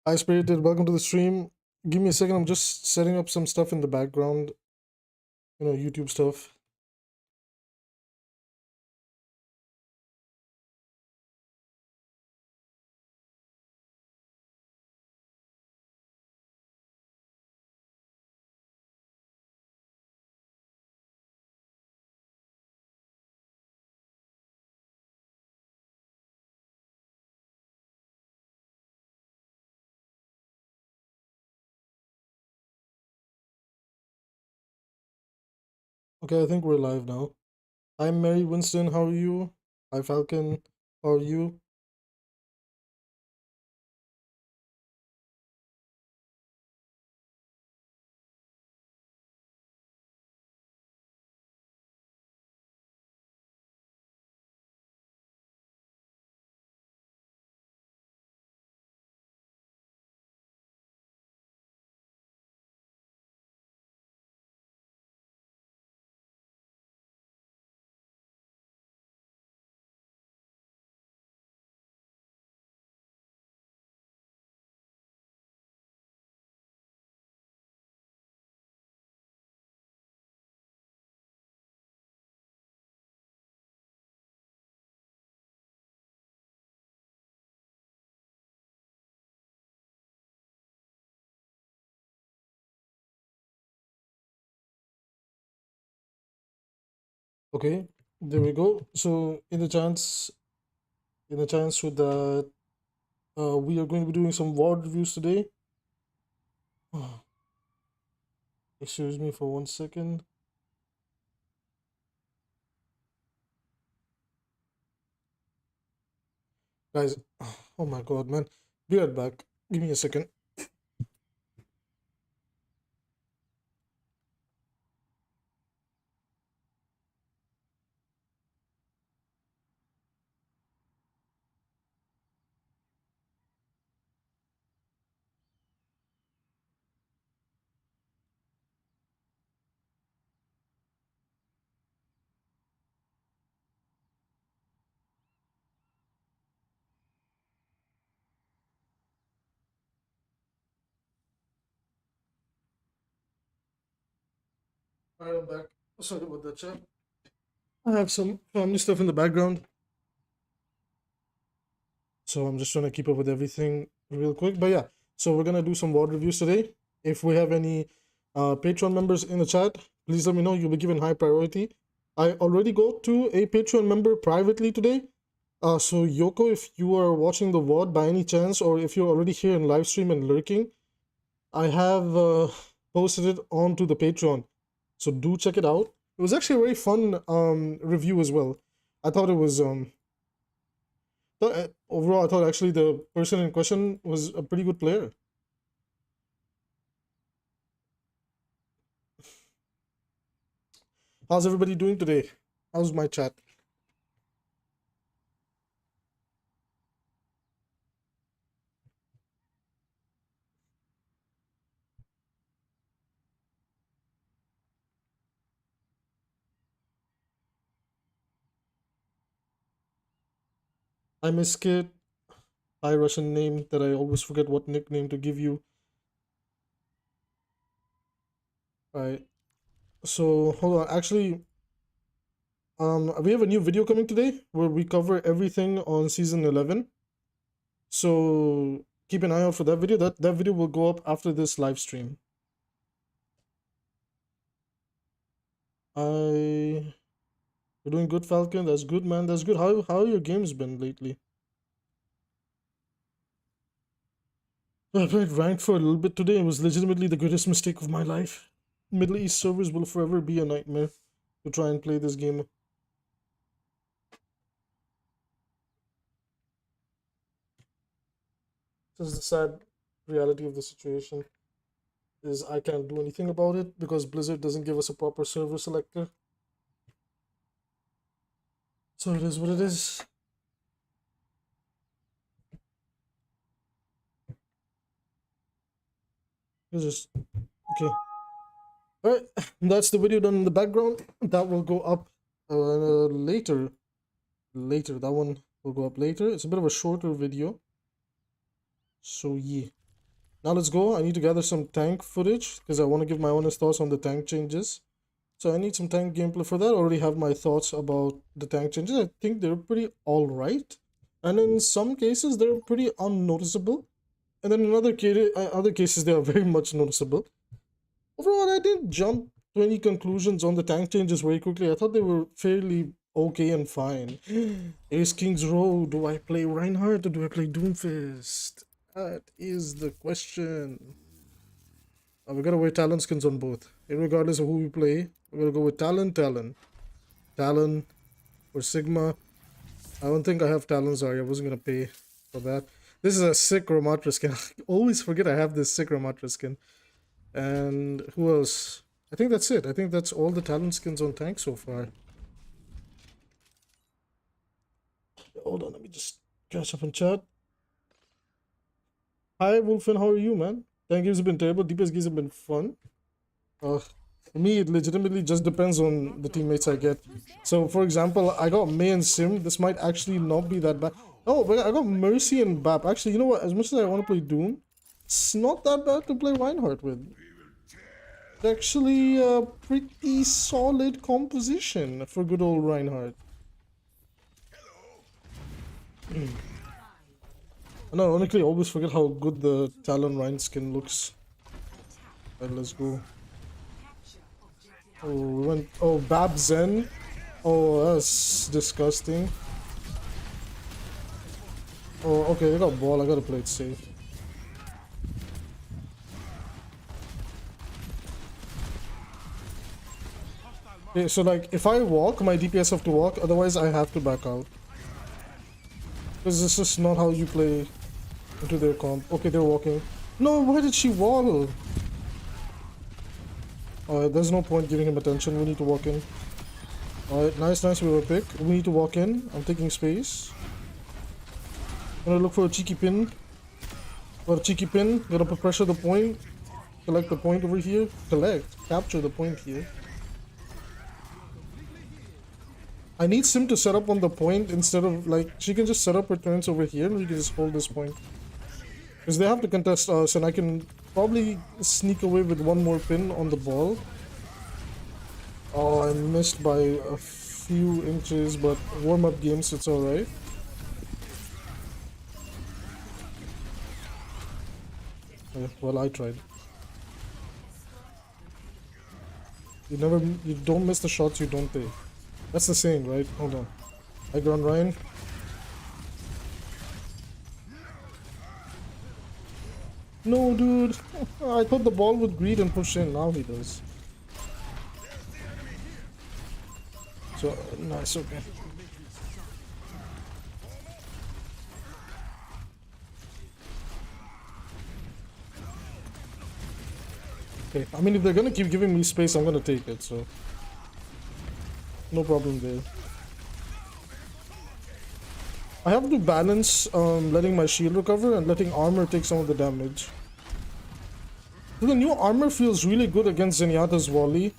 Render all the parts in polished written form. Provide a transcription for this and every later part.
Hi, Spirited. Welcome to the stream. Give me a second. I'm just setting up some stuff in the background. YouTube stuff. Okay, I think we're live now. Hi, Mary Winston. How are you? Hi, Falcon. How are you? Okay, there we go. So, in the chance with that, we are going to be doing some VOD reviews today. Excuse me for 1 second, guys. Oh my God, man! Be right back. Give me a second. Alright, I'm back. Sorry about that, chat. I have some family stuff in the background. So I'm just trying to keep up with everything real quick. But yeah, so we're gonna do some VOD reviews today. If we have any Patreon members in the chat, please let me know. You'll be given high priority. I already got to a Patreon member privately today. So Yoko, if you are watching the VOD by any chance, or if you're already here in live stream and lurking, I have posted it onto the Patreon. So do check it out. It was actually a very fun review as well. I thought it was overall, I thought actually the person in question was a pretty good player. How's everybody doing today? How's my chat? I miss Kid. Hi, Russian name that I always forget what nickname to give you. Alright. So hold on. Actually, we have a new video coming today where we cover everything on season 11. So keep an eye out for that video. That video will go up after this live stream. I You're doing good, Falcon. That's good, man. That's good. How your games been lately? I played ranked for a little bit today. It was legitimately the greatest mistake of my life. Middle East servers will forever be a nightmare to try and play this game. This is the sad reality of the situation. Is I can't do anything about it because Blizzard doesn't give us a proper server selector. So it is what it is. It's just okay. Alright, that's the video done in the background. That will go up later. Later, that one will go up later. It's a bit of a shorter video. So yeah. Now let's go. I need to gather some tank footage because I want to give my honest thoughts on the tank changes. So I need some tank gameplay for that. I already have my thoughts about the tank changes. I think they're pretty alright. And in some cases, they're pretty unnoticeable. And then in other cases, they are very much noticeable. Overall, I didn't jump to any conclusions on the tank changes very quickly. I thought they were fairly okay and fine. Ace King's Row, do I play Reinhardt or do I play Doomfist? That is the question. We gotta wear Talon skins on both. Regardless of who we play, we're gonna go with Talon, or Sigma. I don't think I have Talon Zarya. I wasn't gonna pay for that. This is a sick Ramatra skin. I always forget I have this sick Ramatra skin. And who else? I think that's it. I think that's all the Talon skins on tank so far. Hold on, let me just catch up in chat. Hi Wolfen, how are you, man? Tank games have been terrible, DPS games have been fun. For me, it legitimately just depends on the teammates I get. So, for example, I got Mei and Sim. This might actually not be that bad. Oh, but I got Mercy and Bap. Actually, you know what? As much as I want to play Doom, it's not that bad to play Reinhardt with. It's actually a pretty solid composition for good old Reinhardt. No, honestly, I always forget how good the Talon Rein skin looks. Alright, let's go. Oh, we went. Oh, Bab Zen. Oh, that's disgusting. Oh, okay, they got ball. I gotta play it safe. Okay, so like, if I walk, my DPS have to walk. Otherwise, I have to back out. Because this is not how you play into their comp. Okay, they're walking. No, why did she wall? Alright, there's no point giving him attention. We need to walk in. Alright, nice, we have a pick. We need to walk in. I'm taking space. I'm gonna look for a cheeky pin. Got a cheeky pin. Gotta put pressure the point. Collect the point over here. Capture the point here. I need Sim to set up on the point instead of, like, she can just set up her turrets over here and we can just hold this point. Because they have to contest us and I can probably sneak away with one more pin on the ball. Oh, I missed by a few inches, but warm-up games, it's alright. Yeah, well, I tried. You don't miss the shots you don't take. That's the saying, right? Hold on. High ground Ryan. No, dude. I thought the ball would greed and push in. Now he does. So, nice, okay. Okay, I mean, if they're gonna keep giving me space, I'm gonna take it, so. No problem there. I have to balance letting my shield recover and letting armor take some of the damage. The new armor feels really good against Zenyatta's volley.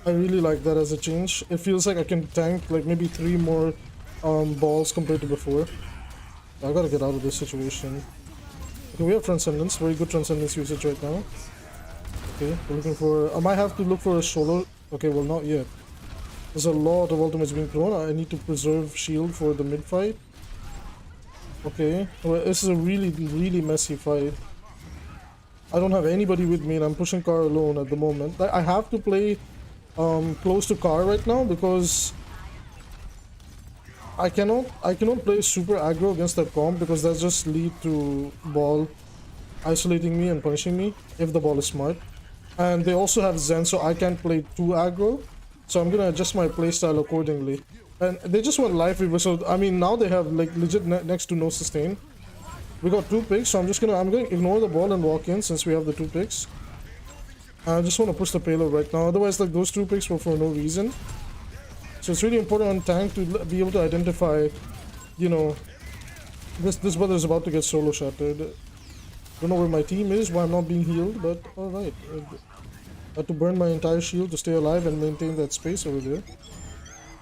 I really like that as a change. It feels like I can tank like maybe 3 more balls compared to before. I gotta get out of this situation. Okay, we have Transcendence, very good Transcendence usage right now. Okay, we're looking for... I might have to look for a solo... Okay, well not yet. There's a lot of ultimates being thrown. I need to preserve shield for the mid fight. Okay, well, this is a really messy fight. I don't have anybody with me and I'm pushing Car alone at the moment. I have to play close to Car right now because I cannot play super aggro against that comp because that just lead to ball isolating me and punishing me if the ball is smart. And they also have Zen, so I can't play too aggro. So I'm gonna adjust my playstyle accordingly. And they just went live weaver, so I mean now they have like legit next to no sustain. We got 2 picks, so I'm gonna ignore the ball and walk in since we have the 2 picks. I just want to push the payload right now. Otherwise, like those 2 picks were for no reason. So it's really important on tank to be able to identify, you know, this brother is about to get solo shattered. Don't know where my team is, why I'm not being healed, but alright. I had to burn my entire shield to stay alive and maintain that space over there.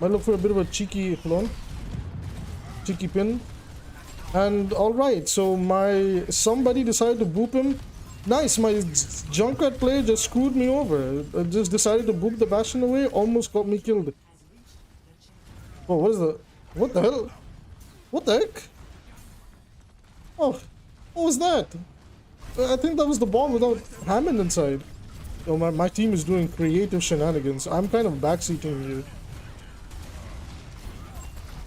Might look for a bit of a cheeky, hold on. Cheeky pin. And alright, so somebody decided to boop him. Nice, my Junkrat player just screwed me over. Just decided to boop the Bastion away, almost got me killed. Oh, what the hell? What the heck? Oh, what was that? I think that was the bomb without Hammond inside. Oh, my team is doing creative shenanigans. I'm kind of backseating here.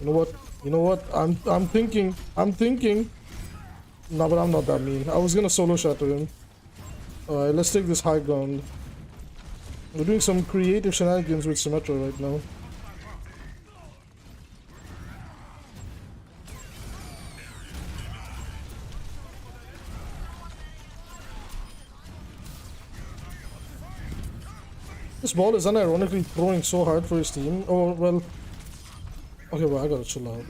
You know what? You know what? I'm thinking. No, but I'm not that mean. I was gonna solo shatter him. Alright, let's take this high ground. We're doing some creative shenanigans with Symmetra right now. This ball is unironically throwing so hard for his team. Oh, well. Okay, well, I gotta chill out.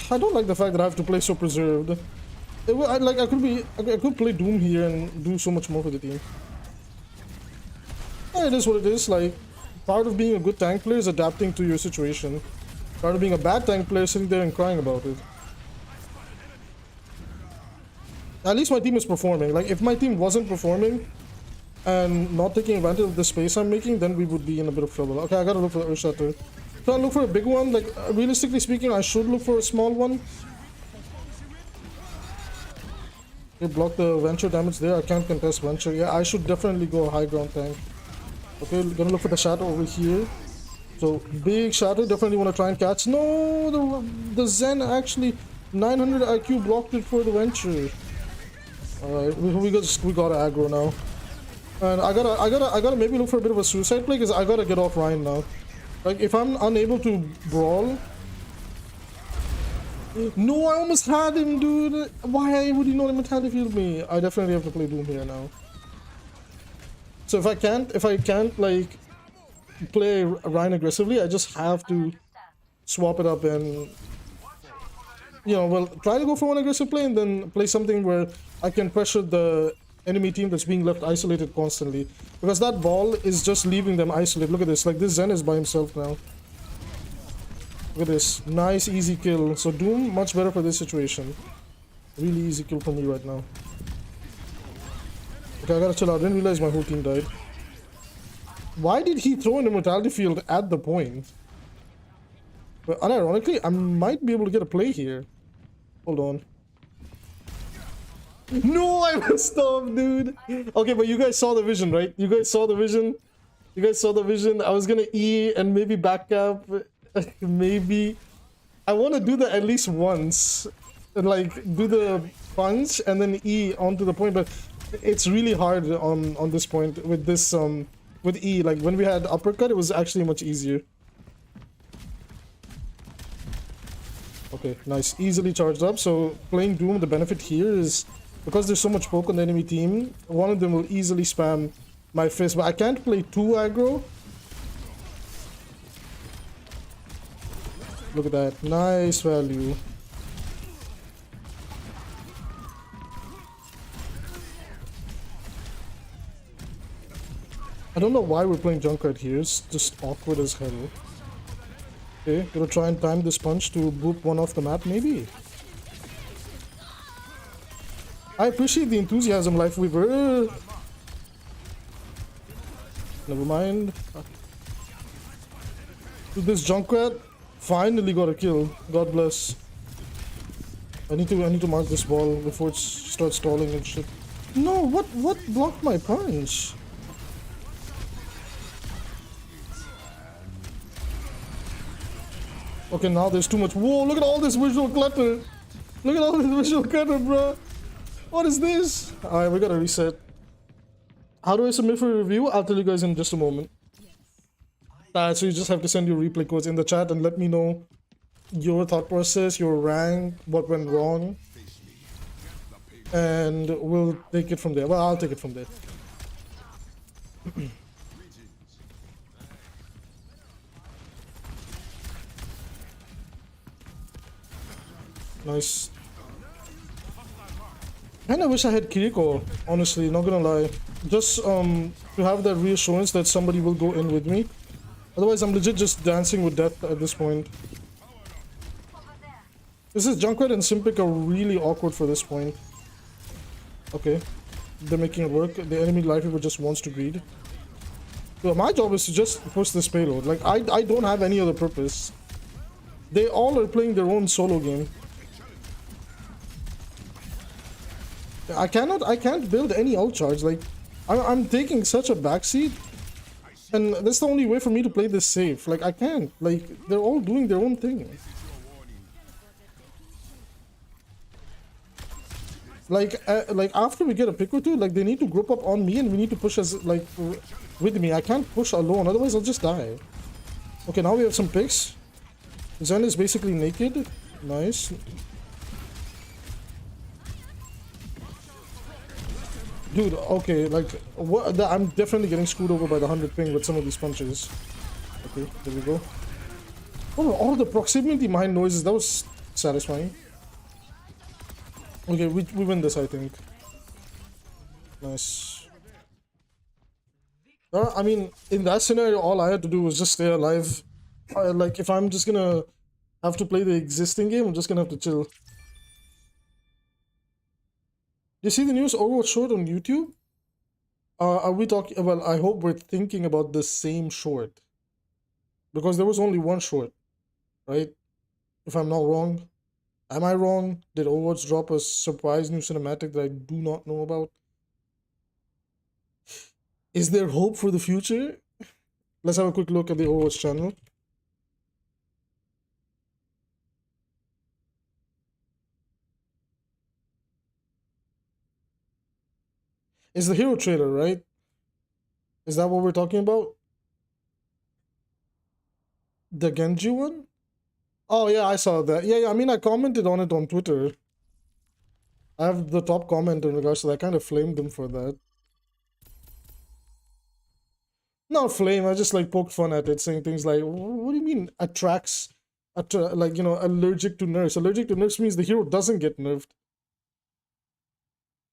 I don't like the fact that I have to play so preserved. I could play Doom here and do so much more for the team. Yeah, it is what it is. Like, part of being a good tank player is adapting to your situation. Part of being a bad tank player is sitting there and crying about it. At least my team is performing. Like, if my team wasn't performing and not taking advantage of the space I'm making, then we would be in a bit of trouble. Okay, I gotta look for the Earth Shatter. Should I look for a big one? Like, realistically speaking, I should look for a small one. Okay, block the Venture damage there. I can't contest Venture. Yeah, I should definitely go high ground tank. Okay, gonna look for the Shatter over here. So, big Shatter, definitely want to try and catch. No, the Zen actually 900 IQ blocked it for the Venture. Alright, we gotta aggro now. And I gotta maybe look for a bit of a suicide play because I gotta get off Ryan now. Like, if I'm unable to brawl... No, I almost had him, dude! Why would he not mentality field me? I definitely have to play Doom here now. So if I can't, like, play Ryan aggressively, I just have to swap it up and... You know, well, try to go for one aggressive play and then play something where I can pressure the enemy team that's being left isolated constantly. Because that ball is just leaving them isolated. Look at this. Like, this Zen is by himself now. Look at this. Nice, easy kill. So Doom, much better for this situation. Really easy kill for me right now. Okay, I gotta chill out. Didn't realize my whole team died. Why did he throw an immortality field at the point? But unironically, I might be able to get a play here. Hold on. No, I messed up, dude. Okay, but you guys saw the vision, right? You guys saw the vision. You guys saw the vision. I was gonna E and maybe back up. Maybe. I want to do that at least once. And like, do the punch and then E onto the point. But it's really hard on this point with this, with E. Like, when we had uppercut, it was actually much easier. Okay, nice. Easily charged up. So, playing Doom, the benefit here is... Because there's so much poke on the enemy team, one of them will easily spam my fist. But I can't play too aggro. Look at that. Nice value. I don't know why we're playing Junkrat here. It's just awkward as hell. Okay, gonna try and time this punch to boop one off the map, maybe. I appreciate the enthusiasm, Life Weaver. Never mind. This Junkrat finally got a kill. God bless. I need to mark this ball before it starts stalling and shit. No, what blocked my punch? Okay, now there's too much. Whoa, look at all this visual clutter. Look at all this visual clutter, bro. What is this? Alright, we gotta reset. How do I submit for a review? I'll tell you guys in just a moment. So you just have to send your replay codes in the chat and let me know your thought process, your rank, what went wrong. And we'll take it from there. Well, I'll take it from there. Nice. Kinda wish I had Kiriko, honestly, not gonna lie. Just to have that reassurance that somebody will go in with me. Otherwise, I'm legit just dancing with death at this point. This is Junkrat and Simpic are really awkward for this point. Okay. They're making it work. The enemy life eater just wants to greed. So my job is to just push this payload. Like, I don't have any other purpose. They all are playing their own solo game. I can't build any ult charge. Like, I'm taking such a backseat. And that's the only way for me to play this safe. Like, I can't. Like, they're all doing their own thing. Like after we get a pick or two, like, they need to group up on me and we need to push as, like, with me. I can't push alone, otherwise I'll just die. Okay, now we have some picks. Zen is basically naked. Nice. Dude, okay, like, what? I'm definitely getting screwed over by the 100 ping with some of these punches. Okay, there we go. Oh, all the proximity mine noises, that was satisfying. Okay, we win this, I think. Nice. I mean, in that scenario, all I had to do was just stay alive. Like, if I'm just gonna have to play the existing game, I'm just gonna have to chill. You see the news Overwatch short on YouTube? Are we talking... Well, I hope we're thinking about the same short. Because there was only one short, right? If I'm not wrong. Am I wrong? Did Overwatch drop a surprise new cinematic that I do not know about? Is there hope for the future? Let's have a quick look at the Overwatch channel. It's the hero trailer, right? Is that what we're talking about? The Genji one? Oh yeah, I saw that. Yeah, I mean, I commented on it on Twitter. I have the top comment in regards to that. I kind of flamed them for that. Not flame, I just like poked fun at it, saying things like, what do you mean attracts, like, you know, allergic to nerfs? Allergic to nerfs means the hero doesn't get nerfed.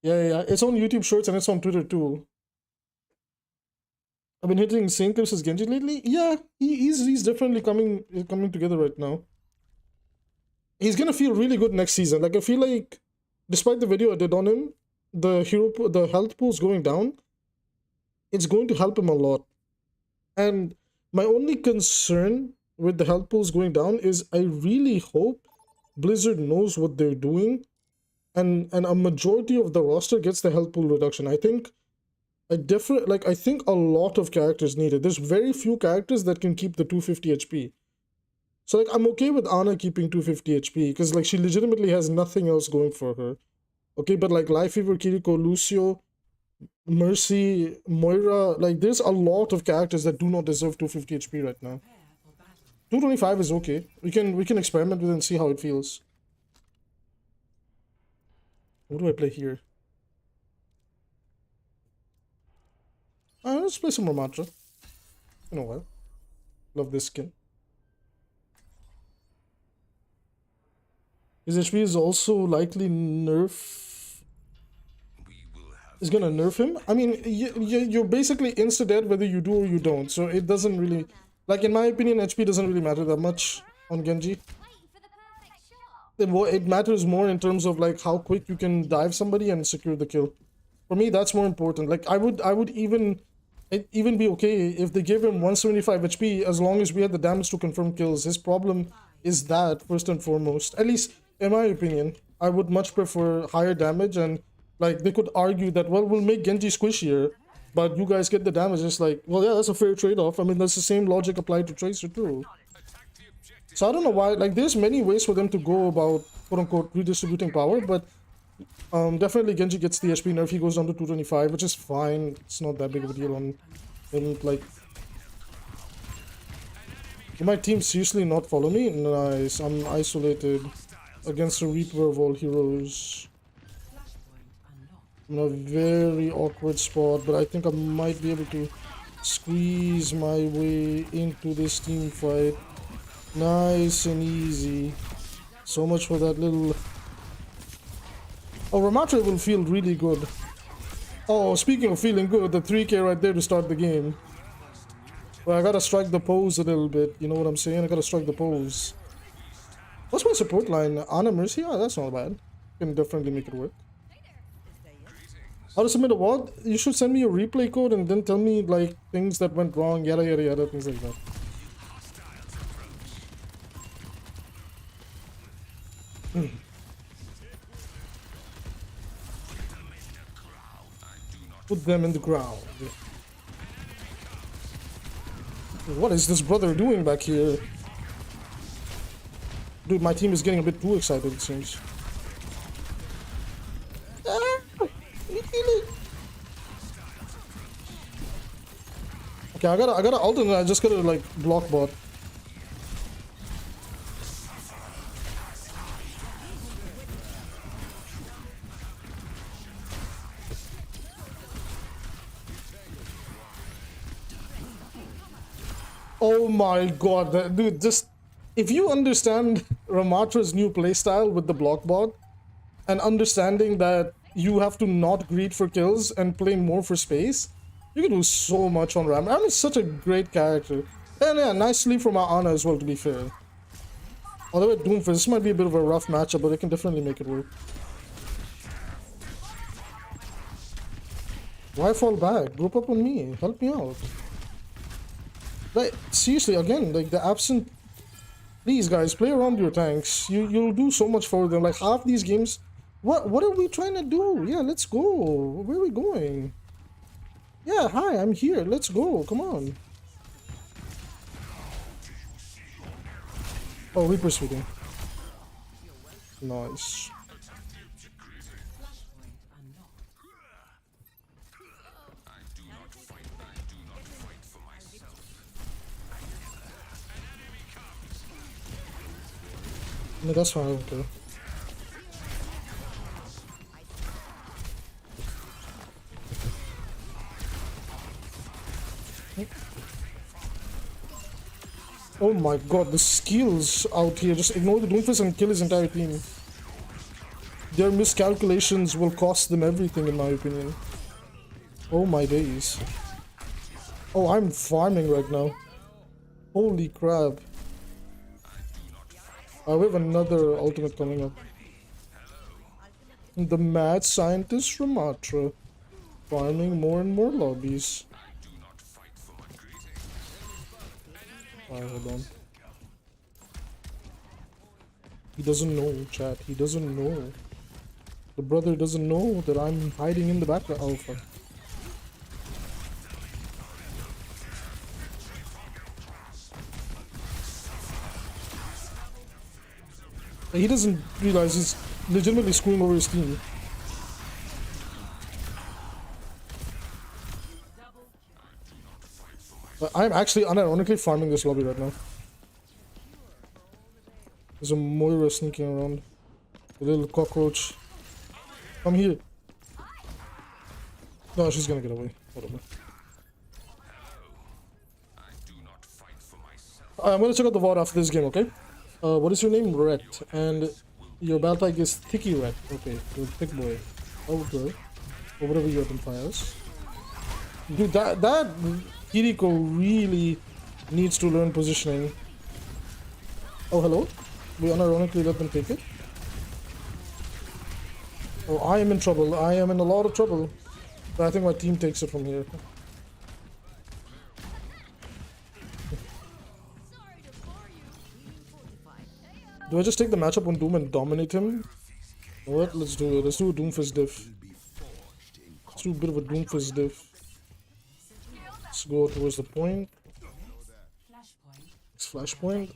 Yeah, it's on YouTube Shorts and it's on Twitter too. I've been hitting same clips as Genji lately. Yeah, he's definitely coming together right now. He's gonna feel really good next season. Like, I feel like, despite the video I did on him, the health pool's going down. It's going to help him a lot. And my only concern with the health pools going down is I really hope Blizzard knows what they're doing, and a majority of the roster gets the health pool reduction. I think I think a lot of characters need it. There's very few characters that can keep the 250 HP. So, like, I'm okay with Ana keeping 250 HP because, like, she legitimately has nothing else going for her. Okay, but like Life Fever, Kiriko, Lucio, Mercy, Moira, like, there's a lot of characters that do not deserve 250 HP right now. 225 is okay. We can experiment with it and see how it feels. What do I play here? Let's play some more Matra. In a while. Love this skin. His HP is also likely nerf. Is gonna nerf him? I mean, you're basically insta-dead whether you do or you don't. So it doesn't really... Like, in my opinion, HP doesn't really matter that much on Genji. It matters more in terms of, like, how quick you can dive somebody and secure the kill. For me, that's more important. Like, I would even be okay if they gave him 175 HP as long as we had the damage to confirm kills. His problem is that, first and foremost. At least, in my opinion, I would much prefer higher damage, and, like, they could argue that, well, we'll make Genji squishier, but you guys get the damage. It's like, well, yeah, that's a fair trade-off. I mean, that's the same logic applied to Tracer too. So I don't know why, like, there's many ways for them to go about, quote-unquote, redistributing power, but definitely Genji gets the HP nerf. He goes down to 225, which is fine. It's not that big of a deal on him, like... Can my team seriously not follow me? Nice, I'm isolated against a Reaper of all heroes. I'm in a very awkward spot, but I think I might be able to squeeze my way into this team fight. Nice and easy. So much for that little... Oh, Ramatra will feel really good. Oh, speaking of feeling good, the 3k right there to start the game. Well, I gotta strike the pose a little bit, you know what I'm saying? I gotta strike the pose. What's my support line? Ana Mercy? Oh, that's not bad. Can definitely make it work. How to submit a VOD? You should send me a replay code and then tell me like things that went wrong, yada yada yada, things like that. Put them in the ground. What is this brother doing back here? Dude, my team is getting a bit too excited, it seems. Okay, I gotta alternate. I just gotta like block bot. Oh my god, dude! Just if you understand Ramatra's new playstyle with the block bot, and understanding that you have to not greed for kills and play more for space, you can do so much on Ram. Ram is such a great character. And yeah, nice sleep from our Ana as well, to be fair. Although at Doomfist, this might be a bit of a rough matchup, but they can definitely make it work. Why fall back? Group up on me. Help me out. Like, seriously, again, like the absent... Please, guys, play around your tanks. You'll do so much for them. Like, half these games... What are we trying to do? Yeah, let's go. Where are we going? Yeah, hi, I'm here. Let's go. Come on. Oh, Reaper sweeping. Nice. No, that's fine. I don't care. Oh my god, the skills out here. Just ignore the Doomfist and kill his entire team. Their miscalculations will cost them everything, in my opinion. Oh my days. Oh, I'm farming right now. Holy crap. We have another ultimate coming up. The mad scientist Ramatra. Farming more and more lobbies. Alright, hold on. He doesn't know, chat. He doesn't know. The brother doesn't know that I'm hiding in the background. Oh, fuck. He doesn't realize he's legitimately screwing over his team. But I'm actually unironically farming this lobby right now. There's a Moira sneaking around. A little cockroach. Come here. No, she's gonna get away. Whatever. I'm gonna check out the VOD after this game, okay? What is your name? Ret. And your battle tag is Thicky Ret. Okay, you're thick boy. Okay. Or whatever you identify as. Dude, that Kiriko really needs to learn positioning. Oh, hello? We unironically let them take it. Oh, I am in trouble. I am in a lot of trouble. But I think my team takes it from here. Do I just take the matchup on Doom and dominate him? What? Let's do it. Let's do a Doomfist diff. Let's do a bit of a Doomfist diff. Let's go towards the point. It's flashpoint.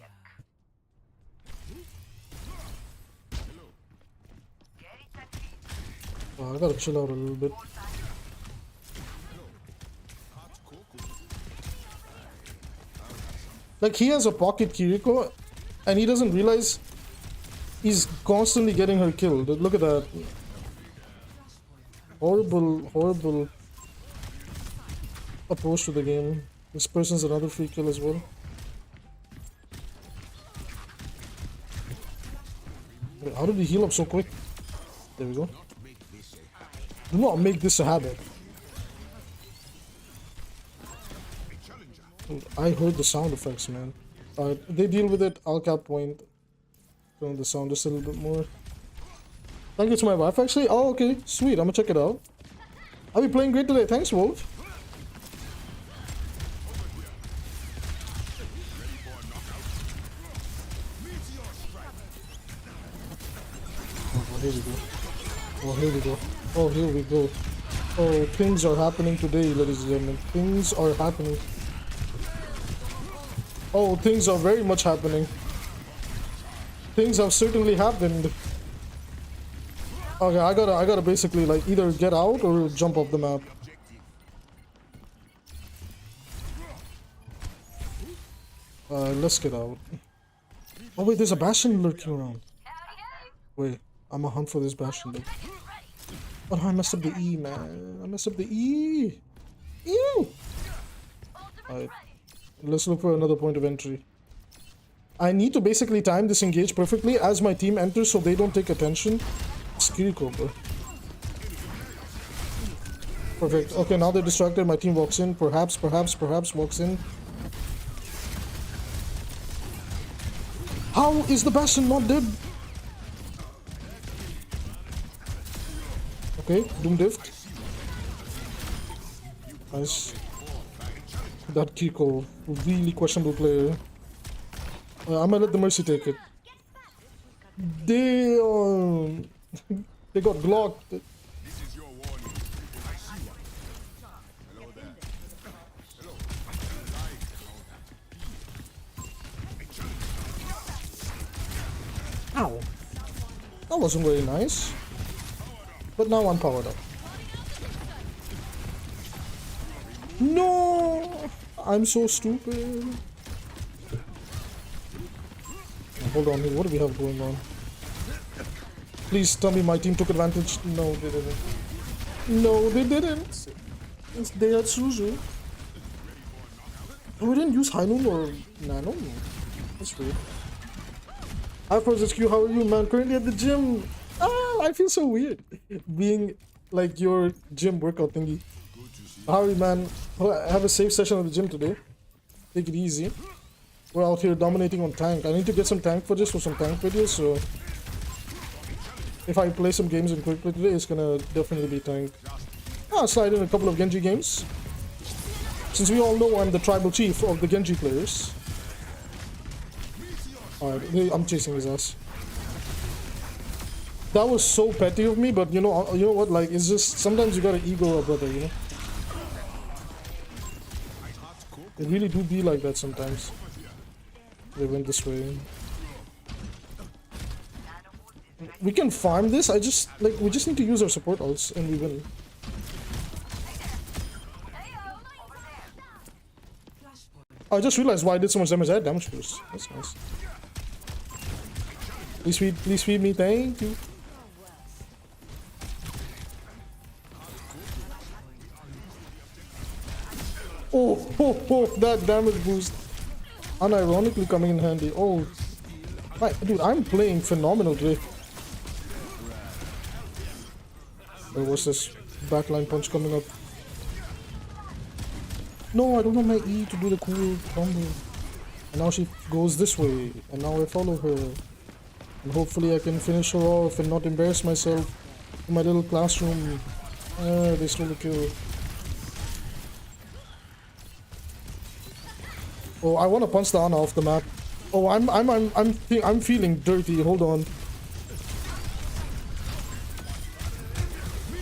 Oh, I gotta chill out a little bit. Like, he has a pocket Kiriko, and he doesn't realize he's constantly getting her killed. Look at that. Horrible, horrible approach to the game. This person's another free kill as well. Wait, how did he heal up so quick? There we go. Do not make this a habit. I heard the sound effects, man. Alright, they deal with it. I'll cap point. Turn on the sound just a little bit more. Thank you to my wife actually. Oh, okay. Sweet. I'm gonna check it out. Are we playing great today? Thanks, Wolf. Oh, here we go. Oh, here we go. Oh, here we go. Oh, things are happening today, ladies and gentlemen. Things are happening. Oh, things are very much happening. Things have certainly happened. Okay, I gotta basically like either get out or jump off the map. Let's get out. Oh wait, there's a Bastion lurking around. Wait, I'm gonna hunt for this Bastion though. Oh, I messed up the E, man. I messed up the E. Ew. Alright, let's look for another point of entry. I need to basically time this engage perfectly as my team enters so they don't take attention. Kiriko, bro. Perfect. Okay, now they're distracted. My team walks in. Perhaps walks in. How is the Bastion not dead? Okay, Doom Dift. Nice. That Kiriko, really questionable player. I'm gonna let the Mercy take it. Damn. They got blocked. Ow. That wasn't very nice. But now I'm powered up. No! I'm so stupid. Hold on, what do we have going on? Please tell me my team took advantage. No, they didn't. No, they didn't. They had Suzu. Oh, we didn't use Hainun or Nano? That's weird. Hi, Project Q, how are you, man? Currently at the gym. Ah, I feel so weird. Being like your gym workout thingy. How are you, man? Have a safe session at the gym today. Take it easy. We're out here dominating on tank. I need to get some tank footage for some tank videos, so if I play some games in quick play today, it's gonna definitely be tank. I'll slide in a couple of Genji games. Since we all know I'm the tribal chief of the Genji players. Alright, I'm chasing his ass. That was so petty of me, but you know what? Like, it's just sometimes you gotta ego a brother, you know. It really do be like that sometimes. They went this way. We can farm this. We just need to use our support ults and we win. I just realized why I did so much damage. I had damage boost. That's nice. Please feed me. Thank you. Oh, that damage boost. Unironically coming in handy. Oh, dude, I'm playing phenomenal today. Wait, what's this backline punch coming up? No, I don't have my E to do the cool combo. And now she goes this way, and now I follow her. And hopefully I can finish her off and not embarrass myself in my little classroom. They stole the kill. Oh, I want to punch the Ana off the map. Oh, I'm feeling dirty. Hold on.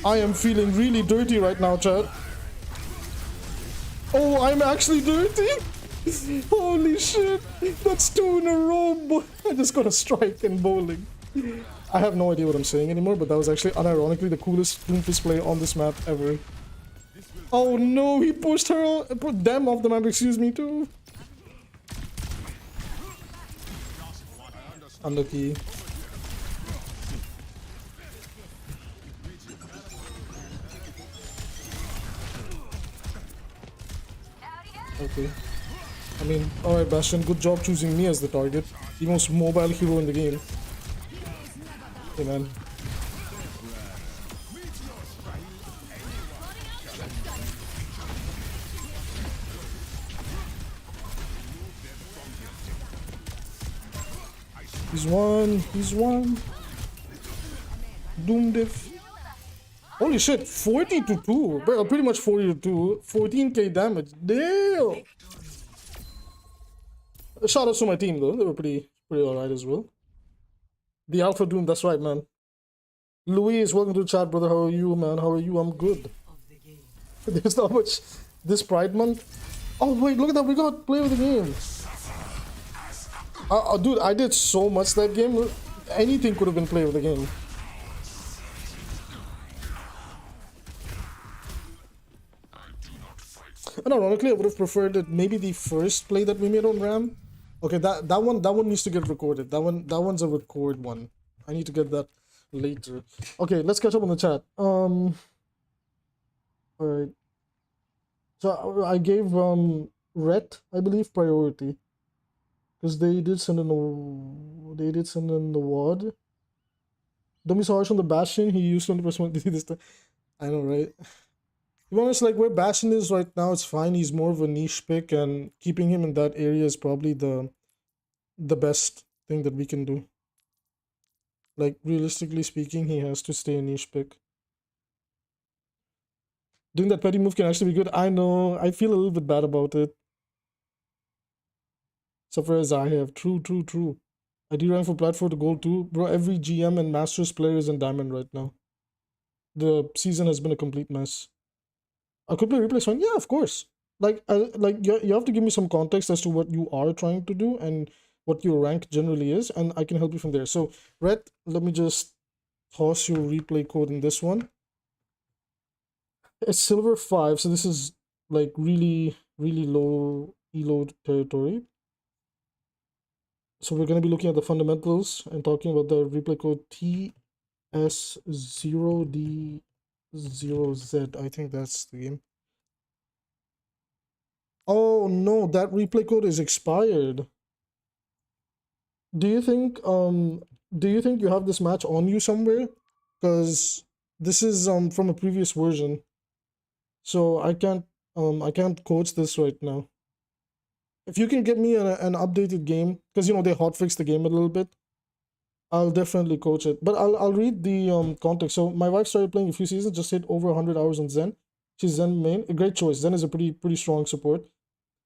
I am feeling really dirty right now, chat. Oh, I'm actually dirty. Holy shit. That's 2 in a row, boy. I just got a strike in bowling. I have no idea what I'm saying anymore, but that was actually unironically the coolest Doomfist play on this map ever. Oh no, he pushed them off the map, excuse me, too. Unlucky. Okay. I mean, alright Bastion, good job choosing me as the target. The most mobile hero in the game. Hey man. He's one. He's one. Doom diff. Holy shit, 40 to 2. Bro, pretty much 40 to 2. 14k damage. Damn. Shout out to my team though. They were pretty alright as well. The Alpha Doom, that's right, man. Luis, welcome to the chat, brother. How are you, man? How are you? I'm good. There's not much this Pride Month. Oh wait, look at that. We got play of the game. Dude, I did so much that game. Anything could have been play of the game. And ironically, I would have preferred that maybe the first play that we made on RAM. Okay, that one needs to get recorded. That one's a record one. I need to get that later. Okay, let's catch up on the chat. All right. So I gave Rhett, I believe, priority because they did send in the WOD. Don't be so harsh on the Bastion. He used 20% this time. I know, right? To be honest, like where Bastion is right now, it's fine. He's more of a niche pick, and keeping him in that area is probably the best thing that we can do. Like realistically speaking, he has to stay a niche pick. Doing that petty move can actually be good. I know. I feel a little bit bad about it. So far as I have. True. I do rank for platform to gold too. Bro, every GM and Masters player is in Diamond right now. The season has been a complete mess. I could play replays fine. Yeah, of course. Like you have to give me some context as to what you are trying to do and what your rank generally is, and I can help you from there. So, Red, let me just toss your replay code in this one. It's silver 5, so this is like really low elo territory. So we're going to be looking at the fundamentals and talking about the replay code TS0D0Z. I think that's the game. Oh no, that replay code is expired. Do you think you have this match on you somewhere? Because this is from a previous version. So I can't coach this right now. If you can get me an updated game, because you know they hotfixed the game a little bit, I'll definitely coach it. But I'll read the context. So my wife started playing a few seasons, just hit over 100 hours on Zen. She's Zen main. A great choice. Zen is a pretty strong support.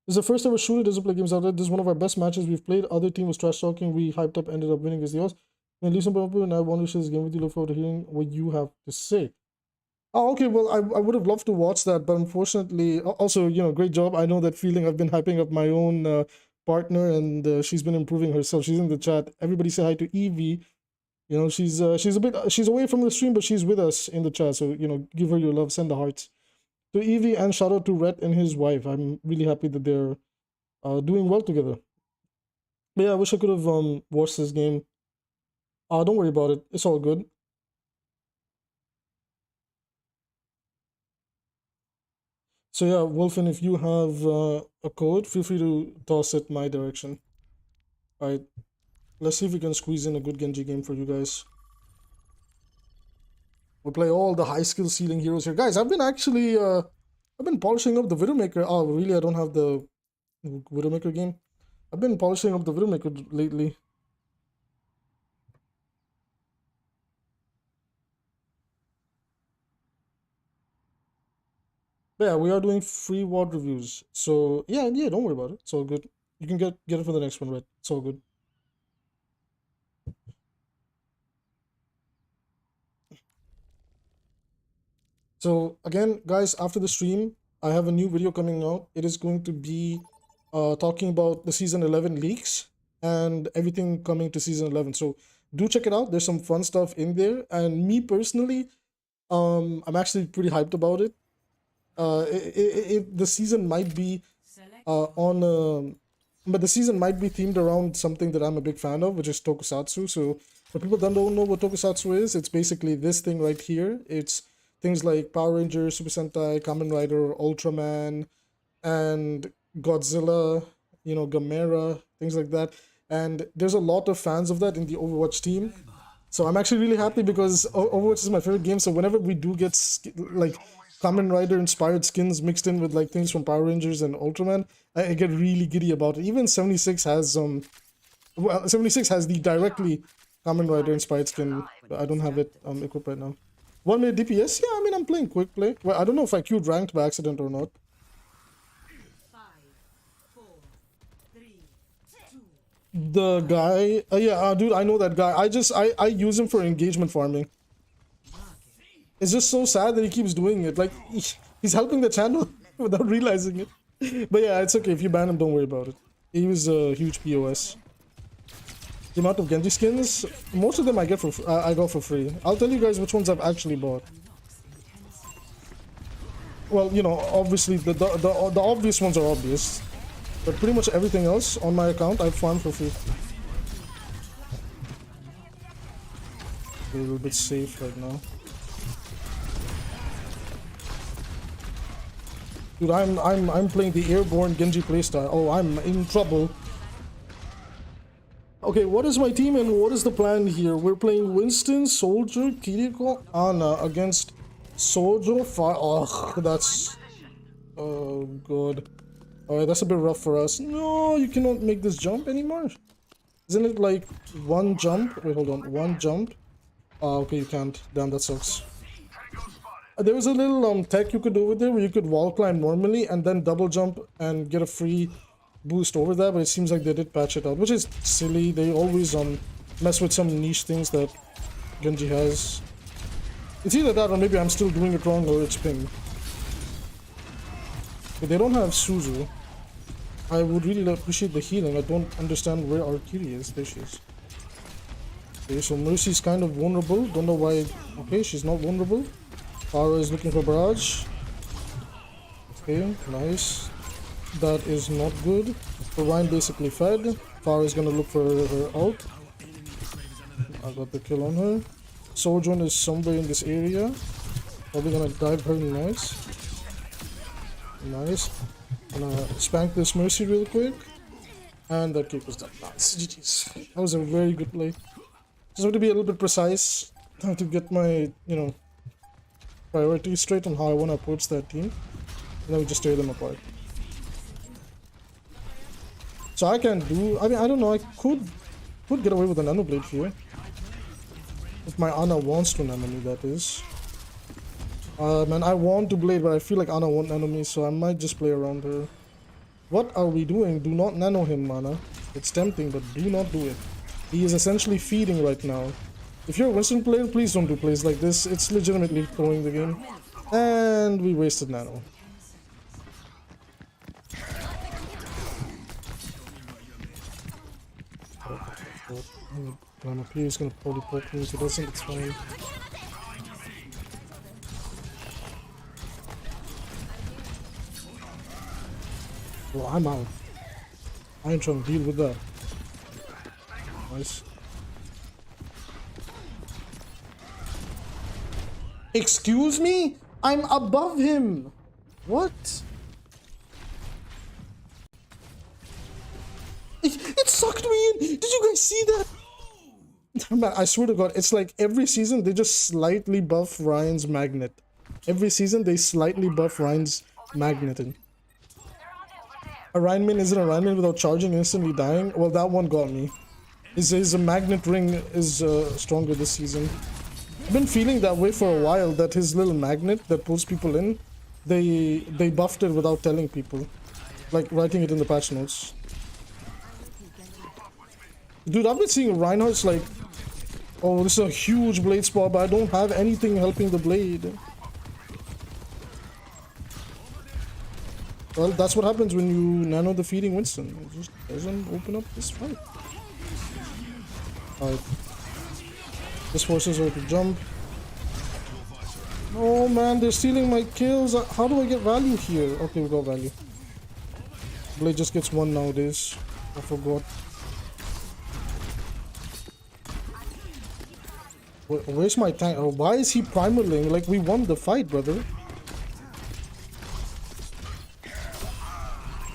This is the first ever shooter doesn't play games out there. This is one of our best matches we've played. Other team was trash talking. We hyped up, ended up winning against the Oz. And listen, and I want to share this game with you. Look forward to hearing what you have to say. Oh, okay. Well, I would have loved to watch that, but unfortunately, also, you know, great job. I know that feeling. I've been hyping up my own partner, and she's been improving herself. She's in the chat. Everybody say hi to Evie. You know, she's away from the stream, but she's with us in the chat. So you know, give her your love, send the hearts to Evie, and shout out to Rhett and his wife. I'm really happy that they're doing well together. But yeah, I wish I could have watched this game. Don't worry about it. It's all good. So yeah, Wolfen, if you have a code, feel free to toss it my direction. Alright, let's see if we can squeeze in a good Genji game for you guys. We'll play all the high skill ceiling heroes here. Guys, I've been actually, I've been polishing up the Widowmaker. Oh, really? I don't have the Widowmaker game. I've been polishing up the Widowmaker lately. But yeah, we are doing free VOD reviews. So yeah, don't worry about it. It's all good. You can get it for the next one, right? It's all good. So again, guys, after the stream, I have a new video coming out. It is going to be talking about the season 11 leaks and everything coming to season 11. So do check it out. There's some fun stuff in there. And me personally, I'm actually pretty hyped about it. The season might be but the season might be themed around something that I'm a big fan of, which is tokusatsu. So for people that don't know what tokusatsu is, it's basically this thing right here. It's things like Power Rangers, Super Sentai, Kamen Rider, Ultraman, and Godzilla, you know, Gamera, things like that. And there's a lot of fans of that in the Overwatch team. So I'm actually really happy because Overwatch is my favorite game. So whenever we do get like Kamen Rider inspired skins mixed in with like things from Power Rangers and Ultraman, I get really giddy about it. Even 76 has Well, 76 has the directly Kamen Rider inspired skin, but I don't have it equipped right now. 1 minute DPS? Yeah, I mean, I'm playing quick play. Well, I don't know if I queued ranked by accident or not. 5, 4, 3, 2. The guy, yeah, dude, I know that guy. I use him for engagement farming. It's just so sad that he keeps doing it. Like, he's helping the channel without realizing it. But yeah, it's okay. If you ban him, don't worry about it. He was a huge POS. The amount of Genji skins, most of them I get for I got for free. I'll tell you guys which ones I've actually bought. Well, you know, obviously the obvious ones are obvious, but pretty much everything else on my account I've farmed for free. A little bit safe right now. Dude, I'm playing the airborne Genji playstyle. Oh, I'm in trouble. Okay, what is my team and what is the plan here? We're playing Winston, Soldier, Kiriko, Ana against Soldier. Oh, that's good. Alright, that's a bit rough for us. No, you cannot make this jump anymore. Isn't it like one jump? Wait, hold on. One jump. Oh, okay, you can't. Damn, that sucks. There was a little tech you could do with it where you could wall climb normally and then double jump and get a free boost over that, but it seems like they did patch it out, which is silly. They always mess with some niche things that Genji has. It's either that or maybe I'm still doing it wrong or it's ping. But they don't have Suzu. I would really appreciate the healing. I don't understand where our Kiri is. There she is. Okay, so Mercy's kind of vulnerable. Don't know why. Okay, she's not vulnerable. Farah is looking for barrage. Okay, nice. That is not good. Ryan basically fed. Farah is gonna look for her ult. I got the kill on her. Sojourn is somewhere in this area. Probably gonna dive her. Nice. Nice. Gonna spank this Mercy real quick. And that kick was done. Nice. GG's. That was a very good play. Just have to be a little bit precise. Have to get my, you know, priorities straight on how I want to approach that team. And then we just tear them apart. So I can do, I mean, I don't know, I could get away with a Nano Blade here. If my Ana wants to nano me, that is. Man, I want to Blade, but I feel like Ana won't nano me, so I might just play around her. What are we doing? Do not nano him, Ana. It's tempting, but do not do it. He is essentially feeding right now. If you're a Winston player, please don't do plays like this. It's legitimately throwing the game. And we wasted nano. I'm up here, he's gonna probably poke me. If he doesn't, it's fine. Well, I'm out. I ain't trying to deal with that. Nice. Excuse me? I'm above him! What? It sucked me in! Did you guys see that? Man, I swear to God, it's like every season they just slightly buff Ryan's magnet. Every season they slightly buff Ryan's magneting. A Ryanman isn't a Ryanman without charging and instantly dying? Well, that one got me. His magnet ring is stronger this season. I've been feeling that way for a while, that his little magnet that pulls people in, they buffed it without telling people. Like writing it in the patch notes. Dude, I've been seeing Reinhardt's like, oh, this is a huge blade spot, but I don't have anything helping the blade. Well, that's what happens when you nano the feeding Winston. It just doesn't open up this fight. Alright. This forces her to jump. Oh man, they're stealing my kills. How do I get value here? Okay, we got value. Blade just gets one nowadays. I forgot. Where's my tank? Oh, why is he primaling? Like, we won the fight, brother.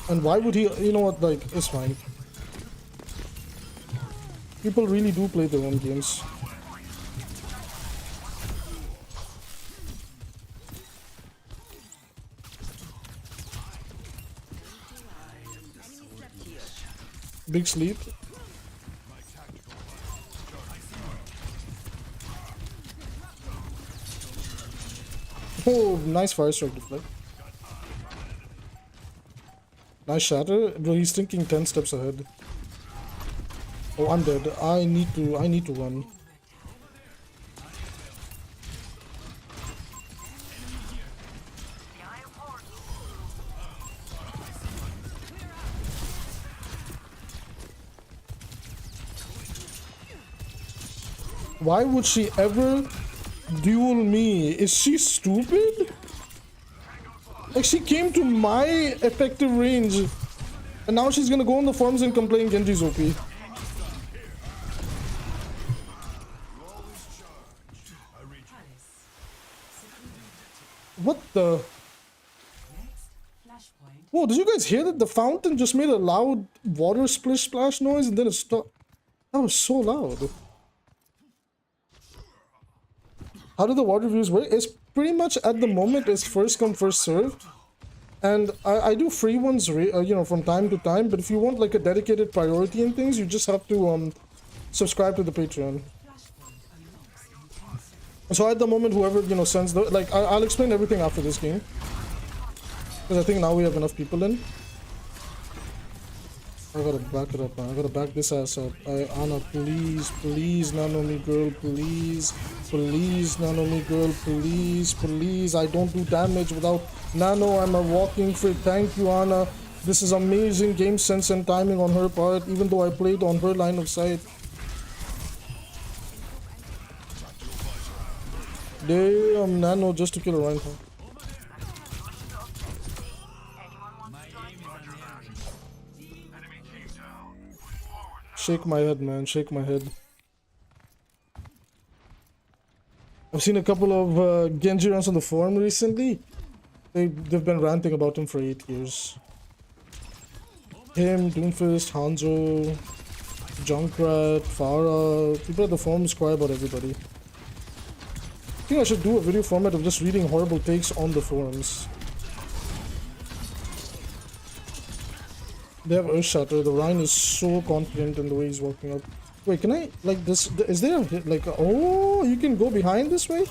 And why would he? You know what? Like, it's fine. People really do play their own games. Big sleep. Oh, nice fire strike deflect. Nice shatter. Bro, he's thinking 10 steps ahead. Oh, I'm dead. I need to run. Why would she ever duel me? Is she stupid? Like, she came to my effective range, and now she's gonna go on the forums and complain Genji's OP. What the? Whoa, did you guys hear that? The fountain just made a loud water splish splash noise and then it stopped. That was so loud. How do the water reviews work? It's pretty much at the moment it's first come first served, and I do free ones you know, from time to time. But if you want like a dedicated priority and things, you just have to subscribe to the Patreon. So at the moment, whoever, you know, sends the like, I'll explain everything after this game, because I think now we have enough people in. I gotta back it up, man. I gotta back this ass up. Anna, please, nano me girl, please, nano me girl, please. I don't do damage without nano. I'm a walking fit. Thank you, Anna. This is amazing game sense and timing on her part, even though I played on her line of sight. Damn, nano just to kill a Reinhardt. Shake my head, man. Shake my head. I've seen a couple of Genji runs on the forum recently. They've been ranting about him for 8 years. Him, Doomfist, Hanzo, Junkrat, Farah. People at the forums cry about everybody. I think I should do a video format of just reading horrible takes on the forums. They have Earthshatter. The Rhine is so confident in the way he's walking up. Wait, can I, like, this, is there a hit, like, oh, you can go behind this way?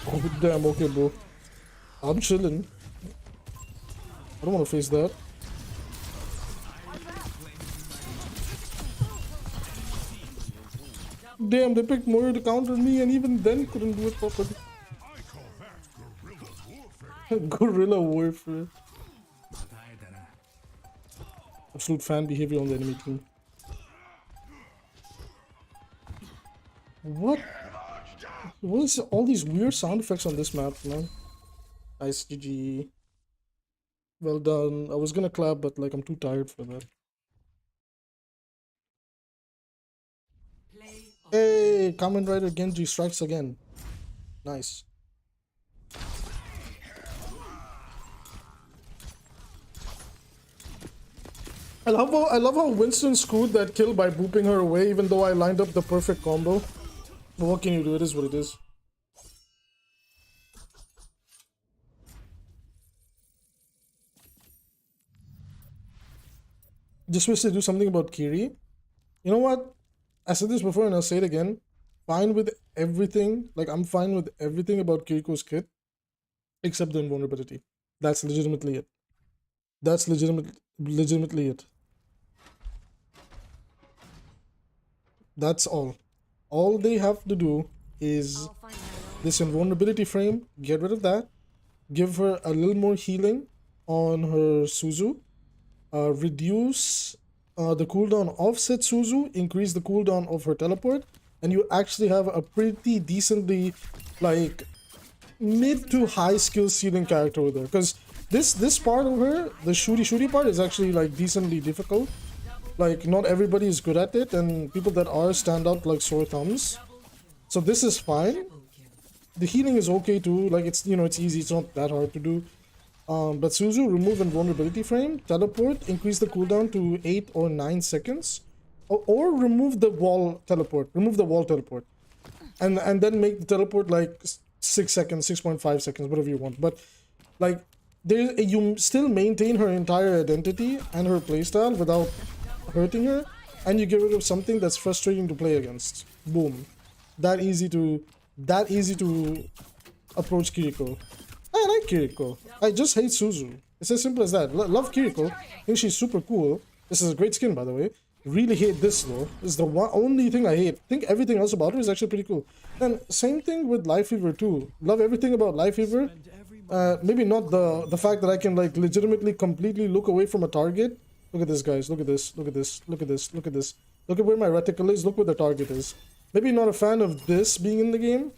Oh, damn, okay, bro. I'm chilling. I don't want to face that. Damn, they picked Moira to counter me, and even then couldn't do it properly. Guerrilla warfare. Absolute fan behavior on the enemy team. What? What is all these weird sound effects on this map, man? Nice, GG. Well done. I was gonna clap, but like I'm too tired for that. Hey, Kamen Rider Genji strikes again. Nice. I love how Winston screwed that kill by booping her away, even though I lined up the perfect combo. But what can you do? It is what it is. Just wish to do something about Kiri. You know what? I said this before and I'll say it again. Fine with everything. Like, I'm fine with everything about Kiriko's kit, except the invulnerability. That's legitimately it. That's legitimately it. That's all. All they have to do is this invulnerability frame, get rid of that, give her a little more healing on her Suzu, reduce the cooldown of said Suzu, increase the cooldown of her teleport, and you actually have a pretty decently, like, mid to high skill ceiling character with her. Because this part of her, the shooty part, is actually like decently difficult. Like, not everybody is good at it, and people that are stand out like sore thumbs. So this is fine. The healing is okay too. Like, it's, you know, it's easy. It's not that hard to do. But Suzu, remove invulnerability frame, teleport, increase the cooldown to 8 or 9 seconds, or remove the wall teleport. Remove the wall teleport, and then make the teleport like 6 seconds, 6.5 seconds, whatever you want. But like, there, you still maintain her entire identity and her playstyle without hurting her. and you get rid of something that's frustrating to play against. Boom. That easy to approach Kiriko. I like Kiriko. I just hate Suzu. It's as simple as that. Love Kiriko. Think she's super cool. This is a great skin, by the way. Really hate this though. This is the only thing I hate. Think everything else about her is actually pretty cool. And same thing with Life Fever too. Love everything about Life Fever. Maybe not the fact that I can like legitimately completely look away from a target. Look at this, guys. Look at this. Look at this. Look at this. Look at this. Look at where my reticle is. Look where the target is. Maybe not a fan of this being in the game.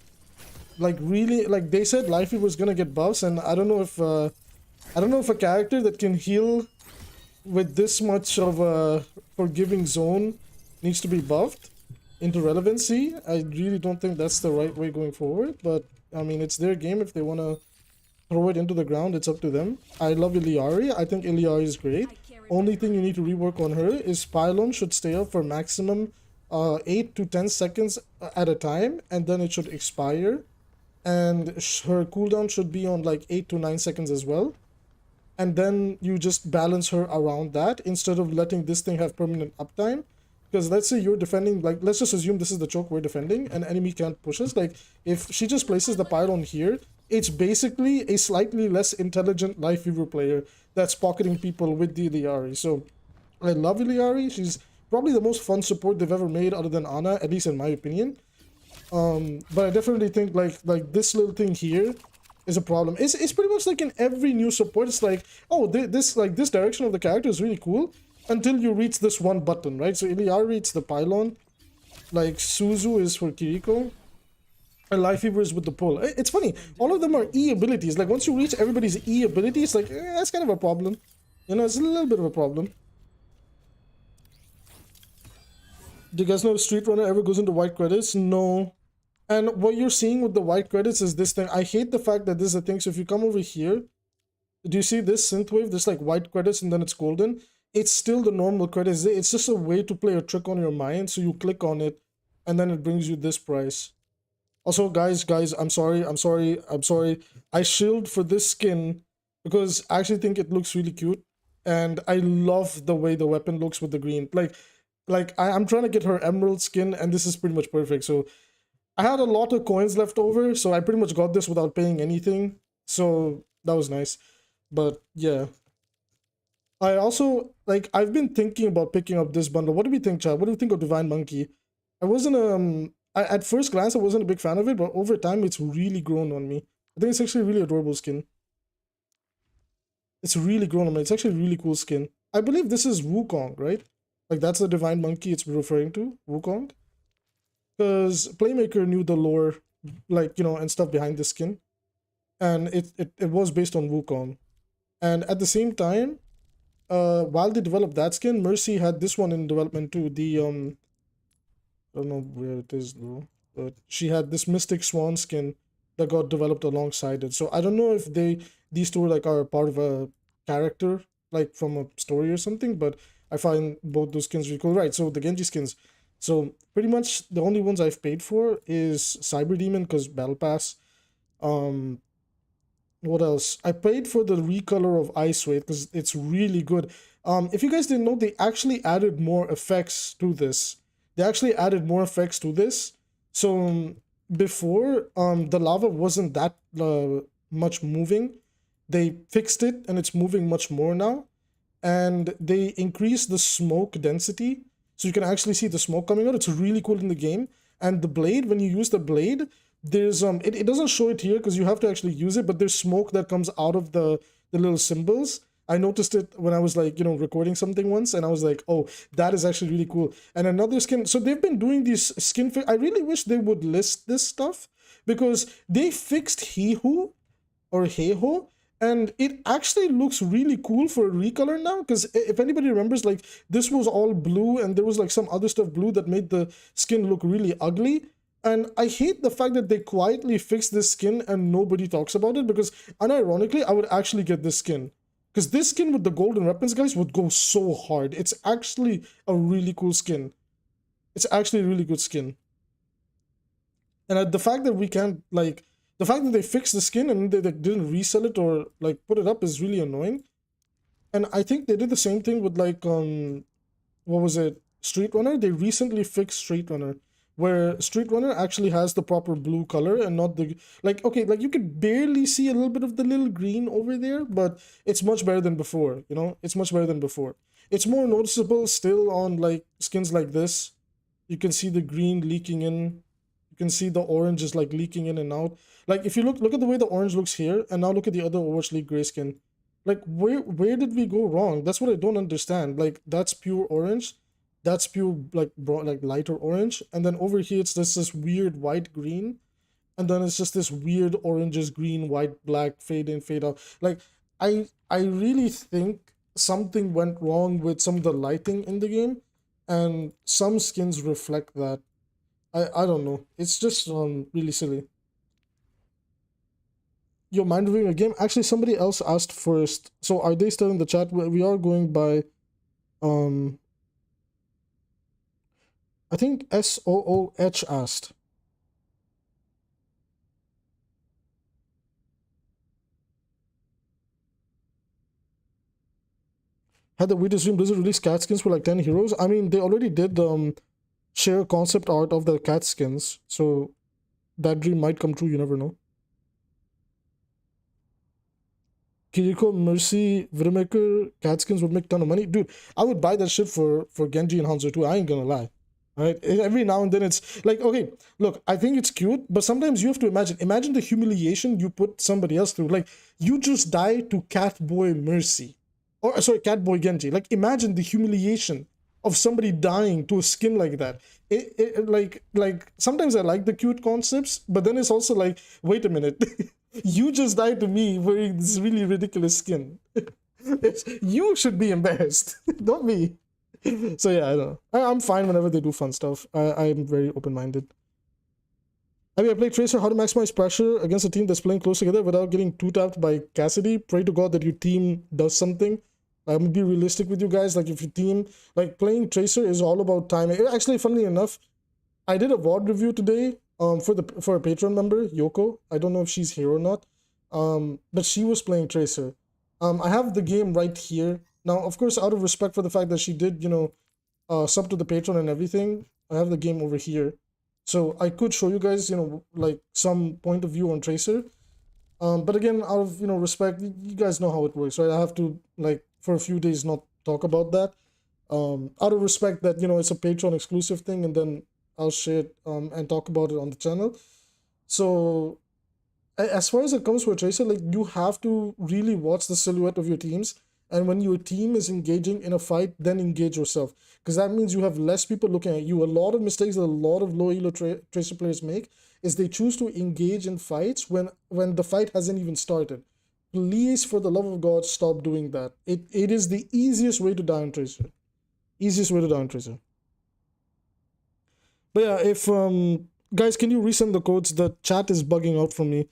Like really, like they said, Life Fever was gonna get buffs, and I don't know if a character that can heal with this much of a forgiving zone needs to be buffed into relevancy. I really don't think that's the right way going forward. But I mean, it's their game. If they wanna throw it into the ground, it's up to them. I love Iliari. I think Iliari is great. Only thing you need to rework on her is Pylon should stay up for maximum 8 to 10 seconds at a time, and then it should expire. And her cooldown should be on like 8 to 9 seconds as well. And then you just balance her around that instead of letting this thing have permanent uptime. Because let's say you're defending, like, let's just assume this is the choke we're defending, and enemy can't push us. Like, if she just places the pylon here, it's basically a slightly less intelligent Life Fever player that's pocketing people with the Iliari. So, I love Iliari. She's probably the most fun support they've ever made other than Ana, at least in my opinion. But I definitely think like this little thing here is a problem. It's pretty much like in every new support. It's like, oh, this direction of the character is really cool until you reach this one button, right? So Iliari reaches the pylon, like Suzu is for Kiriko, and Life Fever is with the pull. It's funny, all of them are E abilities. Like once you reach everybody's E ability, it's like that's kind of a problem. You know, it's a little bit of a problem. Do you guys know if Street Runner ever goes into white credits? No. And what you're seeing with the white credits is this thing. I hate the fact that this is a thing. So if you come over here, do you see this synthwave? There's like white credits and then it's golden. It's still the normal credits. It's just a way to play a trick on your mind. So you click on it and then it brings you this price. Also, guys, I'm sorry. I shilled for this skin because I actually think it looks really cute. And I love the way the weapon looks with the green. I'm trying to get her emerald skin and this is pretty much perfect. So I had a lot of coins left over, so I pretty much got this without paying anything. So that was nice. But yeah. I also, like, I've been thinking about picking up this bundle. What do we think, Chad? What do you think of Divine Monkey? At first glance, I wasn't a big fan of it, but over time, it's really grown on me. I think it's actually a really adorable skin. It's really grown on me. It's actually a really cool skin. I believe this is Wukong, right? Like, that's the Divine Monkey it's referring to, Wukong. Because Playmaker knew the lore, like, you know, and stuff behind the skin. And it was based on Wukong. And at the same time, while they developed that skin, Mercy had this one in development too. The, I don't know where it is though. But she had this Mystic Swan skin that got developed alongside it. So I don't know if these two like are part of a character, like from a story or something, but I find both those skins really cool. Right, so the Genji skins. So pretty much the only ones I've paid for is Cyber Demon because Battle Pass. What else? I paid for the recolor of Ice Wraith because it's really good. If you guys didn't know, they actually added more effects to this. So before, the lava wasn't that much moving. They fixed it and it's moving much more now. And they increased the smoke density. So you can actually see the smoke coming out. It's really cool in the game. And the blade, when you use the blade, there's it doesn't show it here because you have to actually use it, but there's smoke that comes out of the little symbols. I noticed it when I was like, you know, recording something once, and I was like, oh, that is actually really cool. And another skin, so they've been doing these skin I really wish they would list this stuff because they fixed Heiho, and it actually looks really cool for a recolor now. Because if anybody remembers, like this was all blue and there was like some other stuff blue that made the skin look really ugly. And I hate the fact that they quietly fixed this skin and nobody talks about it, because unironically, I would actually get this skin. Because this skin with the golden weapons, guys, would go so hard. It's actually a really cool skin. It's actually a really good skin. And the fact that we can't, like, the fact that they fixed the skin and they didn't resell it or, like, put it up is really annoying. And I think they did the same thing with, like, what was it? Street Runner, they recently fixed Street Runner, where Street Runner actually has the proper blue color and not the like. Okay, like you could barely see a little bit of the little green over there, but it's much better than before. You know, it's much better than before. It's more noticeable still on like skins like this. You can see the green leaking in. You can see the orange is like leaking in and out. Like if you look at the way the orange looks here, and now look at the other Overwatch League gray skin. Like where did we go wrong? That's what I don't understand. Like that's pure orange, that's pure like like lighter orange, and then over here it's just this weird white green, and then it's just this weird oranges green white black fade in fade out. Like I really think something went wrong with some of the lighting in the game, and some skins reflect that. I don't know. It's just really silly. Your mind reviewing a game. Actually, somebody else asked first. So are they still in the chat? We are going by um I think SOOH asked. Had the weirdest dream Blizzard release cat skins for like 10 heroes? I mean, they already did share concept art of the cat skins, so that dream might come true, you never know. Kiriko, Mercy, Vidmaker, cat skins would make a ton of money. Dude, I would buy that shit for Genji and Hanzo too, I ain't gonna lie. Right? Every now and then it's like, okay, look, I think it's cute, but sometimes you have to imagine the humiliation you put somebody else through. Like, you just died to Catboy Mercy. Or, sorry, Catboy Genji. Like, imagine the humiliation of somebody dying to a skin like that. Like sometimes I like the cute concepts, but then it's also like, wait a minute. You just died to me wearing this really ridiculous skin. You should be embarrassed, not me. So yeah, I don't know. I'm fine whenever they do fun stuff. I'm very open-minded. I mean, I play Tracer, how to maximize pressure against a team that's playing close together without getting two-tapped by Cassidy. Pray to God that your team does something. I'm gonna be realistic with you guys. Like, if your team, like, playing Tracer is all about timing. Actually, funnily enough, I did a VOD review today for a Patreon member, Yoko. I don't know if she's here or not. But she was playing Tracer. I have the game right here. Now, of course, out of respect for the fact that she did, you know, sub to the Patreon and everything, I have the game over here. So I could show you guys, you know, like some point of view on Tracer. But again, out of, you know, respect, you guys know how it works, right? I have to, like, for a few days not talk about that. Out of respect that, you know, it's a Patreon exclusive thing, and then I'll share it and talk about it on the channel. So as far as it comes with Tracer, like, you have to really watch the silhouette of your teams, and when your team is engaging in a fight, then engage yourself, because that means you have less people looking at you. A lot of mistakes that a lot of low elo Tracer players make is they choose to engage in fights when the fight hasn't even started. Please, for the love of God, stop doing that. It is the easiest way to die on Tracer. Easiest way to die on Tracer. But yeah, if guys, can you resend the codes? The chat is bugging out for me.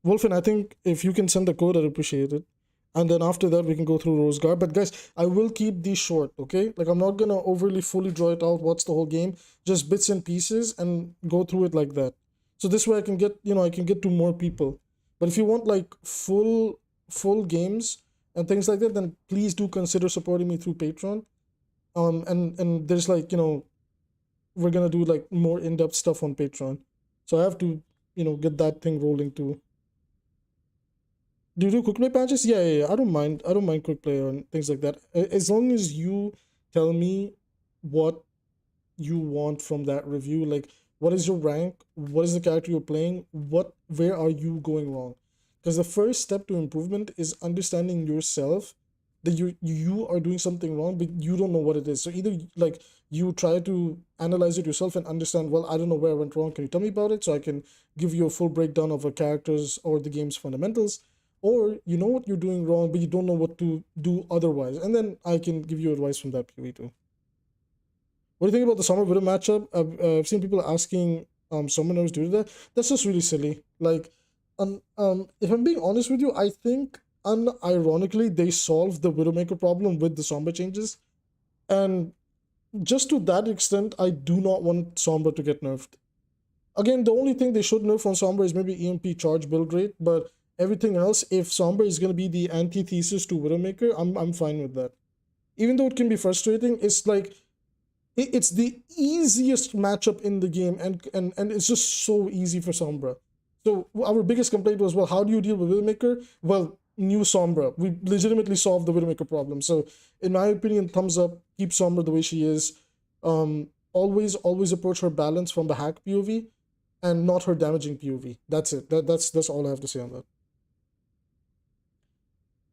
Wolfen, I think if you can send the code, I'd appreciate it. And then after that, we can go through Rose Guard. But guys, I will keep these short, okay? Like, I'm not gonna overly fully draw it out, what's the whole game. Just bits and pieces and go through it like that. So this way I can get, you know, I can get to more people. But if you want like full games and things like that, then please do consider supporting me through Patreon. And there's like, you know, we're gonna do like more in-depth stuff on Patreon. So I have to, you know, get that thing rolling too. Do you do quick play patches? Yeah. I don't mind quick play and things like that. As long as you tell me what you want from that review, like what is your rank, what is the character you're playing, where are you going wrong? Because the first step to improvement is understanding yourself, that you are doing something wrong, but you don't know what it is. So either like you try to analyze it yourself and understand, well, I don't know where I went wrong. Can you tell me about it so I can give you a full breakdown of a character's or the game's fundamentals? Or you know what you're doing wrong, but you don't know what to do otherwise. And then I can give you advice from that POV too. What do you think about the Summer Widow matchup? I've seen people asking summoners due to that. That's just really silly. Like, if I'm being honest with you, I think unironically they solved the Widowmaker problem with the Sombra changes. And just to that extent, I do not want Sombra to get nerfed. Again, the only thing they should nerf on Sombra is maybe EMP charge build rate, but everything else, if Sombra is going to be the antithesis to Widowmaker, I'm fine with that. even though it can be frustrating, it's like it's the easiest matchup in the game, and it's just so easy for Sombra. So our biggest complaint was, well, how do you deal with Widowmaker? Well, new Sombra. We legitimately solved the Widowmaker problem. So in my opinion, thumbs up. Keep Sombra the way she is. Always approach her balance from the hack POV, and not her damaging POV. That's it. That's all I have to say on that.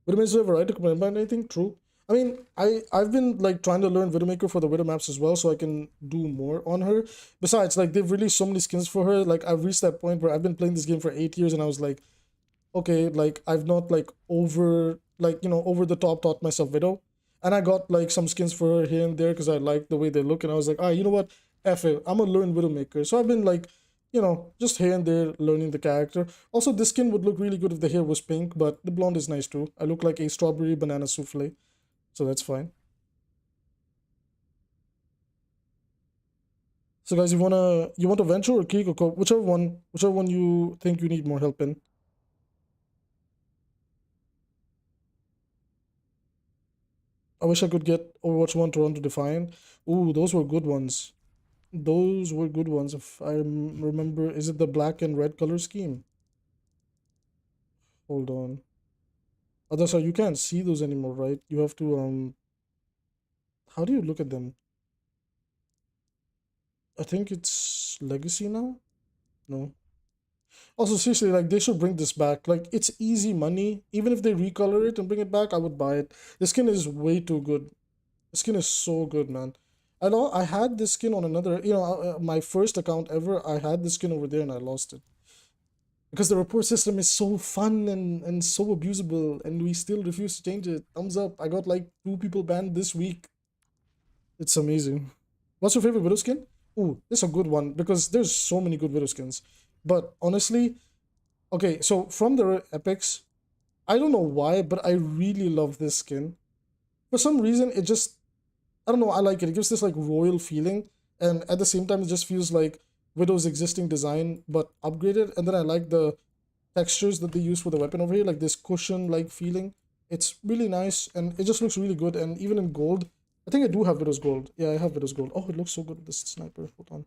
Widowmaker's never right to complain about anything. True. I mean, I've been like trying to learn Widowmaker for the Widow maps as well, so I can do more on her. Besides, like they've released so many skins for her. Like I've reached that point where I've been playing this game for 8 years, and I was like, okay, like I've not like over the top taught myself Widow, and I got like some skins for her here and there because I like the way they look, and I was like, ah, you know what, F it, I'm gonna learn Widowmaker. So I've been like, just here and there learning the character. Also, this skin would look really good if the hair was pink, but the blonde is nice too. I look like a strawberry banana souffle, so that's fine. So guys, you want to venture or kick or co, whichever one you think you need more help in. I wish I could get Overwatch 1 Toronto Defiant. Ooh, those were good ones. Those were good ones. If I remember, is it the black and red color scheme? Hold on. Other side, you can't see those anymore, right? You have to how do you look at them? I think it's legacy now? No. Also, seriously, like they should bring this back. Like it's easy money. Even if they recolor it and bring it back, I would buy it. The skin is way too good. The skin is so good, man. I know I had this skin on another, my first account ever. I had this skin over there and I lost it because the report system is so fun and so abusable, and we still refuse to change it. Thumbs up. I got like 2 people banned this week. It's amazing. What's your favorite Widow skin? Ooh, this is a good one because there's so many good Widow skins. But honestly, okay, so from the epics, I don't know why, but I really love this skin. For some reason, it just, I don't know, I like it. It gives this like royal feeling, and at the same time, it just feels like Widow's existing design but upgraded. And then I like the textures that they use for the weapon over here, like this cushion like feeling. It's really nice, and it just looks really good. And even in gold, I think I do have Widow's gold. Yeah, I have Widow's gold. Oh, it looks so good with this sniper. Hold on.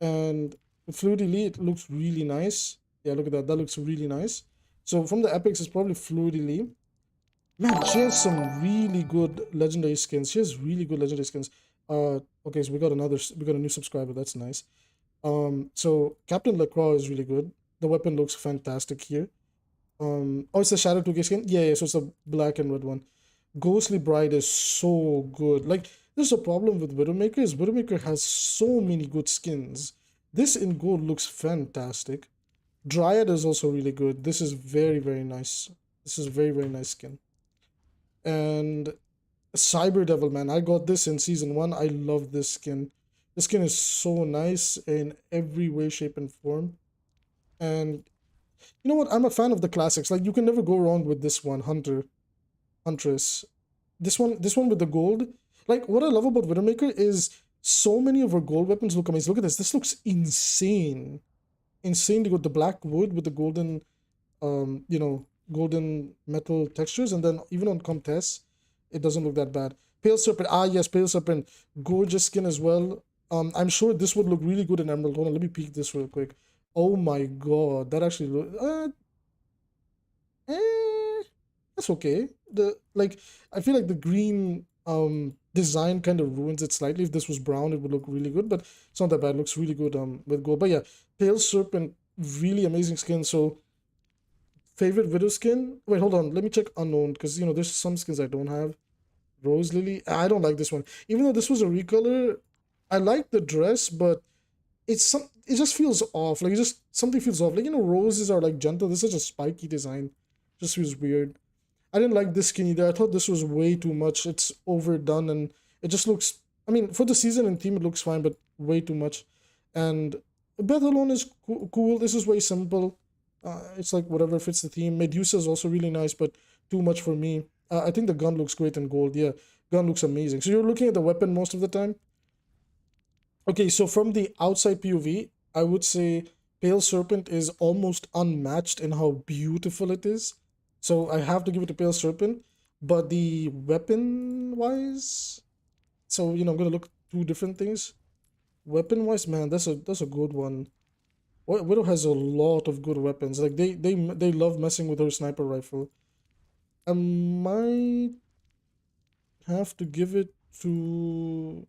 And with Fluid Elite, it looks really nice. Yeah, look at that. That looks really nice. So from the epics, it's probably Fluid Elite. Man, she has some really good legendary skins. She has really good legendary skins. Okay, so we got a new subscriber. That's nice. So Captain Lacroix is really good. The weapon looks fantastic here. Oh, it's the Shadow 2K skin. Yeah, so it's a black and red one. Ghostly Bride is so good. Like, there's a problem with Widowmaker is Widowmaker has so many good skins. This in gold looks fantastic. Dryad is also really good. This is very, very nice. This is very, very nice skin. And Cyber Devil, man, I got this in season 1. I love this skin. This skin is so nice in every way, shape, and form. And you know what? I'm a fan of the classics. Like you can never go wrong with this one, Huntress. This one with the gold. Like what I love about Widowmaker is so many of her gold weapons look amazing. Look at this. This looks insane. Insanely good. The black wood with the golden golden metal textures, and then even on Comtesse, it doesn't look that bad. Pale Serpent, yes, Pale Serpent, gorgeous skin as well. I'm sure this would look really good in Emerald. Hold on, let me peek this real quick. Oh my god, that actually look, that's okay. I feel like the green design kind of ruins it slightly. If this was brown, it would look really good, but it's not that bad. It looks really good with gold. But yeah, Pale Serpent, really amazing skin. So favorite Widow skin? Wait, hold on. Let me check unknown because there's some skins I don't have. Rose Lily. I don't like this one. Even though this was a recolor, I like the dress, but it just feels off. Like something feels off. Like roses are like gentle. This is such a spiky design. Just feels weird. I didn't like this skin either. I thought this was way too much. It's overdone and it just looks, I mean, for the season and theme it looks fine, but way too much. And Beth alone is cool. This is very simple. It's like whatever fits the theme. Medusa is also really nice, but too much for me. I think the gun looks great in gold. Yeah, gun looks amazing. So you're looking at the weapon most of the time? Okay, so from the outside POV, I would say Pale Serpent is almost unmatched in how beautiful it is. So I have to give it to Pale Serpent. But the weapon weapon-wise. So, you know, I'm gonna look two different things. Weapon-wise, man, that's a good one. Widow has a lot of good weapons. Like they love messing with her sniper rifle. I might have to give it to.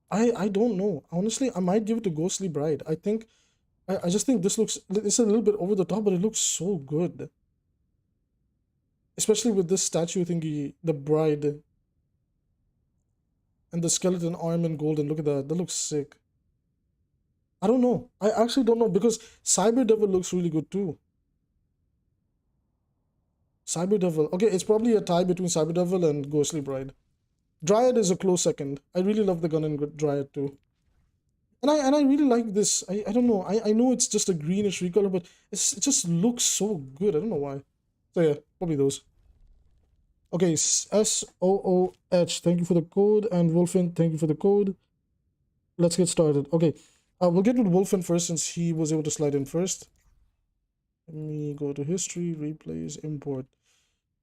I don't know. Honestly, I might give it to Ghostly Bride. I think I just think it's a little bit over the top, but it looks so good. Especially with this statue thingy, the bride and the skeleton arm in golden. Look at that. That looks sick. I don't know. I actually don't know because Cyber Devil looks really good too. Cyber Devil. Okay, it's probably a tie between Cyber Devil and Ghostly Bride. Dryad is a close second. I really love the gun in Dryad too. And I really like this. I don't know. I know it's just a greenish recolor, but it just looks so good. I don't know why. So yeah, probably those. Okay, SOOH, thank you for the code, and Wolfen, thank you for the code. Let's get started. Okay, we'll get with Wolfen first since he was able to slide in first. Let me go to history, replays, import.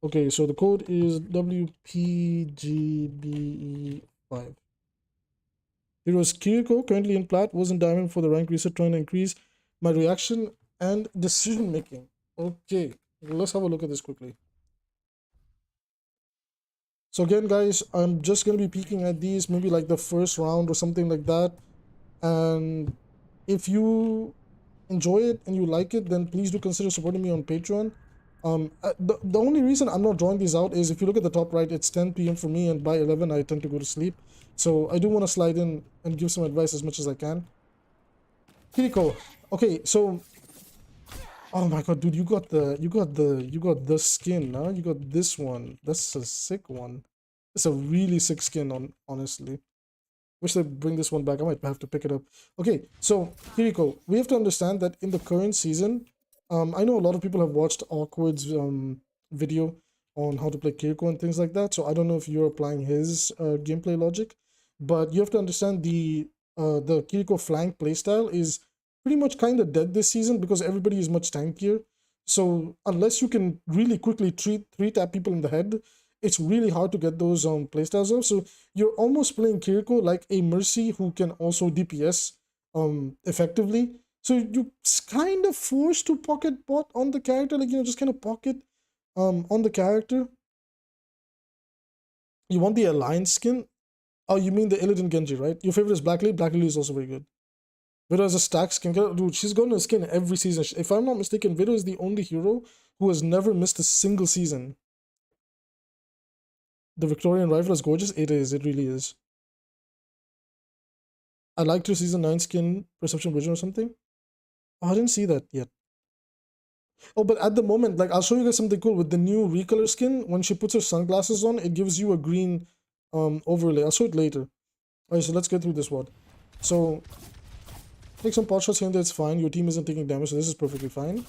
Okay, so the code is WPGBE5. It was Kiriko, currently in plat, was in diamond for the rank reset, trying to increase my reaction and decision making. Okay, let's have a look at this quickly. So again, guys, I'm just going to be peeking at these, maybe like the first round or something like that. And if you enjoy it and you like it, then please do consider supporting me on Patreon. The only reason I'm not drawing these out is if you look at the top right, it's 10 p.m. for me, and by 11 I tend to go to sleep. So I do want to slide in and give some advice as much as I can. Kiriko. Okay, so oh my god, dude, you got the skin, huh? You got this one. That's a sick one. It's a really sick skin, honestly. Wish they'd bring this one back. I might have to pick it up. Okay, so Kiriko, we have to understand that in the current season, I know a lot of people have watched Awkward's video on how to play Kiriko and things like that. So I don't know if you're applying his gameplay logic, but you have to understand the Kiriko flank playstyle is pretty much kind of dead this season because everybody is much tankier. So unless you can really quickly tap people in the head, it's really hard to get those playstyles up. So you're almost playing Kiriko like a Mercy who can also DPS effectively. So you're kind of forced to pocket bot on the character, like, you know, just kind of pocket on the character. You want the Alliance skin? Oh, you mean the Illidan Genji, right? Your favorite is Black Lily? Black Lily is also very good. Widow has a stack skin. Dude, she's gotten a skin every season. If I'm not mistaken, Widow is the only hero who has never missed a single season. The Victorian rifle is gorgeous. It is. It really is. I liked her season 9 skin, Perception Vision or something. Oh, I didn't see that yet. Oh, but at the moment, like, I'll show you guys something cool. With the new recolor skin, when she puts her sunglasses on, it gives you a green overlay. I'll show it later. Alright, so let's get through this one. So, take some pot shots here and there, it's fine. Your team isn't taking damage, so this is perfectly fine.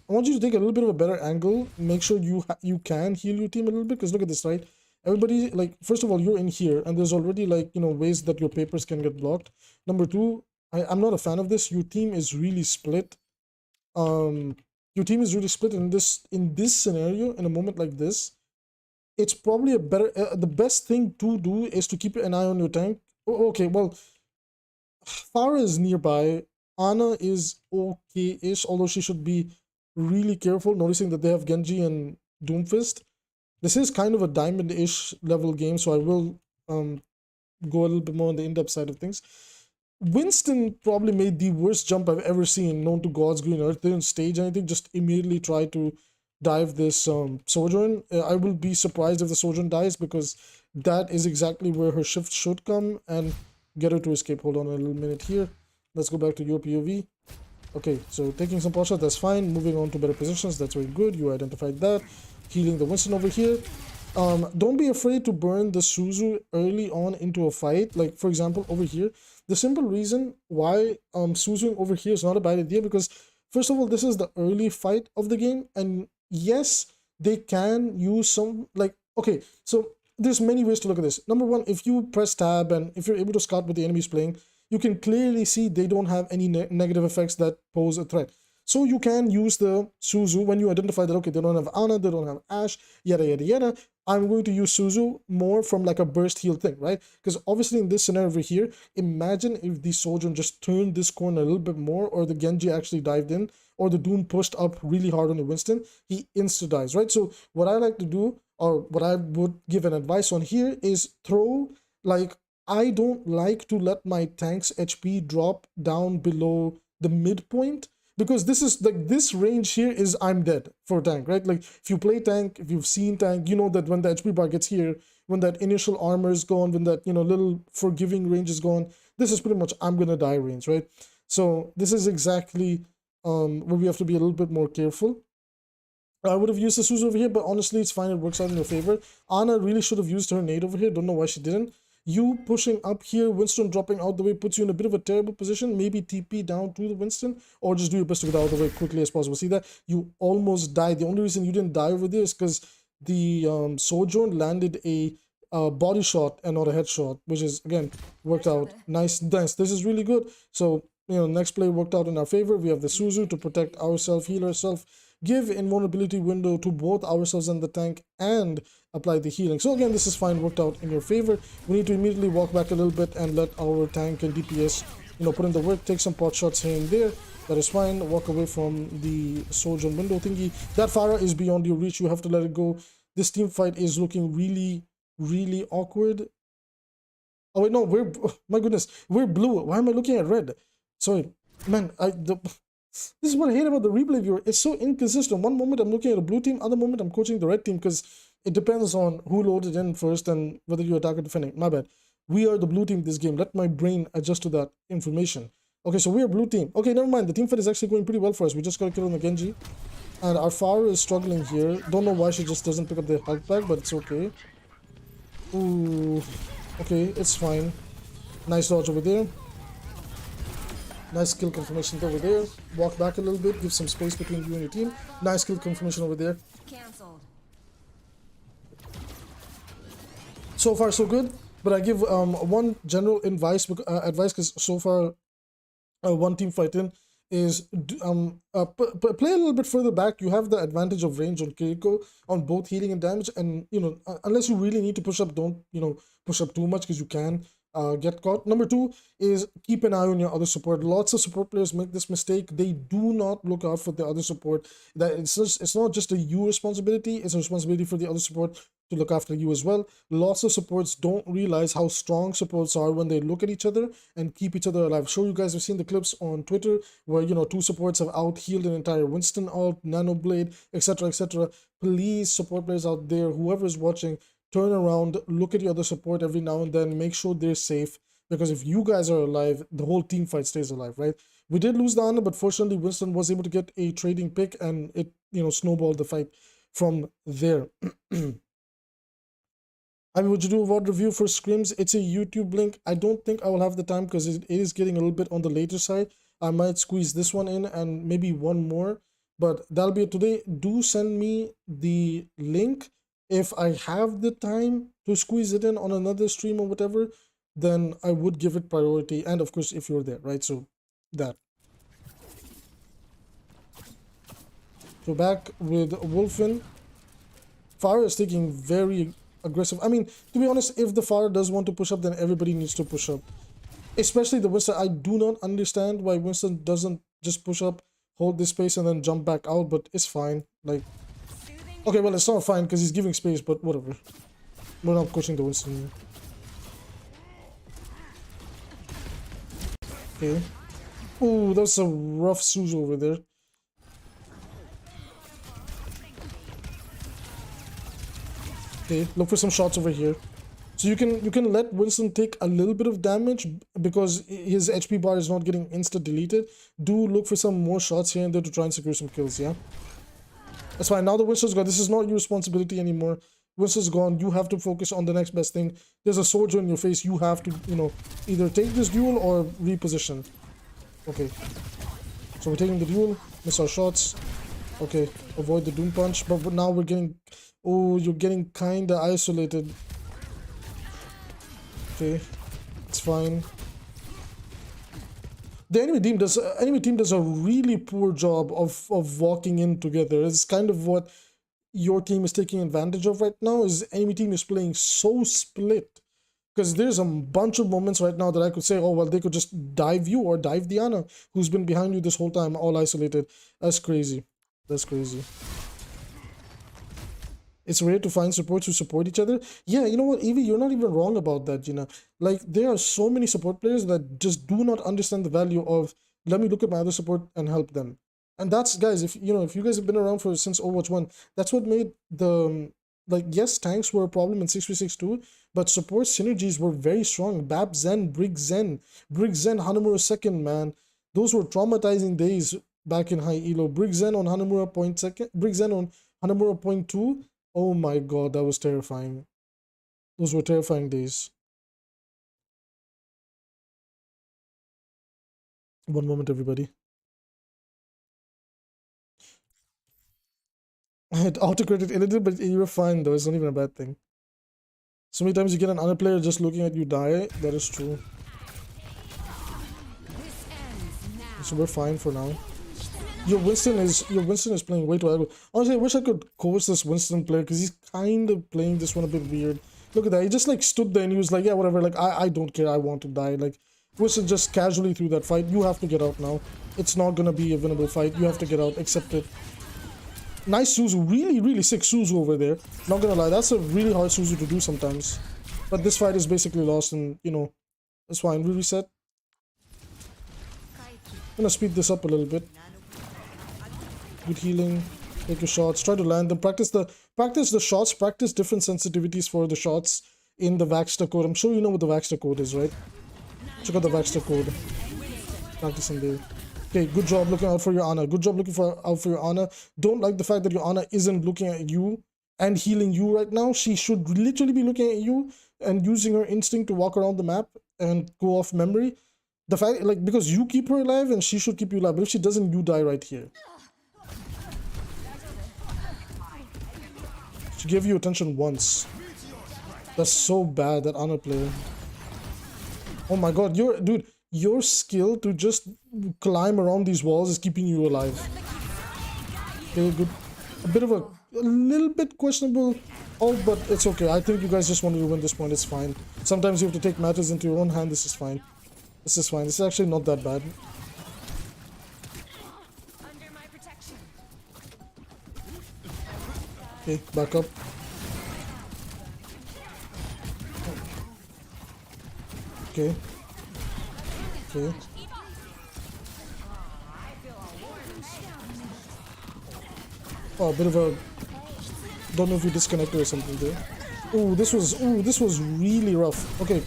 I want you to take a little bit of a better angle. Make sure you can heal your team a little bit, because look at this, right? Everybody, like, first of all, you're in here, and there's already, like, you know, ways that your papers can get blocked. Number two, I'm not a fan of this. Your team is really split. Your team is really split in this scenario. In a moment like this, it's probably a better the best thing to do is to keep an eye on your tank. Oh, okay, well, Farah is nearby. Ana is okay-ish, although she should be really careful, noticing that they have Genji and Doomfist. This is kind of a diamond-ish level game, so I will go a little bit more on the in-depth side of things. Winston probably made the worst jump I've ever seen, known to God's green earth. They didn't stage anything, just immediately try to dive this Sojourn. I will be surprised if the Sojourn dies, because that is exactly where her shift should come and get her to escape. Hold on a little minute here. Let's go back to your POV. Okay, so taking some pot shots, that's fine. Moving on to better positions, that's very good. You identified that. Healing the Winston over here. Don't be afraid to burn the Suzu early on into a fight. Like, for example, over here. The simple reason why Suzuing over here is not a bad idea, because first of all, this is the early fight of the game, and yes, they can use some, like, okay, so there's many ways to look at this. Number one, if you press tab and if you're able to scout what the enemy's playing, you can clearly see they don't have any negative effects that pose a threat. So you can use the Suzu when you identify that, okay, they don't have Ana, they don't have Ashe, yada, yada, yada. I'm going to use Suzu more from like a burst heal thing, right? Because obviously in this scenario over here, imagine if the Sojourn just turned this corner a little bit more, or the Genji actually dived in, or the Doom pushed up really hard on the Winston, he insta dies, right? So what I like to do, or what I would give an advice on here, is throw, like, I don't like to let my tank's HP drop down below the midpoint, because this is like, this range here is I'm dead for tank, right? Like if you play tank, if you've seen tank, you know that when the HP bar gets here, when that initial armor is gone, when that, you know, little forgiving range is gone, this is pretty much I'm gonna die range, right? So this is exactly where we have to be a little bit more careful. I would have used the Suzu over here, but honestly, it's fine. It works out in your favor. Ana really should have used her nade over here. Don't know why she didn't. You pushing up here, Winston dropping out the way, puts you in a bit of a terrible position. Maybe TP down to the Winston, or just do your best to get out of the way quickly as possible. See that? You almost died. The only reason you didn't die over there is because the Sojourn landed a body shot and not a headshot, which is, again, worked out. Nice, nice. This is really good. So, you know, next play worked out in our favor. We have the Suzu to protect ourselves, heal ourselves, give invulnerability window to both ourselves and the tank, and apply the healing. So again, this is fine, worked out in your favor. We need to immediately walk back a little bit and let our tank and DPS, you know, put in the work, take some pot shots here and there. That is fine. Walk away from the Sojourn window thingy. That Pharah is beyond your reach. You have to let it go. This team fight is looking really, really awkward. Oh wait, no, we're, my goodness, we're blue. Why am I looking at red? Sorry, man. This is what I hate about the replay viewer. It's so inconsistent. One moment I'm looking at a blue team, other moment I'm coaching the red team, because it depends on who loaded in first and whether you attack or defending. My bad. We are the blue team this game. Let my brain adjust to that information. Okay, so we are blue team. Okay, never mind. The team fight is actually going pretty well for us. We just got a kill on the Genji. And our Pharah is struggling here. Don't know why she just doesn't pick up the health pack, but it's okay. Ooh. Okay, it's fine. Nice dodge over there. Nice kill confirmation over there. Walk back a little bit, give some space between you and your team. Nice kill confirmation over there. Cancelled. So far, so good. But I give one general advice because so far, one team fight in is play a little bit further back. You have the advantage of range on Kiriko on both healing and damage, and you know, unless you really need to push up, don't, you know, push up too much, because you can get caught. Number two is keep an eye on your other support. Lots of support players make this mistake. They do not look out for the other support. That it's not just a you responsibility, it's a responsibility for the other support to look after you as well. Lots of supports don't realize how strong supports are when they look at each other and keep each other alive. Sure, you guys have seen the clips on Twitter where, you know, two supports have out healed an entire Winston out, Nano Blade, etc., etc. Please, support players out there, whoever is watching, turn around, look at the other support every now and then, make sure they're safe, because if you guys are alive, the whole team fight stays alive, right? We did lose the Ana, but fortunately Winston was able to get a trading pick, and it, you know, snowballed the fight from there. I mean, would you do a VOD review for scrims? It's a YouTube link. I don't think I will have the time because it is getting a little bit on the later side. I might squeeze this one in and maybe one more, but that'll be it today. Do send me the link. If I have the time to squeeze it in on another stream or whatever, then I would give it priority. And of course, if you're there, right? So that. So back with Wolfen. Pharah is taking very aggressive. I mean, to be honest, if the Pharah does want to push up, then everybody needs to push up. Especially the Winston. I do not understand why Winston doesn't just push up, hold this space, and then jump back out, but it's fine. Like, okay, well, it's not fine because he's giving space, but whatever. We're not pushing the Winston. Okay. Ooh, that's a rough Suzu over there. Okay, look for some shots over here. So you can let Winston take a little bit of damage because his HP bar is not getting insta deleted. Do look for some more shots here and there to try and secure some kills, yeah? That's fine. Now the Winston's gone. This is not your responsibility anymore. Winston's gone. You have to focus on the next best thing. There's a soldier in your face. You have to, you know, either take this duel or reposition. Okay. So we're taking the duel. Miss our shots. Okay. Avoid the Doom Punch. But now we're getting... Oh, you're getting kinda isolated. Okay. It's fine. the enemy team does a really poor job of walking in together. It's kind of what your team is taking advantage of right now. Is enemy team is playing so split. Because there's a bunch of moments right now that I could say, oh, well, they could just dive you or dive Diana, who's been behind you this whole time, all isolated. That's crazy. That's crazy. It's rare to find supports who support each other. Yeah, you know what, Evie, you're not even wrong about that, you know. Like, there are so many support players that just do not understand the value of, let me look at my other support and help them. And that's, guys, if you know, if you guys have been around for since Overwatch 1, that's what made the, like, yes, tanks were a problem in 6v6 too, but support synergies were very strong. Bab Zen, Brig Zen, Hanamura second, man. Those were traumatizing days back in high elo. Brig Zen on Hanamura point second, Brig Zen on Hanamura point 2. Oh my god, that was terrifying. Those were terrifying days. One moment, everybody. I had autocredit a little, but you were fine though. It's not even a bad thing. So many times you get an other player just looking at you die. That is true. So we're fine for now. Your Winston is playing way too aggro. Honestly, I wish I could coach this Winston player because he's kind of playing this one a bit weird. Look at that. He just like stood there and he was like, yeah, whatever. Like, I don't care. I want to die. Like, Winston just casually threw that fight. You have to get out now. It's not going to be a winnable fight. You have to get out. Accept it. Nice Suzu. Really, really sick Suzu over there. Not going to lie. That's a really hard Suzu to do sometimes. But this fight is basically lost and, you know, it's fine. We reset. I'm going to speed this up a little bit. Good healing. Take your shots. Try to land them. Practice the shots. Practice different sensitivities for the shots in the Vaxter code. I'm sure you know what the Vaxter code is, right? Check out the Vaxter code. Practicing there. Okay, good job looking out for your Ana. Good job looking out for your Ana. Don't like the fact that your Ana isn't looking at you and healing you right now. She should literally be looking at you and using her instinct to walk around the map and go off memory. The fact, like, because you keep her alive and she should keep you alive. But if she doesn't, you die right here. She gave you attention once. That's so bad, that Ana player. Oh my god, your skill to just climb around these walls is keeping you alive. Okay, good. A little bit questionable. Oh, but it's okay. I think you guys just wanted to win this point. It's fine. Sometimes you have to take matters into your own hand. This is fine. This is fine. This is actually not that bad. Okay, back up. Okay. Okay. Oh, a bit of a... Don't know if you disconnected or something there. Oh, this was really rough. Okay.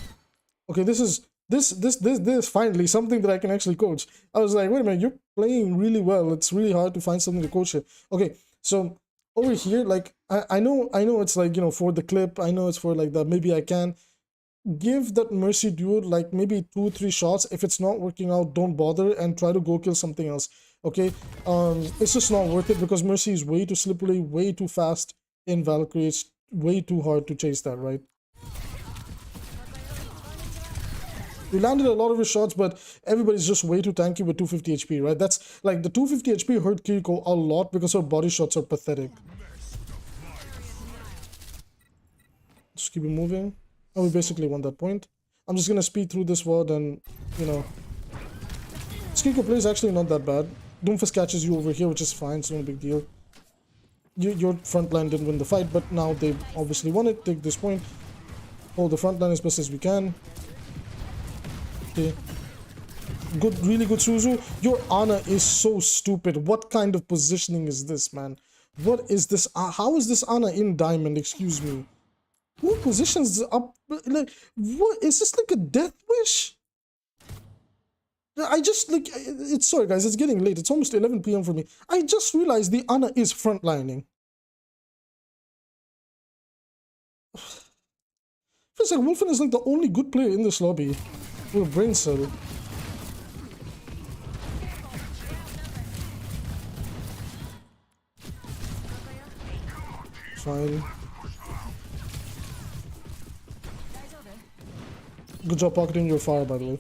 Okay, this is finally something that I can actually coach. I was like, wait a minute, you're playing really well. It's really hard to find something to coach here. Okay, so over here, like, I know it's like, you know, for the clip, I know it's for like that, maybe I can give that Mercy dude like maybe 2-3 shots. If it's not working out, don't bother and try to go kill something else. Okay, it's just not worth it because Mercy is way too slippery, way too fast in Valkyrie. It's way too hard to chase that, right? We landed a lot of his shots, but everybody's just way too tanky with 250 HP, right? That's like the 250 HP hurt Kiriko a lot because her body shots are pathetic. Just keep it moving. And we basically won that point. I'm just gonna speed through this VOD and, you know, Kiriko play is actually not that bad. Doomfist catches you over here, which is fine, it's no big deal. Your front line didn't win the fight, but now they obviously won it. Take this point. Hold the front line as best as we can. Okay. Good, really good Suzu. Your Ana is so stupid. What kind of positioning is this, man? What is this? How is this Ana in Diamond? Excuse me. Who positions up? Like, what is this, like a death wish? I just like it's sorry guys, it's getting late. It's almost 11 p.m. for me. I just realized the Ana is frontlining. Feels like Wolfen is like the only good player in this lobby. With a brain cell. Fine. Good job pocketing your fire, by the way.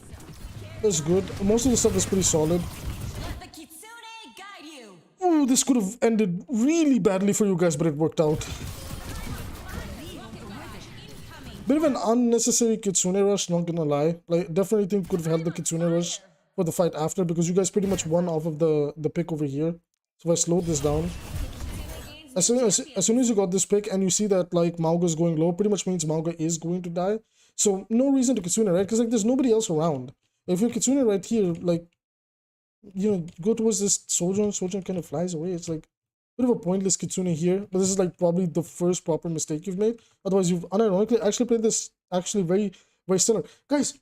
That's good. Most of the stuff is pretty solid. Let the kitsune guide you. Oh, this could have ended really badly for you guys, but it worked out. Bit of an unnecessary Kitsune rush, not gonna lie. Like, definitely think could have held the Kitsune rush for the fight after, because you guys pretty much won off of the pick over here. So if I slowed this down, as soon as you got this pick and you see that like Mauga's going low, pretty much means Mauga is going to die. So no reason to Kitsune, right? Because like there's nobody else around. If you're Kitsune right here, like, you know, go towards this Sojourn kind of flies away. It's like bit of a pointless Kitsune here, but this is like probably the first proper mistake you've made. Otherwise, you've unironically actually played this actually very, very stellar. Guys,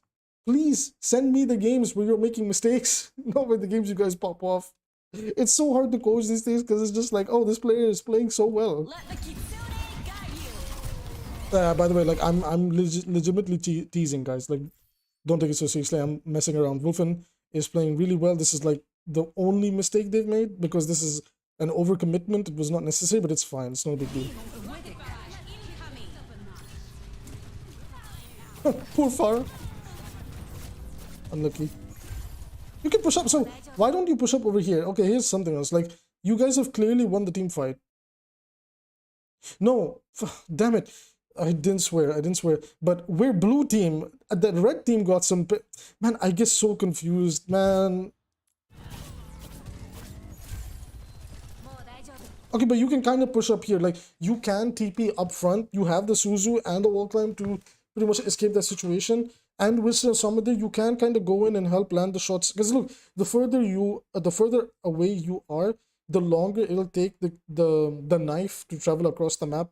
please send me the games where you're making mistakes, not with the games you guys pop off. It's so hard to coach these days because it's just like, oh, this player is playing so well. Let the kitsune guide you. By the way, like I'm legitimately teasing, guys. Like, don't take it so seriously. I'm messing around. Wolfen is playing really well. This is like the only mistake they've made because this is an overcommitment. It was not necessary, but it's fine. It's no big deal. Poor Far. Unlucky. You can push up. So why don't you push up over here? Okay, here's something else. Like, you guys have clearly won the team fight. No, damn it. I didn't swear. But we're blue team. The red team got some... Man, I get so confused, man. Okay, but you can kind of push up here. Like, you can TP up front. You have the Suzu and the wall climb to pretty much escape that situation. And with Sommer, you can kind of go in and help land the shots. Because look, the further away you are, the longer it'll take the knife to travel across the map.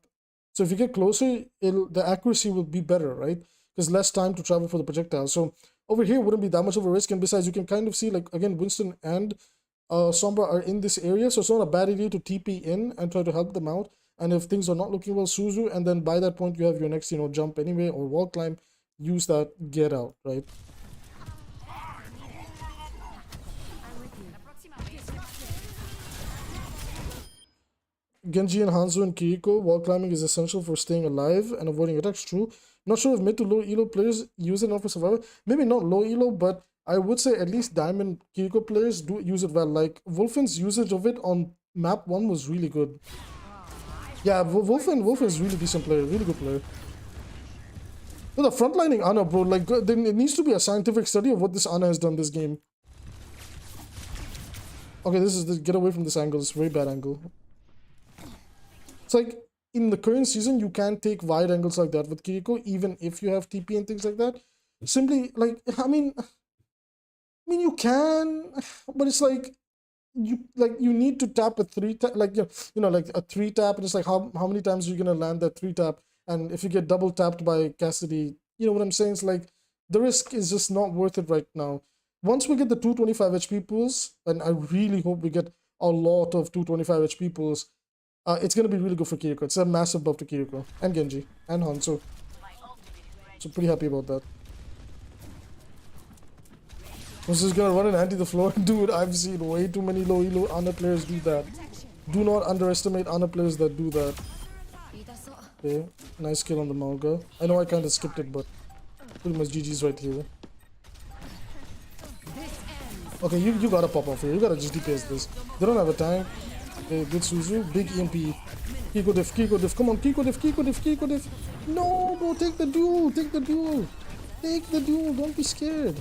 So if you get closer, the accuracy will be better, right? Because less time to travel for the projectile. So over here wouldn't be that much of a risk. And besides, you can kind of see, like, again, Winston and Sombra are in this area, so it's not a bad idea to TP in and try to help them out. And if things are not looking well, Suzu, and then by that point you have your next, you know, jump anyway or wall climb. Use that, get out, right? Genji and Hanzo and Kiriko, wall climbing is essential for staying alive and avoiding attacks. True. Not sure if mid to low elo players use it enough for survival. Maybe not low elo, but I would say at least Diamond Kiriko players do use it well. Like, Wolfen's usage of it on map 1 was really good. Yeah, Wolfen is really decent player, really good player. But the frontlining Ana, bro, like, there needs to be a scientific study of what this Ana has done this game. Okay, this is get away from this angle. It's a very bad angle. It's like, in the current season, you can take wide angles like that with Kiriko, even if you have TP and things like that. Simply, like, I mean, you can, but it's like, you need to tap a 3-tap, like, you know, like a 3-tap, and it's like, how many times are you gonna land that 3-tap? And if you get double tapped by Cassidy, you know what I'm saying? It's like, the risk is just not worth it right now. Once we get the 225 HP pools, and I really hope we get a lot of 225 HP pools, it's going to be really good for Kiriko. It's a massive buff to Kiriko, and Genji, and Hanzo. So pretty happy about that. Was just going to run and anti the floor? Dude, I've seen way too many low elo Ana players do that. Do not underestimate Ana players that do that. Okay, nice kill on the Mauga. I know I kind of skipped it, but pretty much GG's right here. Okay, you gotta pop off here. You gotta just DPS this. They don't have a tank. Okay, good Suzu. Big EMP. Kiko diff. Come on, Kiko diff. No, bro, take the duel. Take the duel. Don't be scared.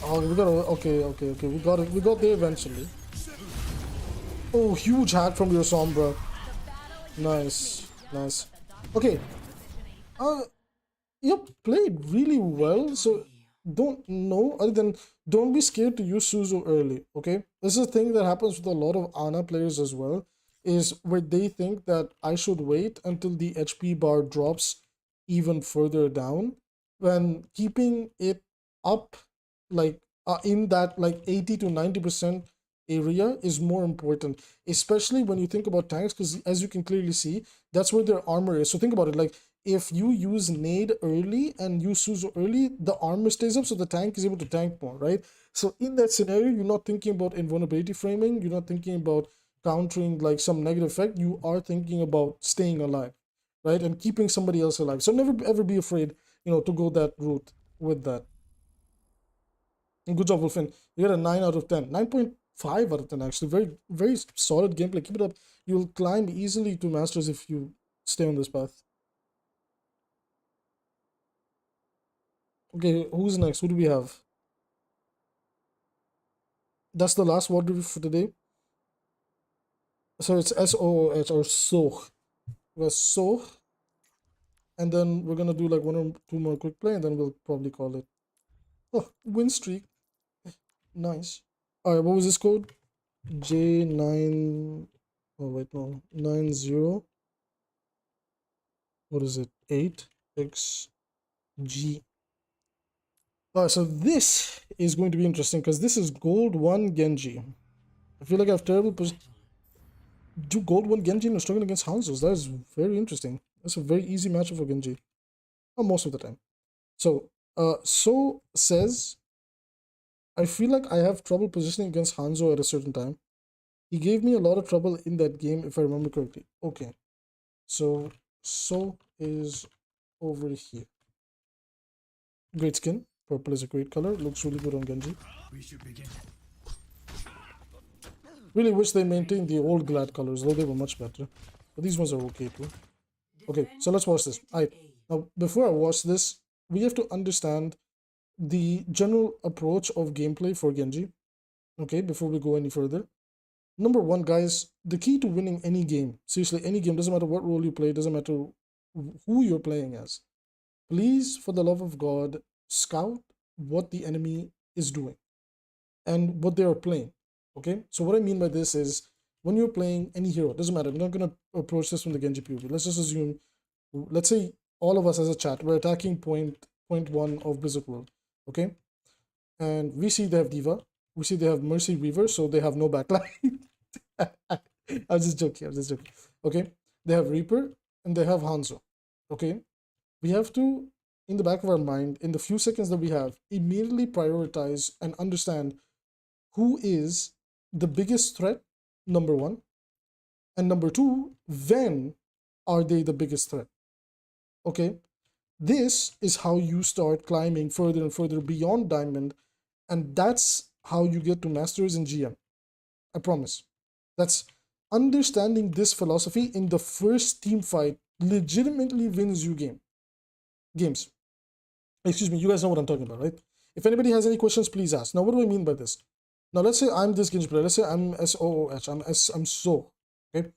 Oh, we gotta. Okay. We got it. We got there eventually. Oh, huge hack from your Sombra. Nice. Okay. You played really well, so don't know other than don't be scared to use Suzu early. Okay, this is a thing that happens with a lot of Ana players as well, is where they think that I should wait until the HP bar drops even further down, when keeping it up, like in that like 80 to 90% area is more important, especially when you think about tanks, because as you can clearly see, that's where their armor is. So think about it, like, if you use nade early and use Suzu early, the armor stays up, so the tank is able to tank more, right? So in that scenario, you're not thinking about invulnerability framing, you're not thinking about countering like some negative effect, you are thinking about staying alive, right? And keeping somebody else alive. So never ever be afraid, you know, to go that route with that. And good job, Wolfen. You got a 9 out of 10. 9.5 out of 10, actually. Very, very solid gameplay. Keep it up. You'll climb easily to Masters if you stay on this path. Okay, who's next? Who do we have? That's the last VOD review for today. So it's SOH or SOH. We're SOH. And then we're gonna do like 1 or 2 more quick play and then we'll probably call it. Oh, win streak. Nice. Alright, what was this code? J9. Oh, wait, no. 90. What is it? 8XG. Alright, so this is going to be interesting because this is Gold 1 Genji. I feel like I have terrible do Gold 1 Genji and struggling against Hanzos. That is very interesting. That's a very easy matchup for Genji. Most of the time. So, So says, I feel like I have trouble positioning against Hanzo at a certain time. He gave me a lot of trouble in that game, if I remember correctly. Okay. So is over here. Great skin. Purple is a great color. Looks really good on Genji. We should begin. Really wish they maintained the old Glad colors, though they were much better. But these ones are okay too. Okay, so let's watch this. Alright, now before I watch this, we have to understand the general approach of gameplay for Genji. Okay, before we go any further. Number one, guys, the key to winning any game, seriously, any game, doesn't matter what role you play, doesn't matter who you're playing as. Please, for the love of God, scout what the enemy is doing and what they are playing. Okay, so what I mean by this is when you're playing any hero, doesn't matter. We're not going to approach this from the Genji POV. Let's just assume, let's say all of us as a chat, we're attacking point 1 of Blizzard World. Okay, and we see they have Diva, we see they have Mercy Weaver, so they have no backline. I was just joking. Okay, they have Reaper and they have Hanzo. Okay, we have to, in the back of our mind, in the few seconds that we have, immediately prioritize and understand who is the biggest threat, number one, and number two, when are they the biggest threat? Okay, this is how you start climbing further and further beyond Diamond, and that's how you get to Masters in GM. I promise. That's understanding this philosophy in the first team fight legitimately wins you games. Excuse me, you guys know what I'm talking about, right? If anybody has any questions, please ask. Now, what do I mean by this? Now, let's say I'm this Genji player. Let's say I'm SOOH. I'm so. Okay.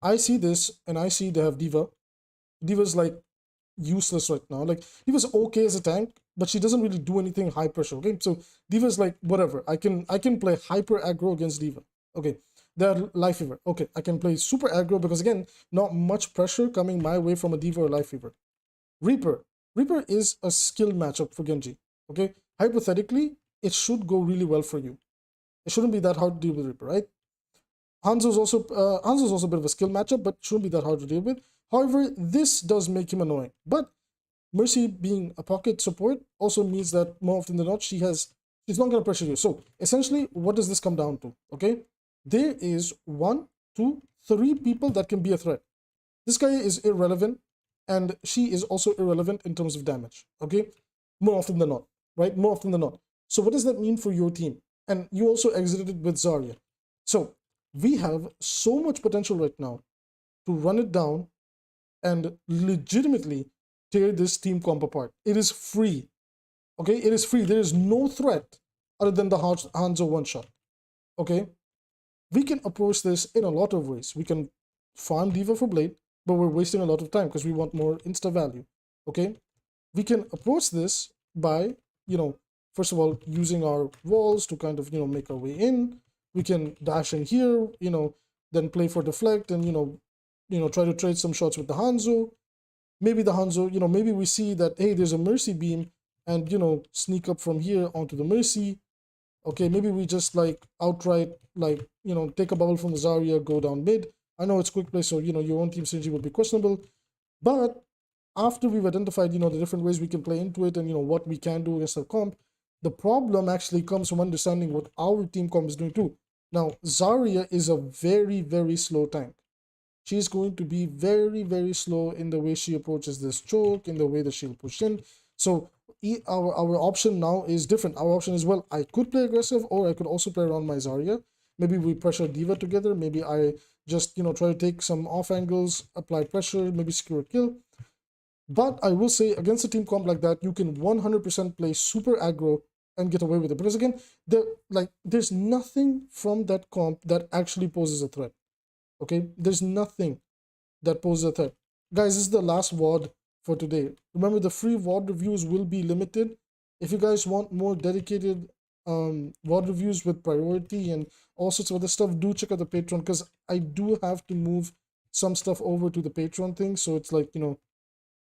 I see this and I see they have Diva. Diva's like useless right now. Like, Diva's okay as a tank, but she doesn't really do anything high pressure. Okay. So Diva's like, whatever. I can play hyper aggro against Diva. Okay. They're Life Fever. Okay. I can play super aggro because, again, not much pressure coming my way from a Diva or Life Fever. Reaper is a skill matchup for Genji. Okay. Hypothetically, it should go really well for you. It shouldn't be that hard to deal with Reaper, right? Hanzo's also a bit of a skill matchup, but shouldn't be that hard to deal with. However, this does make him annoying. But Mercy being a pocket support also means that more often than not, she's not going to pressure you. So essentially, what does this come down to? Okay, there is 1, 2, 3 people that can be a threat. This guy is irrelevant, and she is also irrelevant in terms of damage. Okay, more often than not, right? More often than not. So what does that mean for your team? And you also exited it with Zarya. So we have so much potential right now to run it down and legitimately tear this team comp apart. It is free. Okay, it is free. There is no threat other than the Hanzo one-shot. Okay, we can approach this in a lot of ways. We can farm Diva for Blade, but we're wasting a lot of time because we want more insta value. Okay, we can approach this by, first of all, using our walls to kind of, make our way in. We can dash in here, then play for deflect and, try to trade some shots with the Hanzo. Maybe the Hanzo, maybe we see that, hey, there's a Mercy beam and, sneak up from here onto the Mercy. Okay, maybe we just outright, take a bubble from the Zarya, go down mid. I know it's quick play, so, your own team synergy will be questionable. But after we've identified, the different ways we can play into it and, what we can do against our comp, the problem actually comes from understanding what our team comp is doing too. Now, Zarya is a very, very slow tank. She's going to be very, very slow in the way she approaches this choke, in the way that she'll push in. So our option now is different. Our option is, well, I could play aggressive, or I could also play around my Zarya. Maybe we pressure D.Va together. Maybe I just try to take some off angles, apply pressure, maybe secure a kill. But I will say, against a team comp like that, you can 100% play super aggro and get away with it. Because again, there's nothing from that comp that actually poses a threat. Okay, there's nothing that poses a threat. Guys, this is the last VOD for today. Remember, the free VOD reviews will be limited. If you guys want more dedicated VOD reviews with priority and all sorts of other stuff, do check out the Patreon, because I do have to move some stuff over to the Patreon thing, so it's like,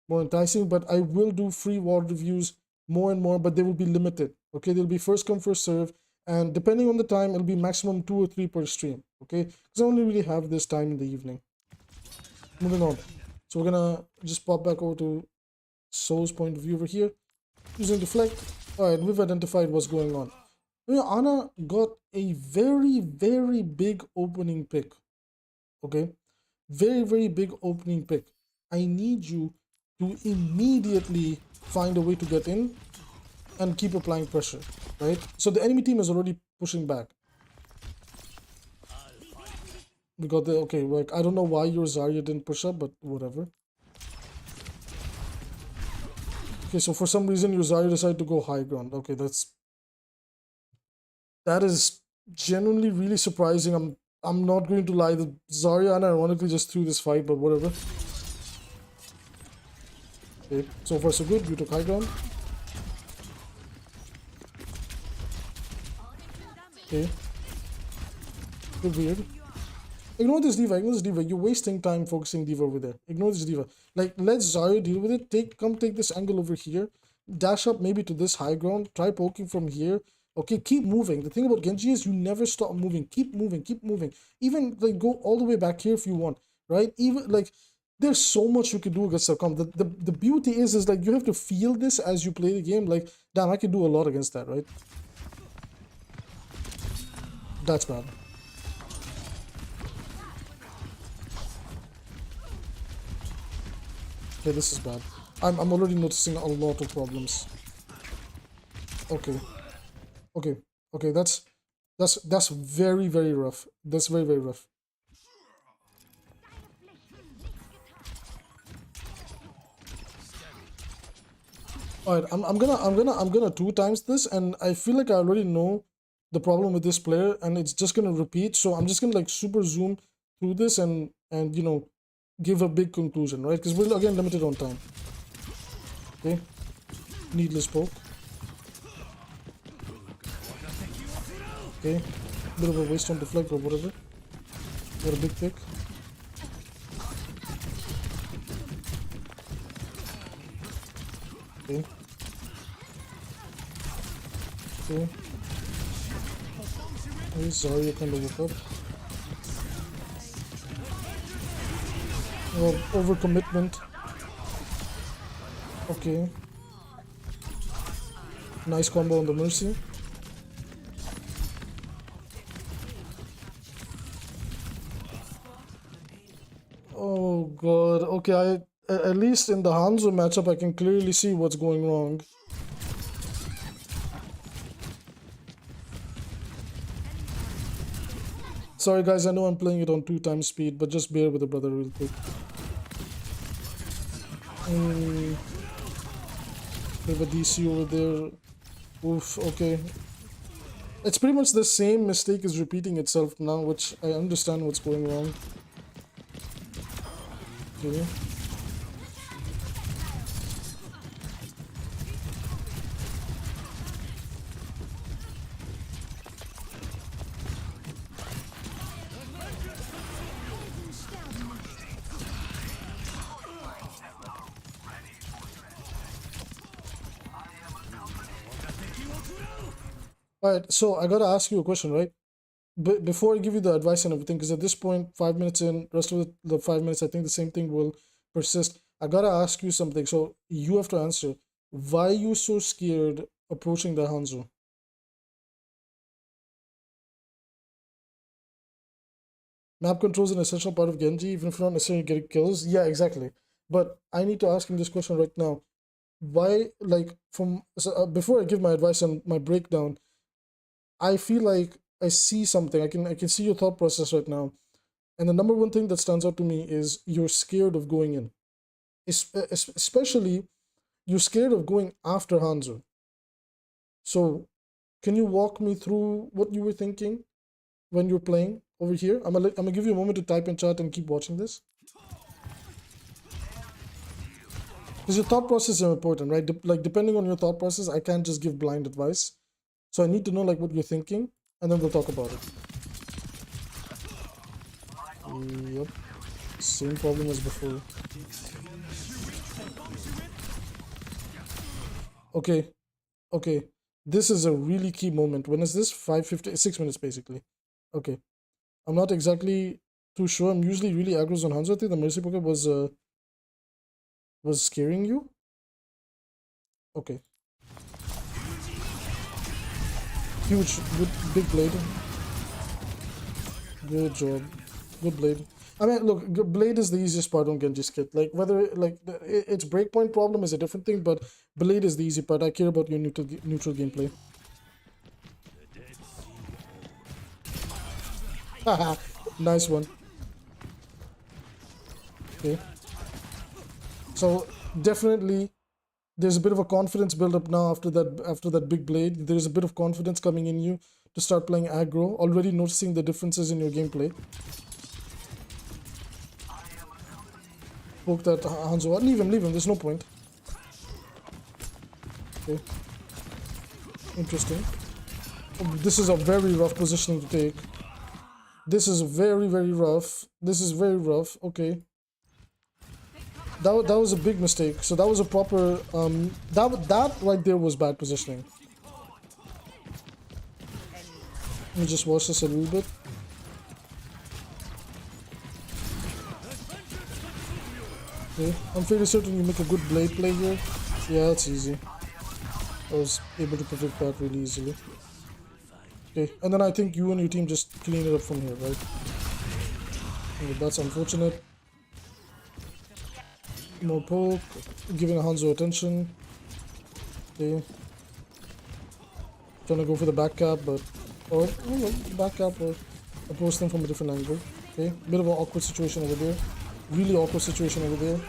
more enticing. But I will do free VOD reviews more and more, but they will be limited. Okay, they'll be first come, first serve, and depending on the time, it'll be maximum 2 or 3 per stream. Okay, because I only really have this time in the evening. Moving on. So we're gonna just pop back over to Soul's point of view over here. Using deflect. Alright, we've identified what's going on. Ana got a very, very big opening pick. Okay? Very, very big opening pick. I need you to immediately find a way to get in and keep applying pressure. Right? So the enemy team is already pushing back. We got the, okay, like, I don't know why your Zarya didn't push up, but whatever. Okay, so for some reason your Zarya decided to go high ground. Okay, that is genuinely really surprising. I'm not going to lie, the Zarya and ironically just threw this fight, but whatever. Okay, so far so good. You took high ground. Okay. Bit weird. Ignore this D.Va, ignore this D.Va. You're wasting time focusing D.Va over there. Ignore this D.Va. Like, let Zarya deal with it. Come take this angle over here. Dash up maybe to this high ground. Try poking from here. Okay, keep moving. The thing about Genji is you never stop moving. Keep moving, keep moving. Even, like, go all the way back here if you want, right? Even, like, there's so much you can do against the comp. The beauty is like, you have to feel this as you play the game. Like, damn, I can do a lot against that, right? That's bad. Okay, this is bad. I'm already noticing a lot of problems. Okay. Okay. Okay, that's very, very rough. That's very, very rough. Alright, I'm gonna 2 times this, and I feel like I already know the problem with this player, and it's just gonna repeat. So I'm just gonna like super zoom through this and give a big conclusion, right? Because we're again limited on time. Okay, needless poke. Okay, bit of a waste on deflect or whatever. Got a big pick. Okay. Okay. Hey, sorry, I kind of woke up. Well, overcommitment. Okay. Nice combo on the Mercy. Oh god. Okay, at least in the Hanzo matchup I can clearly see what's going wrong. Sorry guys, I know I'm playing it on 2 times speed, but just bear with the brother real quick. We have a DC over there. Oof, okay. It's pretty much the same mistake is repeating itself now, which I understand what's going wrong. Okay. Alright, so I gotta ask you a question, right? Before I give you the advice and everything, because at this point, 5 minutes in, rest of the 5 minutes, I think the same thing will persist. I gotta ask you something, so you have to answer. Why are you so scared approaching the Hanzo? Map control is an essential part of Genji, even if you're not necessarily getting kills. Yeah, exactly. But I need to ask him this question right now. why, like, before I give my advice and my breakdown, I feel like I see something. I can see your thought process right now. And the number one thing that stands out to me is you're scared of going in. Especially you're scared of going after Hanzo. So can you walk me through what you were thinking when you're playing over here? I'm gonna give you a moment to type in chat and keep watching this. Because your thought process is important, right? Like, depending on your thought process, I can't just give blind advice. So I need to know like what you're thinking, and then we'll talk about it. Yep, same problem as before. Okay, okay. This is a really key moment. When is this? 5:50, 6 minutes basically. Okay. I'm not exactly too sure. I'm usually really aggro on Hanzo. I think the Mercy Poker was scaring you. Okay. Huge, good, big blade. Good job. Good blade. I mean, look, blade is the easiest part on Genji's kit. Like, whether, like, its breakpoint problem is a different thing, but blade is the easy part. I care about your neutral gameplay. Haha, nice one. Okay. So, definitely, there's a bit of a confidence build up now after that big blade. There's a bit of confidence coming in you to start playing aggro. Already noticing the differences in your gameplay. Poke that Hanzo. Leave him. There's no point. Okay. Interesting. This is a very rough positioning to take. This is very, very rough. This is very rough. Okay. That was a big mistake. So that was a proper that right there was bad positioning. Let me just watch this a little bit. Okay. I'm fairly certain you make a good blade play here. Yeah, it's easy. I was able to predict that really easily. Okay, and then I think you and your team just clean it up from here, right? Okay, that's unfortunate. More poke, giving Hanzo attention. Okay. Trying to go for the back cap, but... Or, back cap or approach them from a different angle. Okay, bit of an awkward situation over there. Really awkward situation over there.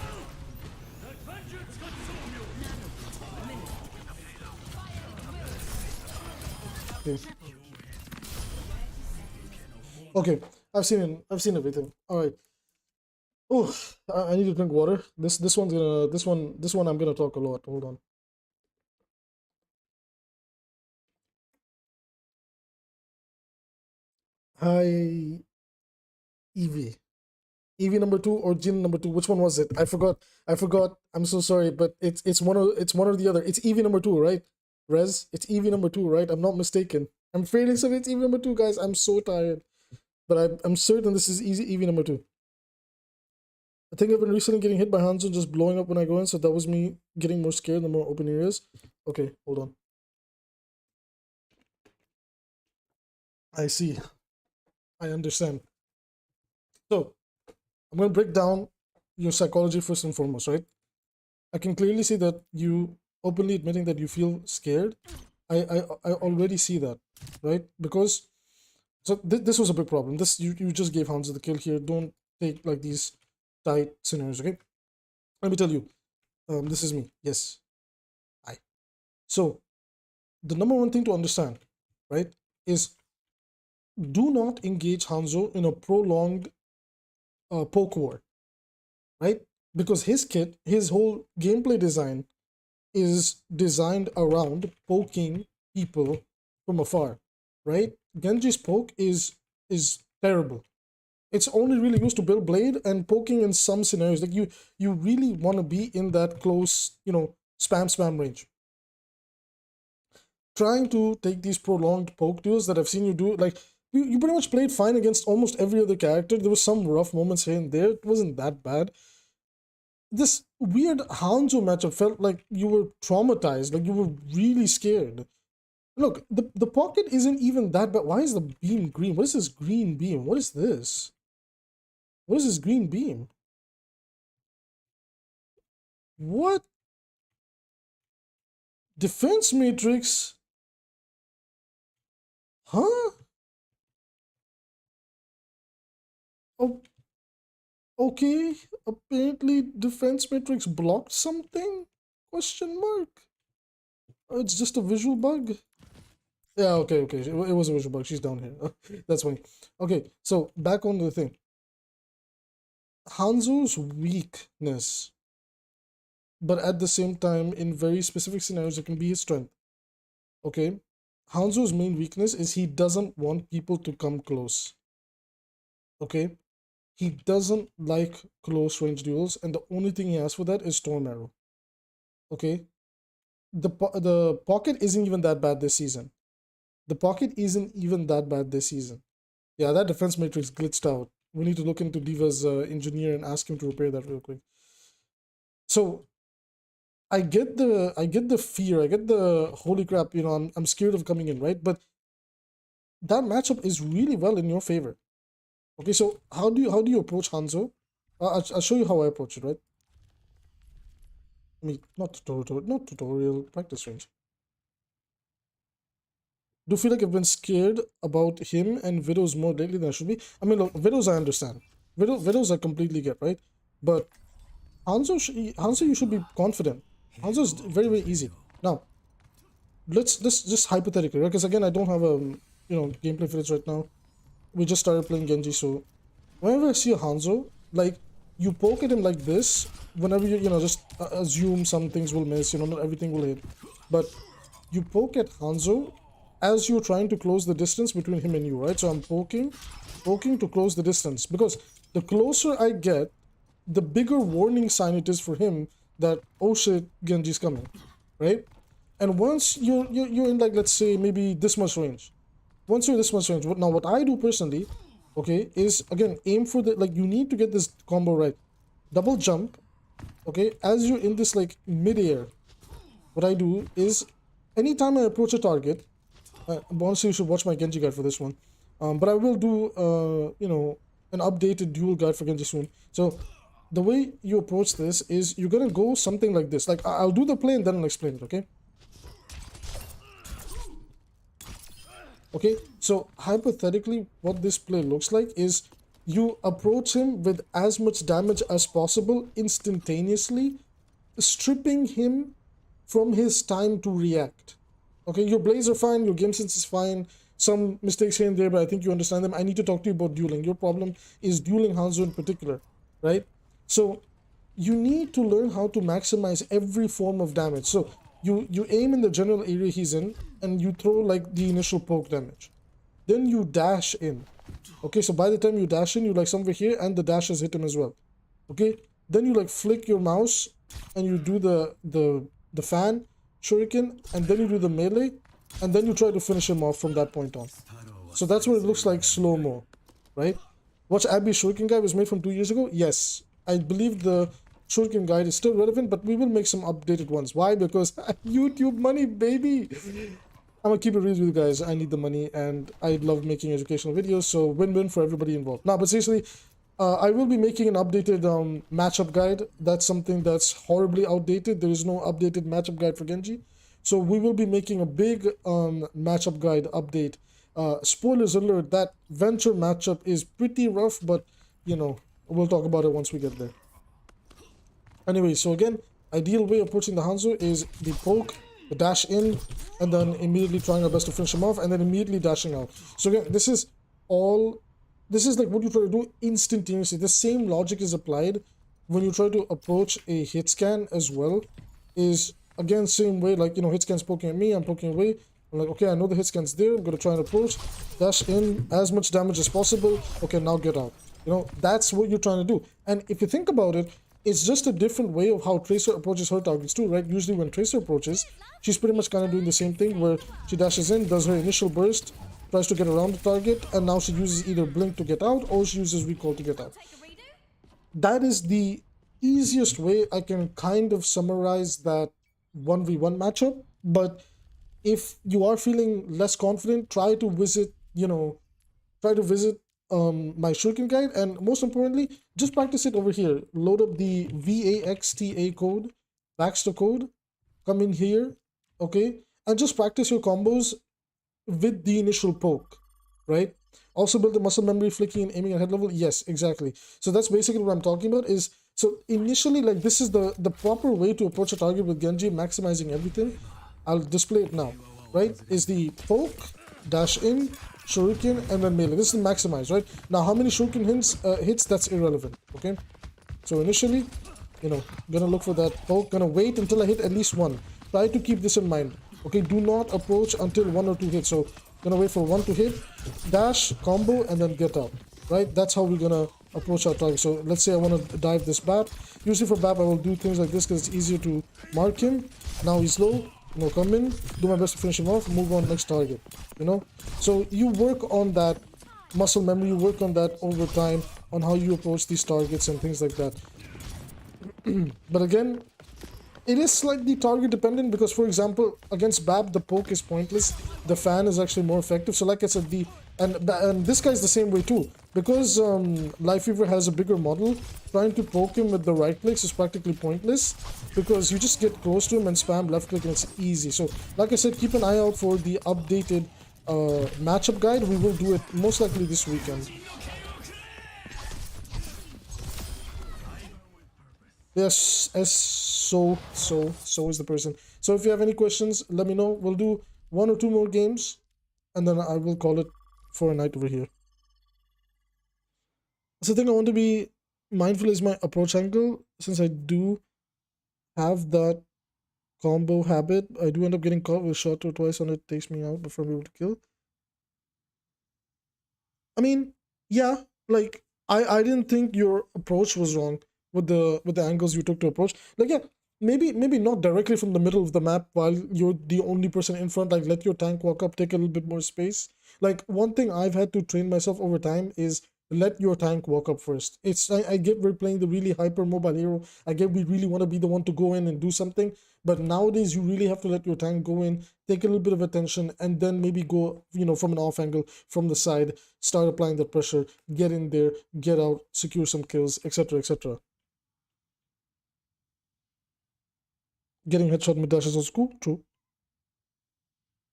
Okay. Okay, I've seen everything. All right. Oh, I need to drink water. This one I'm gonna talk a lot. Hold on. Hi, Evie. Evie number 2 or Jin number 2? Which one was it? I forgot. I'm so sorry, but it's one or the other. It's Evie number 2, right? Rez, it's Evie number 2, right? I'm not mistaken. I'm fairly certain it's Evie number 2, guys. I'm so tired, but I'm certain this is Evie number 2. I think I've been recently getting hit by Hanzo just blowing up when I go in, so that was me getting more scared the more open areas. Okay, hold on. I see. I understand. So, I'm going to break down your psychology first and foremost, right? I can clearly see that you openly admitting that you feel scared. I already see that, right? Because so this was a big problem. This you just gave Hanzo the kill here. Don't take like these tight scenarios, okay? Let me tell you. This is me. Yes. I. So the number one thing to understand, right, is do not engage Hanzo in a prolonged poke war, right? Because his kit, his whole gameplay design is designed around poking people from afar, right? Genji's poke is terrible. It's only really used to build blade and poking in some scenarios. Like you really want to be in that close, spam range. Trying to take these prolonged poke duels that I've seen you do, like you pretty much played fine against almost every other character. There was some rough moments here and there. It wasn't that bad. This weird Hanzo matchup felt like you were traumatized, like you were really scared. Look, the pocket isn't even that bad. Why is the beam green? What is this green beam? What is this? What is this green beam? What? Defense matrix? Huh? Oh, okay. Apparently defense matrix blocked something? Question mark. It's just a visual bug. Yeah, okay. It was a visual bug. She's down here. That's fine. Okay, so back on the thing. Hanzo's weakness, but at the same time, in very specific scenarios, it can be his strength. Okay? Hanzo's main weakness is he doesn't want people to come close. Okay? He doesn't like close range duels, and the only thing he has for that is Storm Arrow. Okay? The pocket isn't even that bad this season. The pocket isn't even that bad this season. Yeah, that defense matrix glitched out. We need to look into Diva's engineer and ask him to repair that real quick. So I get the fear, I get the holy crap, I'm scared of coming in, right? But that matchup is really well in your favor. Okay, so how do you approach Hanzo? I'll show you how I approach it, right? I mean, not tutorial, practice range. Do feel like I've been scared about him and Widows more lately than I should be. I mean, look, Widows I understand. Widows I completely get, right? But Hanzo, you should be confident. Hanzo's very, very easy. Now, let's just hypothetically, right? Because again, I don't have a gameplay footage right now. We just started playing Genji, so whenever I see a Hanzo, like you poke at him like this, whenever you just assume some things will miss, not everything will hit, but you poke at Hanzo as you're trying to close the distance between him and you, right? So I'm poking to close the distance, because the closer I get, the bigger warning sign it is for him that, oh shit, Genji's coming, right? And once you're in, like, let's say maybe this much range, once you're this much range, now what I do personally, okay, is again aim for the, like, you need to get this combo right. Double jump, okay, as you're in this like mid-air. What I do is anytime I approach a target, honestly, you should watch my Genji guide for this one. But I will do an updated dual guide for Genji soon. So the way you approach this is you're gonna go something like this. Like, I'll do the play and then I'll explain it, okay? Okay, so hypothetically, what this play looks like is you approach him with as much damage as possible instantaneously, stripping him from his time to react. Okay, your blades are fine, your game sense is fine, some mistakes here and there, but I think you understand them. I need to talk to you about dueling. Your problem is dueling Hanzo in particular, right? So you need to learn how to maximize every form of damage. So you aim in the general area he's in, and you throw like the initial poke damage. Then you dash in. Okay, so by the time you dash in, you like somewhere here, and the dash has hit him as well. Okay, then you like flick your mouse, and you do the fan shuriken, and then you do the melee, and then you try to finish him off from that point on. So that's what it looks like slow-mo, right? Watch Abby's shuriken guide was made from 2 years ago? Yes. I believe the shuriken guide is still relevant, but we will make some updated ones. Why? Because YouTube money, baby! I'm gonna keep it real with you guys. I need the money, and I love making educational videos, so win-win for everybody involved. Now, but seriously, I will be making an updated matchup guide. That's something that's horribly outdated. There is no updated matchup guide for Genji. So we will be making a big matchup guide update. Spoilers alert, that Venture matchup is pretty rough, but, we'll talk about it once we get there. Anyway, so again, ideal way of approaching the Hanzo is the poke, the dash in, and then immediately trying our best to finish him off, and then immediately dashing out. So again, this is like what you try to do instantaneously. The same logic is applied when you try to approach a hit scan as well. Is again same way, like, hit scan's poking at me, I'm poking away. I'm like, okay, I know the hit scan's there, I'm gonna try and approach, dash in as much damage as possible. Okay, now get out. That's what you're trying to do. And if you think about it, it's just a different way of how Tracer approaches her targets too, right? Usually when Tracer approaches, she's pretty much kind of doing the same thing, where she dashes in, does her initial burst, tries to get around the target, and now she uses either blink to get out, or she uses recall to get out. That is the easiest way I can kind of summarize that 1v1 matchup. But if you are feeling less confident, try to visit my shuriken guide, and most importantly, just practice it over here. Load up the VAXTA code, Baxter code, come in here, okay? And just practice your combos with the initial poke, right? Also build the muscle memory, flicking and aiming at head level. Yes, exactly. So that's basically what I'm talking about. Is so initially, like, this is the proper way to approach a target with Genji, maximizing everything. I'll display it now, right? Is the poke, dash in, shuriken, and then melee. This is maximized, right? Now, how many shuriken hits? That's irrelevant. Okay. So initially, gonna look for that poke. Gonna wait until I hit at least one. Try to keep this in mind. Okay, do not approach until 1 or 2 hits. So gonna wait for one to hit, dash, combo, and then get out. Right? That's how we're gonna approach our target. So let's say I want to dive this BAP. Usually for BAP, I will do things like this because it's easier to mark him. Now he's low. Come in, do my best to finish him off, move on next target. So you work on that muscle memory, you work on that over time, on how you approach these targets and things like that. But again, it is slightly target dependent because, for example, against BAB, the poke is pointless. The fan is actually more effective. So like I said, and this guy's the same way too. Because Life Fever has a bigger model, trying to poke him with the right clicks is practically pointless because you just get close to him and spam left click and it's easy. So like I said, keep an eye out for the updated matchup guide. We will do it most likely this weekend. Yes, so is the person. So if you have any questions, let me know. We'll do 1 or 2 more games, and then I will call it for a night over here. So the thing I want to be mindful is my approach angle. Since I do have that combo habit, I do end up getting caught with a shot or twice, and it takes me out before I'm able to kill. I mean, yeah, like I didn't think your approach was wrong with the angles you took to approach. Like, yeah, maybe not directly from the middle of the map while you're the only person in front. Like, let your tank walk up, take a little bit more space. Like, one thing I've had to train myself over time is let your tank walk up first. I get we're playing the really hyper mobile hero. I get we really want to be the one to go in and do something. But nowadays you really have to let your tank go in, take a little bit of attention, and then maybe go, from an off angle, from the side, start applying the pressure, get in there, get out, secure some kills, etc., etc. Getting headshot mid dash is also cool. True.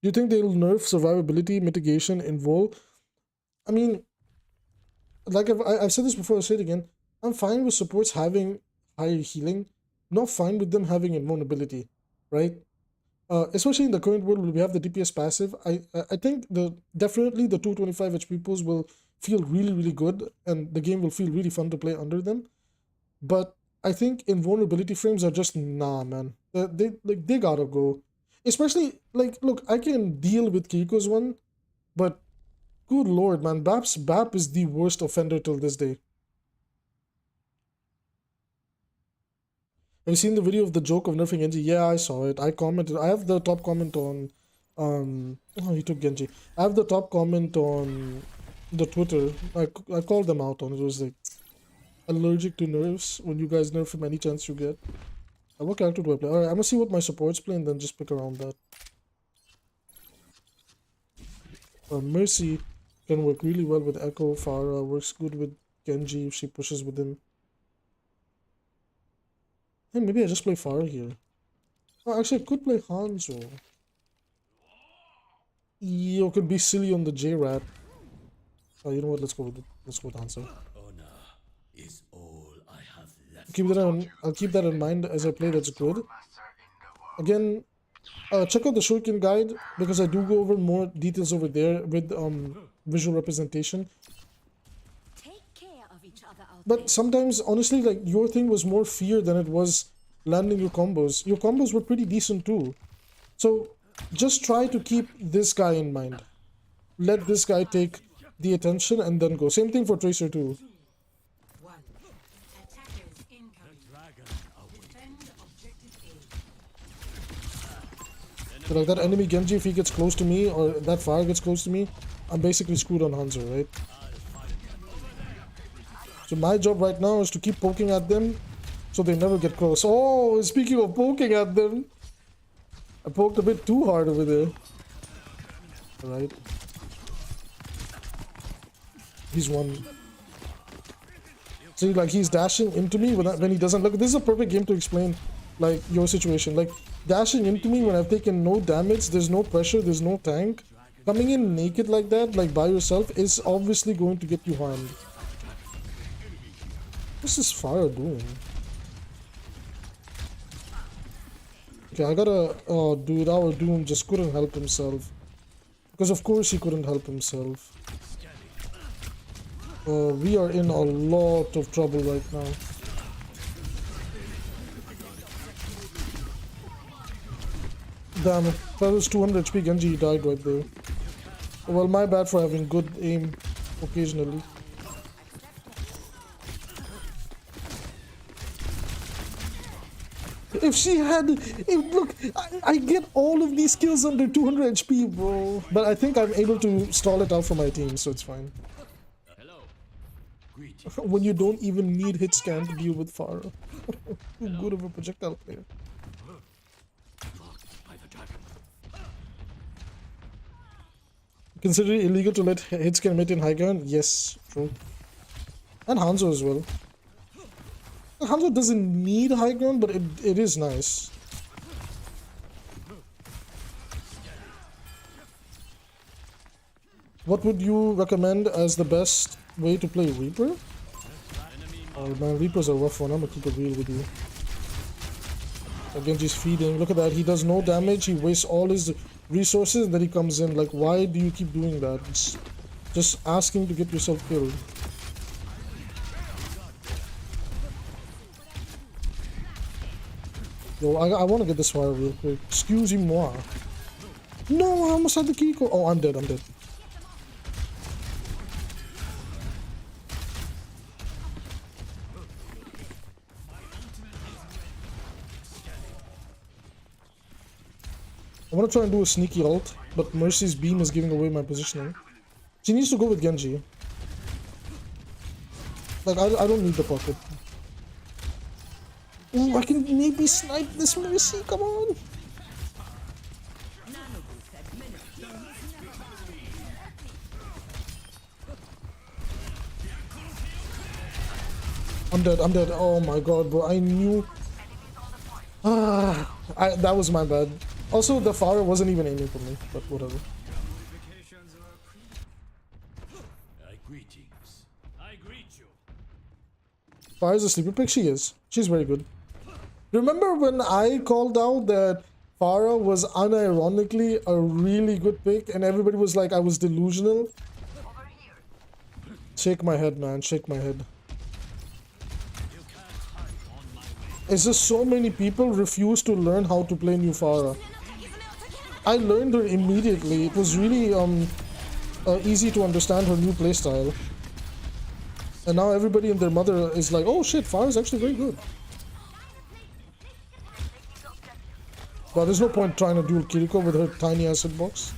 Do you think they'll nerf survivability mitigation in Vol? I mean, like I've said this before, I'll say it again. I'm fine with supports having higher healing, not fine with them having invulnerability, right? Especially in the current world where we have the DPS passive, I think definitely the 225 HP pools will feel really, really good, and the game will feel really fun to play under them. But I think invulnerability frames are just nah, man. They gotta go. Especially like, look, I can deal with Kiriko's one, but good lord, man, BAP is the worst offender till this day. Have you seen the video of the joke of nerfing Genji? Yeah, I saw it. I commented. I have the top comment on oh, he took Genji. I have the top comment on the Twitter. I called them out on it. It was like, allergic to nerfs. When you guys nerf him any chance you get. What character do I play? Alright, I'm gonna see what my supports play and then just pick around that. Mercy can work really well with Echo. Pharah works good with Genji if she pushes with him. Hey, maybe I just play Pharah here. Oh, actually, I could play Hanzo. You could be silly on the J-Rat. Oh, you know what? Let's go with Hanzo. Is all I have left. I'll keep that in mind as I play. That's good. Again, check out the Shuriken guide because I do go over more details over there with visual representation. Take care of each other out But sometimes, honestly, like, your thing was more fear than it was landing your combos. Your combos were pretty decent too. So just try to keep this guy in mind. Let this guy take the attention and then go. Same thing for Tracer too. So like that enemy Genji, if he gets close to me or that fire gets close to me, I'm basically screwed on Hanzo, right? So my job right now is to keep poking at them so they never get close. Oh, speaking of poking at them, I poked a bit too hard over there. Alright. He's one. See, like, he's dashing into me when he doesn't look. This is a perfect game to explain like your situation. Like dashing into me when I've taken no damage, there's no pressure, there's no tank. Coming in naked like that, like by yourself, is obviously going to get you harmed. What's this fire doing? Okay, I gotta... Oh, dude, our Doom just couldn't help himself. Because of course he couldn't help himself. We are in a lot of trouble right now. Damn, that was 200 HP. Genji died right there. Well, my bad for having good aim occasionally. If she had... look, I get all of these kills under 200 HP, bro. But I think I'm able to stall it out for my team, so it's fine. When you don't even need hit scan to deal with Pharah. Too good of a projectile player. Consider it illegal to let hit scan emit in high ground? Yes, true. And Hanzo as well. Hanzo doesn't need high ground, but it is nice. What would you recommend as the best way to play Reaper? Oh man, Reaper's a rough one. I'm gonna keep it real with you. Genji's feeding. Look at that. He does no damage. He wastes all his resources and then he comes in. Like, why do you keep doing that? It's just asking to get yourself killed. Yo, I want to get this fire real quick. Excusez-moi. No, I almost had the key code. Oh, I'm dead. I'm dead. I want to try and do a sneaky ult, but Mercy's beam is giving away my positioning. She needs to go with Genji. Like, I don't need the pocket. Ooh, I can maybe snipe this Mercy, come on! I'm dead. Oh my god, bro, I knew... that was my bad. Also, the Pharah wasn't even aiming for me, but whatever. I greet you. Pharah's a sleeper pick? She is. She's very good. Remember when I called out that Pharah was unironically a really good pick and everybody was like I was delusional? Shake my head, man. Shake my head. It's just so many people refuse to learn how to play new Pharah. I learned her immediately. It was really easy to understand her new playstyle. And now everybody and their mother is like, oh shit, Pharah is actually very good. But there's no point trying to duel Kiriko with her tiny ass hitbox.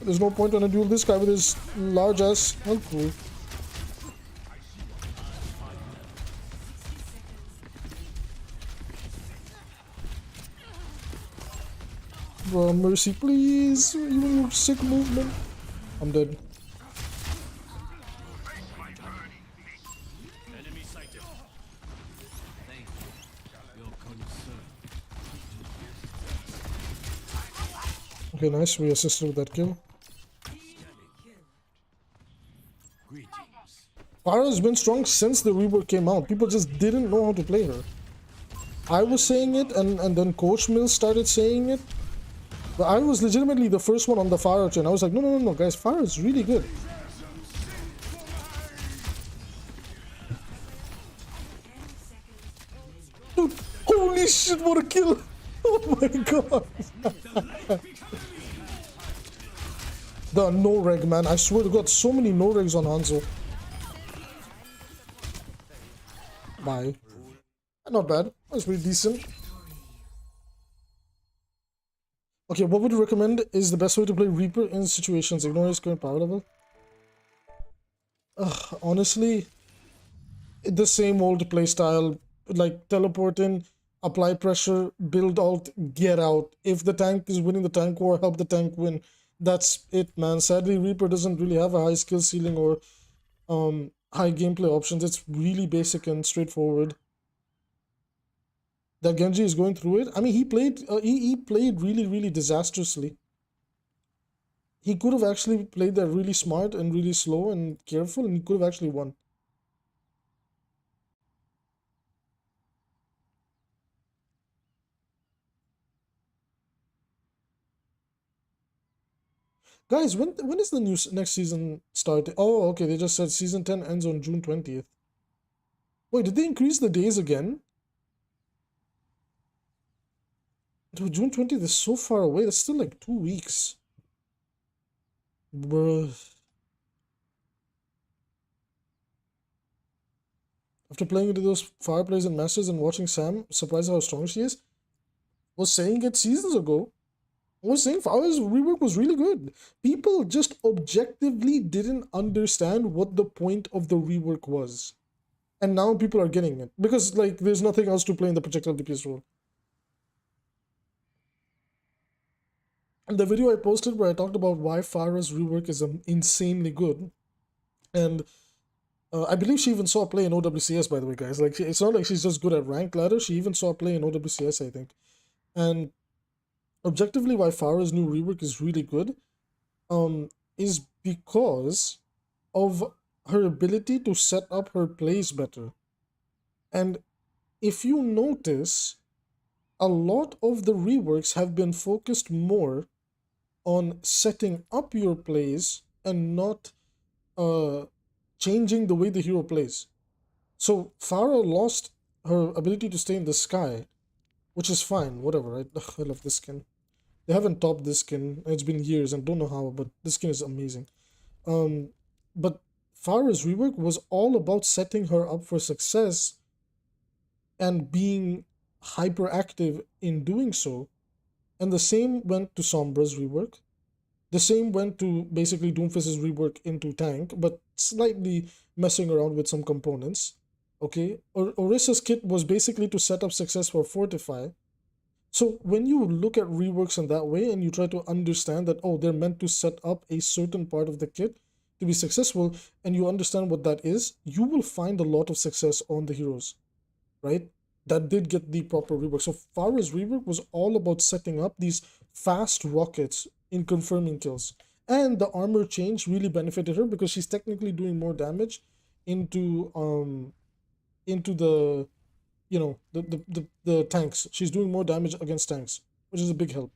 There's no point trying to duel this guy with his large ass health pool. Bro, Mercy, please. You and your sick movement. I'm dead. Enemy sighted. Thank you. Your concern. Okay, nice. We assisted with that kill. Greetings. Pharah's been strong since the rework came out. People just didn't know how to play her. I was saying it, and then Coach Mills started saying it. But I was legitimately the first one on the Pharah chain. I was like, no, guys, Pharah is really good. Dude, holy shit, what a kill! Oh my god! The no-reg, man. I swear to god, so many no-regs on Hanzo. Bye. Not bad. That's pretty decent. Okay, what would you recommend is the best way to play Reaper in situations? Ignore his current power level? Honestly, the same old playstyle. Like, teleport in, apply pressure, build ult, get out. If the tank is winning the tank war, help the tank win. That's it, man. Sadly, Reaper doesn't really have a high skill ceiling or high gameplay options. It's really basic and straightforward. that Genji is going through it. I mean, he played really disastrously. He could have actually played that really smart and really slow and careful, and he could have actually won. Guys, when is the next season starting? Oh, okay, they just said season 10 ends on June 20th. Wait, did they increase the days again? Dude, June 20th is so far away. That's still like 2 weeks. Bruh. After playing into those Fireplays and Masters and watching Sam, surprised how strong she is, was saying it seasons ago. I was saying Fire's rework was really good. People just objectively didn't understand what the point of the rework was. And now people are getting it. Because, like, there's nothing else to play in the projectile DPS role. And the video I posted where I talked about why Farah's rework is insanely good. And I believe she even saw play in OWCS, by the way, guys. Like, it's not like she's just good at ranked ladder. She even saw play in OWCS, I think. And objectively, why Farah's new rework is really good is because of her ability to set up her plays better. And if you notice, a lot of the reworks have been focused more on setting up your plays and not changing the way the hero plays. So Farah lost her ability to stay in the sky, which is fine, whatever, right? Ugh, I love this skin. They haven't topped this skin. It's been years and don't know how, but this skin is amazing. But Farah's rework was all about setting her up for success and being hyperactive in doing so. And the same went to Sombra's rework. The same went to basically Doomfist's rework into tank, but slightly messing around with some components. Okay, Orissa's kit was basically to set up success for Fortify. So when you look at reworks in that way and you try to understand that, oh, they're meant to set up a certain part of the kit to be successful, and you understand what that is, you will find a lot of success on the heroes, right? That did get the proper rework. So Farah's rework was all about setting up these fast rockets in confirming kills. And the armor change really benefited her because she's technically doing more damage into the the tanks. She's doing more damage against tanks, which is a big help.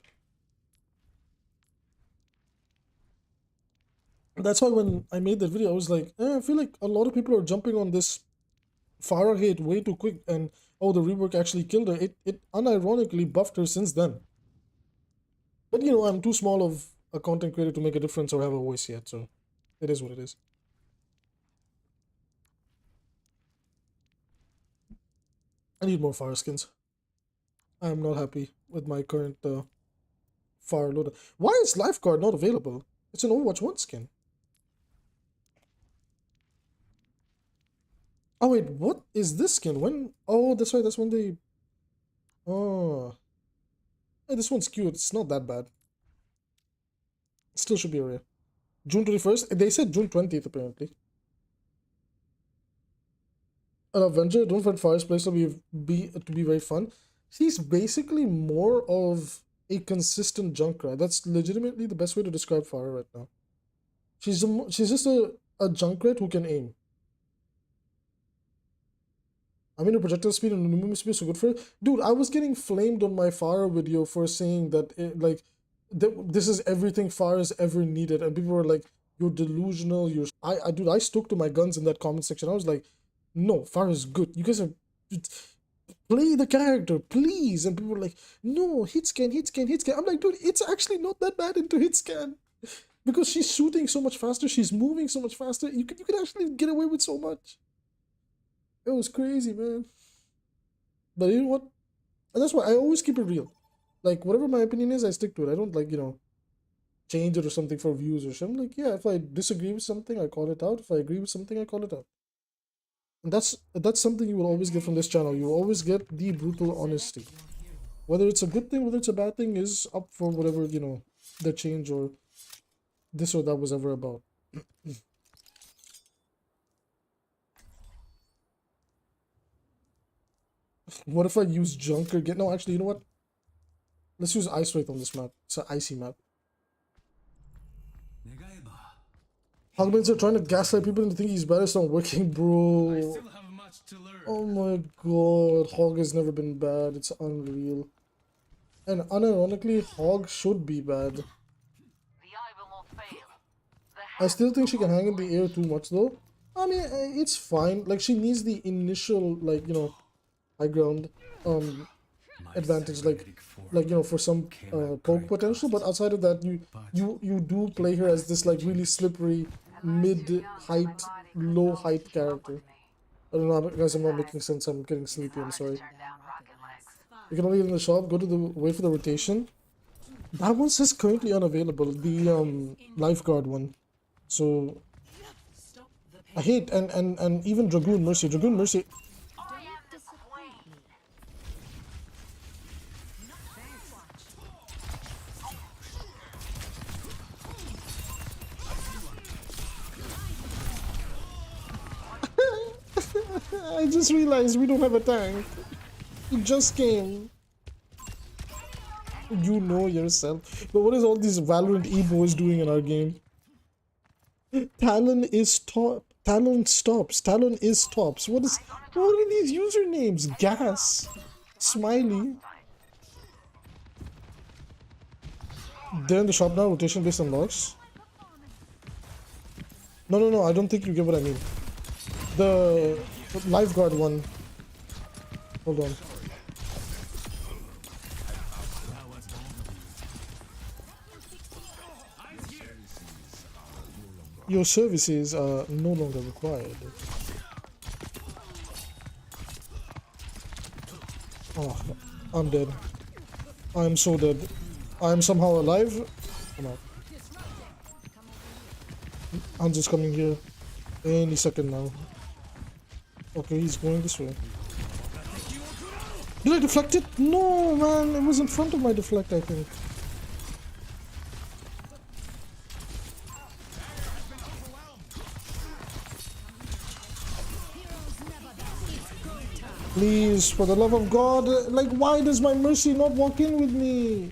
That's why when I made that video, I was like, I feel like a lot of people are jumping on this Farah hate way too quick, and oh, the rework actually killed her. It unironically buffed her since then. But you know, I'm too small of a content creator to make a difference or have a voice yet, so it is what it is. I need more fire skins. I'm not happy with my current fire loader. Why is Lifeguard not available? It's an Overwatch 1 skin. Oh wait, what is this skin? When? Oh, that's right, that's when they... Oh. Hey, this one's cute. It's not that bad. Still should be rare. June 21st? They said June 20th, apparently. Avenger, don't find Fire's place to be very fun. He's basically more of a consistent Junkrat. That's legitimately the best way to describe Fire right now. She's just a Junkrat who can aim. I mean, her projectile speed and movement speed is so good for her. Dude, I was getting flamed on my Fire video for saying that this is everything Fire has ever needed, and people were like, "You're delusional." Dude, I stuck to my guns in that comment section. I was like, "No, Fire is good. You guys are play the character, please." And people were like, "No, hit scan, hit scan, hit scan." I'm like, dude, it's actually not that bad into hit scan because she's shooting so much faster, she's moving so much faster. You could actually get away with so much. It was crazy, man. But you know what? And that's why I always keep it real. Like, whatever my opinion is, I stick to it. I don't, like, change it or something for views or something. Like, yeah, if I disagree with something, I call it out. If I agree with something, I call it out. And that's something you will always get from this channel. You will always get the brutal honesty. Whether it's a good thing, whether it's a bad thing, is up for whatever, the change or this or that was ever about. What if I use Junker? No, actually, you know what? Let's use Ice Wraith on this map. It's an icy map. Hogman's are trying to gaslight people into thinking he's better. It's not working, bro. Oh my god, Hog has never been bad. It's unreal. And unironically, Hog should be bad. I still think she can hang in the air too much though. I mean, it's fine. Like, she needs the initial, like, you know, high ground advantage, like you know, for some poke potential. But outside of that, you do play her as this like really slippery mid height, low height character. I don't know, guys. I'm not making sense. I'm getting sleepy. I'm sorry. You can only get in the shop. Go to the wait for the rotation. That one says currently unavailable. The lifeguard one. So I hate and even Dragoon Mercy. Dragoon Mercy. I just realized we don't have a tank. It just came. You know yourself. But what is all these Valorant e-boys doing in our game? Talon is top. Talon stops. Talon is tops. What are these usernames? Gas. Smiley. They're in the shop now. Rotation based unlocks. No. I don't think you get what I mean. The lifeguard one. Hold on. Your services are no longer required. Oh, I'm dead. I'm so dead. I'm somehow alive. Come on. I'm just coming here any second now. Okay, he's going this way. Did I deflect it? No, man. It was in front of my deflect, I think. Please, for the love of God, like, why does my Mercy not walk in with me?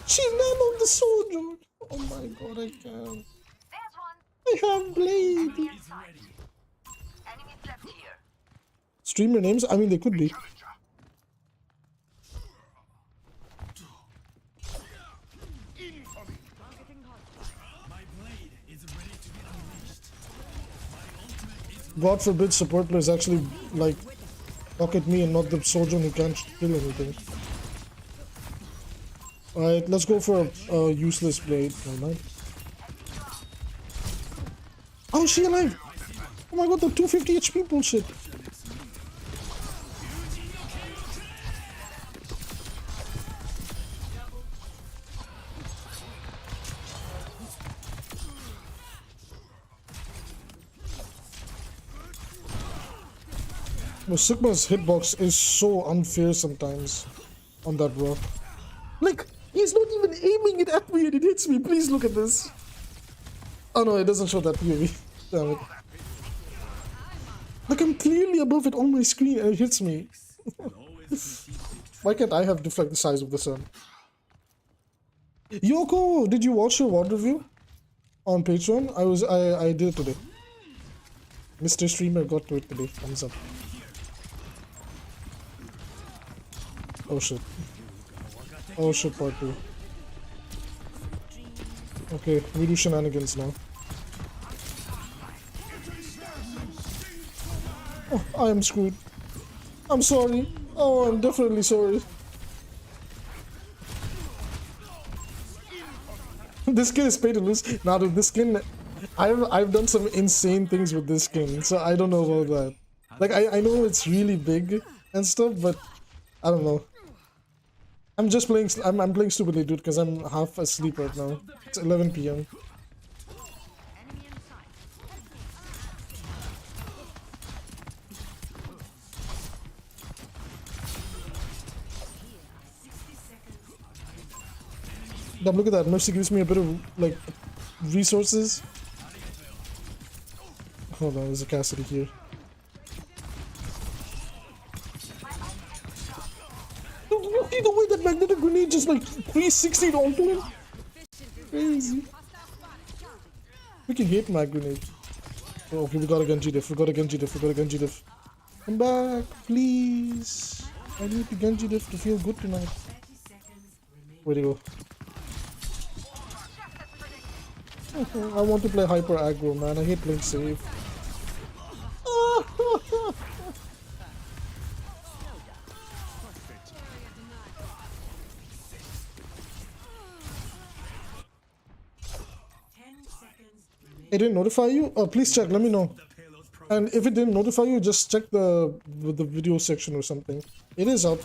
She nanoed the soldier. Oh my god, I can't. I have Blade. Streamer names? I mean, they could be. God forbid support players actually, like, pocket me and not the soldier who can't kill anything. Alright, let's go for a useless Blade. Never mind. Oh, is she alive? Oh my god, the 250 HP bullshit. No, Sigma's hitbox is so unfair sometimes on that rock. Like, he's not even aiming it at me and it hits me. Please look at this. Oh no, it doesn't show that POV. Damn it. Like, I'm clearly above it on my screen and it hits me. Why can't I have deflect the size of the sun? Yoko, did you watch your VOD review on Patreon? I did it today. Mr. Streamer got to it today. Thumbs up. Oh shit. Oh shit, part 2. Okay, we do shenanigans now. Oh, I am screwed. I'm sorry. Oh, I'm definitely sorry. This skin is pay to lose. Now, dude, this skin, I've done some insane things with this skin, so I don't know about that. Like, I know it's really big and stuff, but I don't know. I'm just playing. I'm playing stupidly, dude, because I'm half asleep right now. It's 11 p.m. Damn, look at that. Mercy gives me a bit of, like, resources. hold on, there's a Cassidy here. The way that magnetic grenade just like 360'd onto him. Crazy. We can hate mag grenade. Oh, okay, we got a Genji diff. We got a Genji diff. We got a Genji diff. Come back, please. I need the Genji diff to feel good tonight. Where'd he go? I want to play hyper aggro, man. I hate playing safe. It didn't notify you? Please check, let me know. And if it didn't notify you, just check the video section or something. It is up.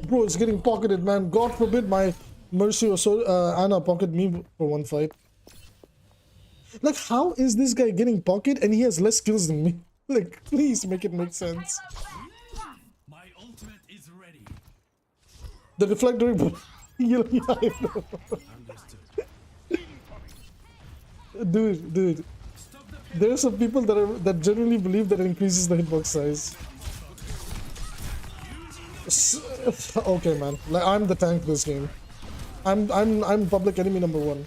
Bro, it's getting pocketed, man. God forbid my Mercy or so Anna pocket me for one fight. Like, how is this guy getting pocket and he has less kills than me? Like, please make it make sense. My ultimate is ready. The reflector. Dude. There are some people that generally believe that it increases the hitbox size. Okay, man. Like, I'm the tank this game. I'm public enemy number 1.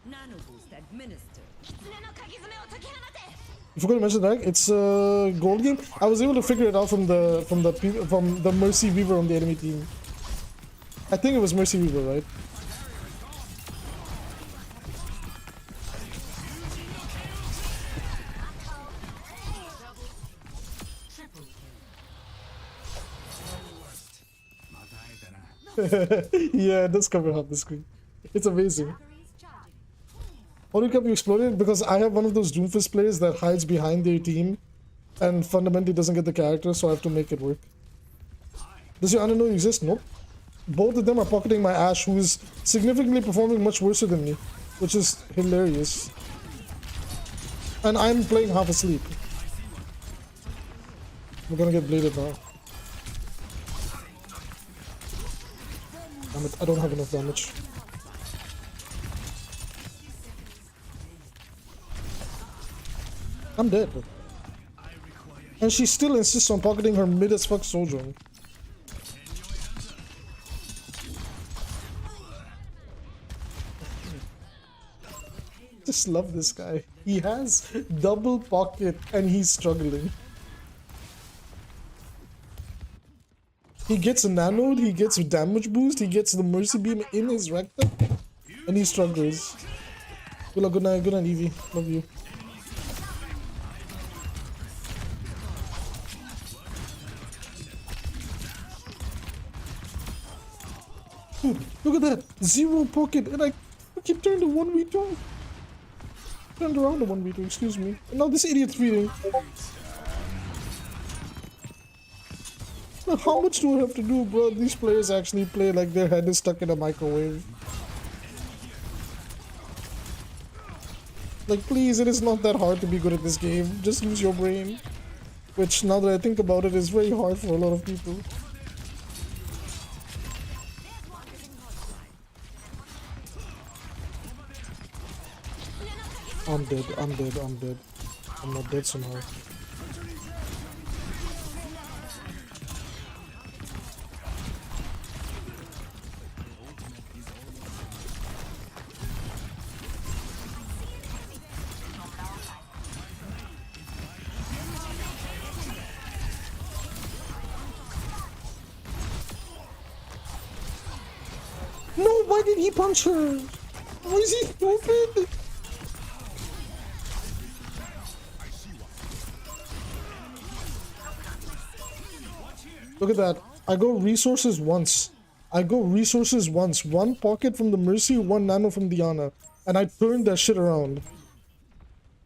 Nano boost administered. You forgot to mention that it's a gold game. I was able to figure it out from the Mercy Weaver on the enemy team. I think it was Mercy Weaver, right? Yeah, it does cover half the screen. It's amazing. Only cup you exploded because I have one of those Doomfist players that hides behind their team and fundamentally doesn't get the character, so I have to make it work. Does your unknown exist? Nope. Both of them are pocketing my Ashe, who is significantly performing much worse than me, which is hilarious. And I'm playing half asleep. We're gonna get bladed now. Damn it, I don't have enough damage. I'm dead. And she still insists on pocketing her mid as fuck Sojourn. Just love this guy. He has double pocket and he's struggling. He gets a nanoed, he gets damage boost, he gets the Mercy Beam in his rectum, and he struggles. Good night, Evie. Love you. Dude, look at that! 0 pocket, and I keep turning to 1v2. Turned around to 1v2, excuse me. And now this idiot's feeding. Now, how much do I have to do, bro? These players actually play like their head is stuck in a microwave. Like, please, it is not that hard to be good at this game. Just use your brain. Which, now that I think about it, is very hard for a lot of people. I'm dead. I'm not dead somehow. No, why did he punch her? Why is he stupid? Look at that. I go resources once. I go resources once. One pocket from the Mercy, one nano from Diana. And I turned that shit around.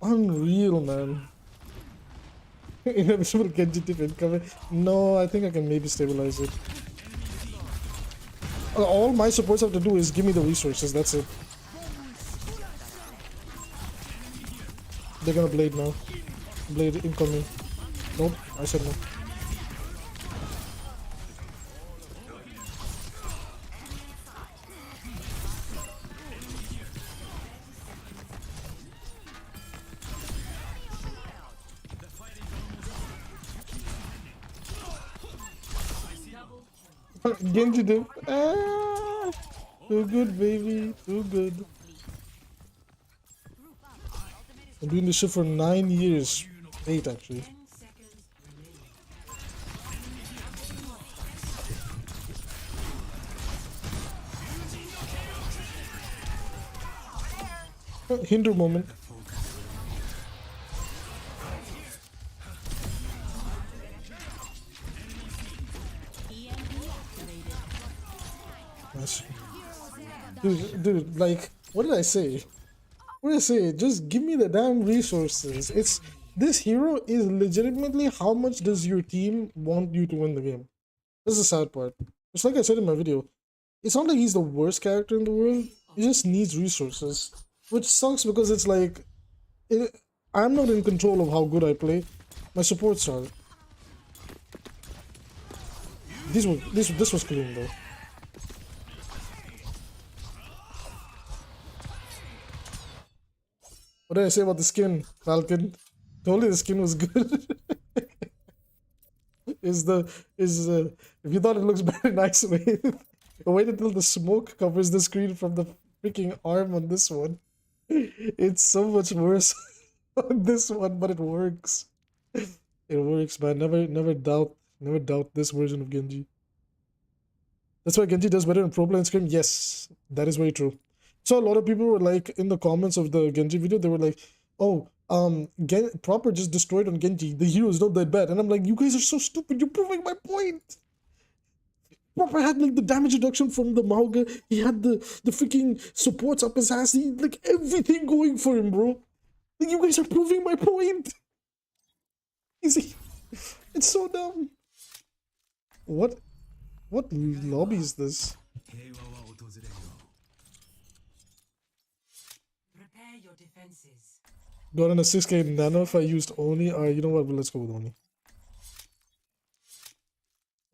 Unreal, man. Inevitable Genji tip incoming. No, I think I can maybe stabilize it. All my supports have to do is give me the resources, that's it. They're gonna blade now. Blade incoming. Nope, I said no. Genji dip. Ah, too good, baby. Too good. I'm doing this shit for 9 years. 8 actually. Hinder moment. Nice. Dude, like, what did I say? What did I say? Just give me the damn resources. It's this hero is legitimately how much does your team want you to win the game? That's the sad part. It's like I said in my video. It's not like he's the worst character in the world. He just needs resources, which sucks because it's like I'm not in control of how good I play. My supports are. This was clean though. What did I say about the skin, Falcon? Told you the skin was good. If you thought it looks very nice, wait until the smoke covers the screen from the freaking arm on this one. It's so much worse on this one, but it works. It works, man. Never doubt this version of Genji. That's why Genji does better in Pro Play and Scrim. Yes, that is very true. So a lot of people were like in the comments of the Genji video, they were like, "Oh, Proper just destroyed on Genji. The hero is not that bad." And I'm like, "You guys are so stupid. You're proving my point." Proper had like the damage reduction from the Mauga. He had the freaking supports up his ass. He like everything going for him, bro. Like, you guys are proving my point. Easy. It's so dumb. What lobby is this? Prepare your defenses. Got on a 6k nano if I used Oni. Alright, you know what? Let's go with Oni.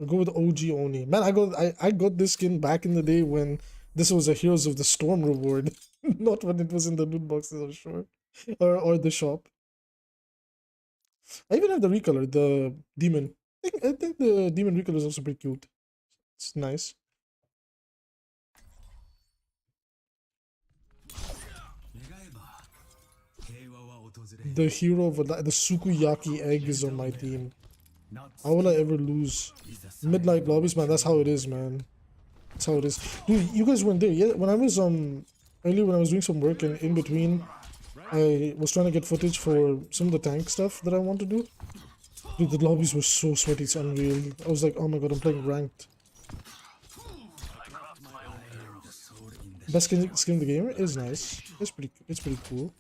I'll go with OG Oni. Man, I got this skin back in the day when this was a Heroes of the Storm reward. Not when it was in the loot boxes, I'm sure. Or the shop. I even have the recolor, the demon. I think the demon recolor is also pretty cute. It's nice. The hero of the Sukiyaki egg is on my team. How will I ever lose? Midnight lobbies, man. That's how it is, man. That's how it is. Dude, you guys weren't there. Yeah, when I was earlier when I was doing some work and in between, I was trying to get footage for some of the tank stuff that I want to do. Dude, the lobbies were so sweaty, it's unreal. I was like, oh my god, I'm playing ranked. Best skin in the game is nice. It's pretty cool.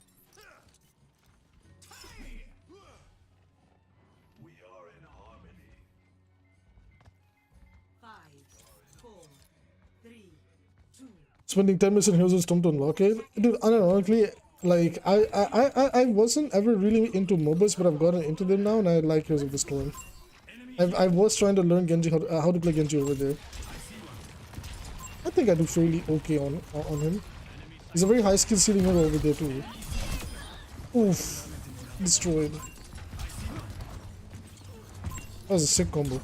Spending 10 minutes in Heroes of the Storm to unlock it? Dude, unironically, like, I wasn't ever really into MOBAs, but I've gotten into them now, and I like Heroes of the Storm. I was trying to learn Genji, how to play Genji over there. I think I do fairly okay on him. He's a very high skill ceiling hero over there too. Oof. Destroyed. That was a sick combo.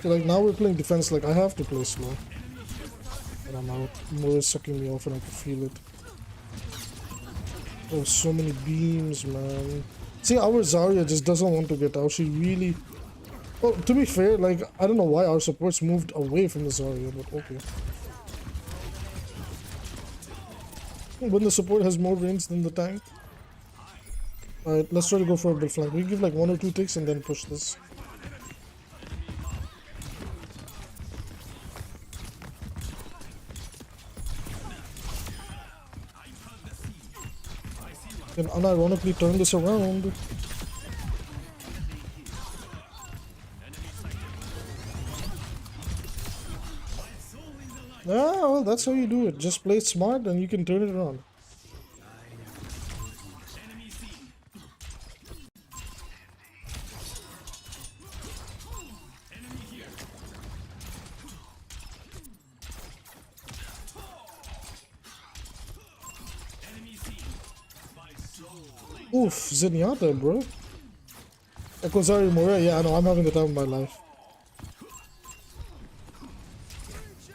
Okay, like now we're playing defense, like I have to play slow. And I'm out. More is sucking me off and I can feel it. Oh, so many beams, man. See, our Zarya just doesn't want to get out. She really... Well, to be fair, like, I don't know why our supports moved away from the Zarya, but okay. When the support has more range than the tank. Alright, let's try to go for a big flank. We give like 1 or 2 ticks and then push this. Can unironically turn this around. Yeah, well, that's how you do it. Just play smart and you can turn it around. Oof, Zenyatta, bro. Ekozari Moria, yeah, I know, I'm having the time of my life.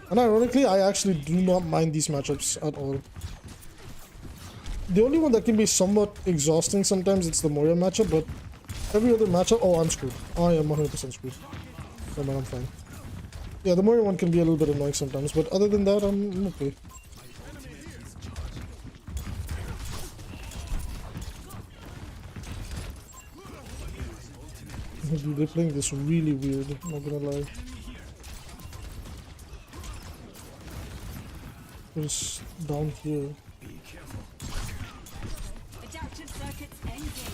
And ironically, I actually do not mind these matchups at all. The only one that can be somewhat exhausting sometimes, it's the Moria matchup, but every other matchup, oh, I'm screwed. I am 100% screwed. No man, I'm fine. Yeah, the Moria one can be a little bit annoying sometimes, but other than that, I'm okay. Dude, they're playing this really weird, not gonna lie. Just down here. Adaptive circuits engaged.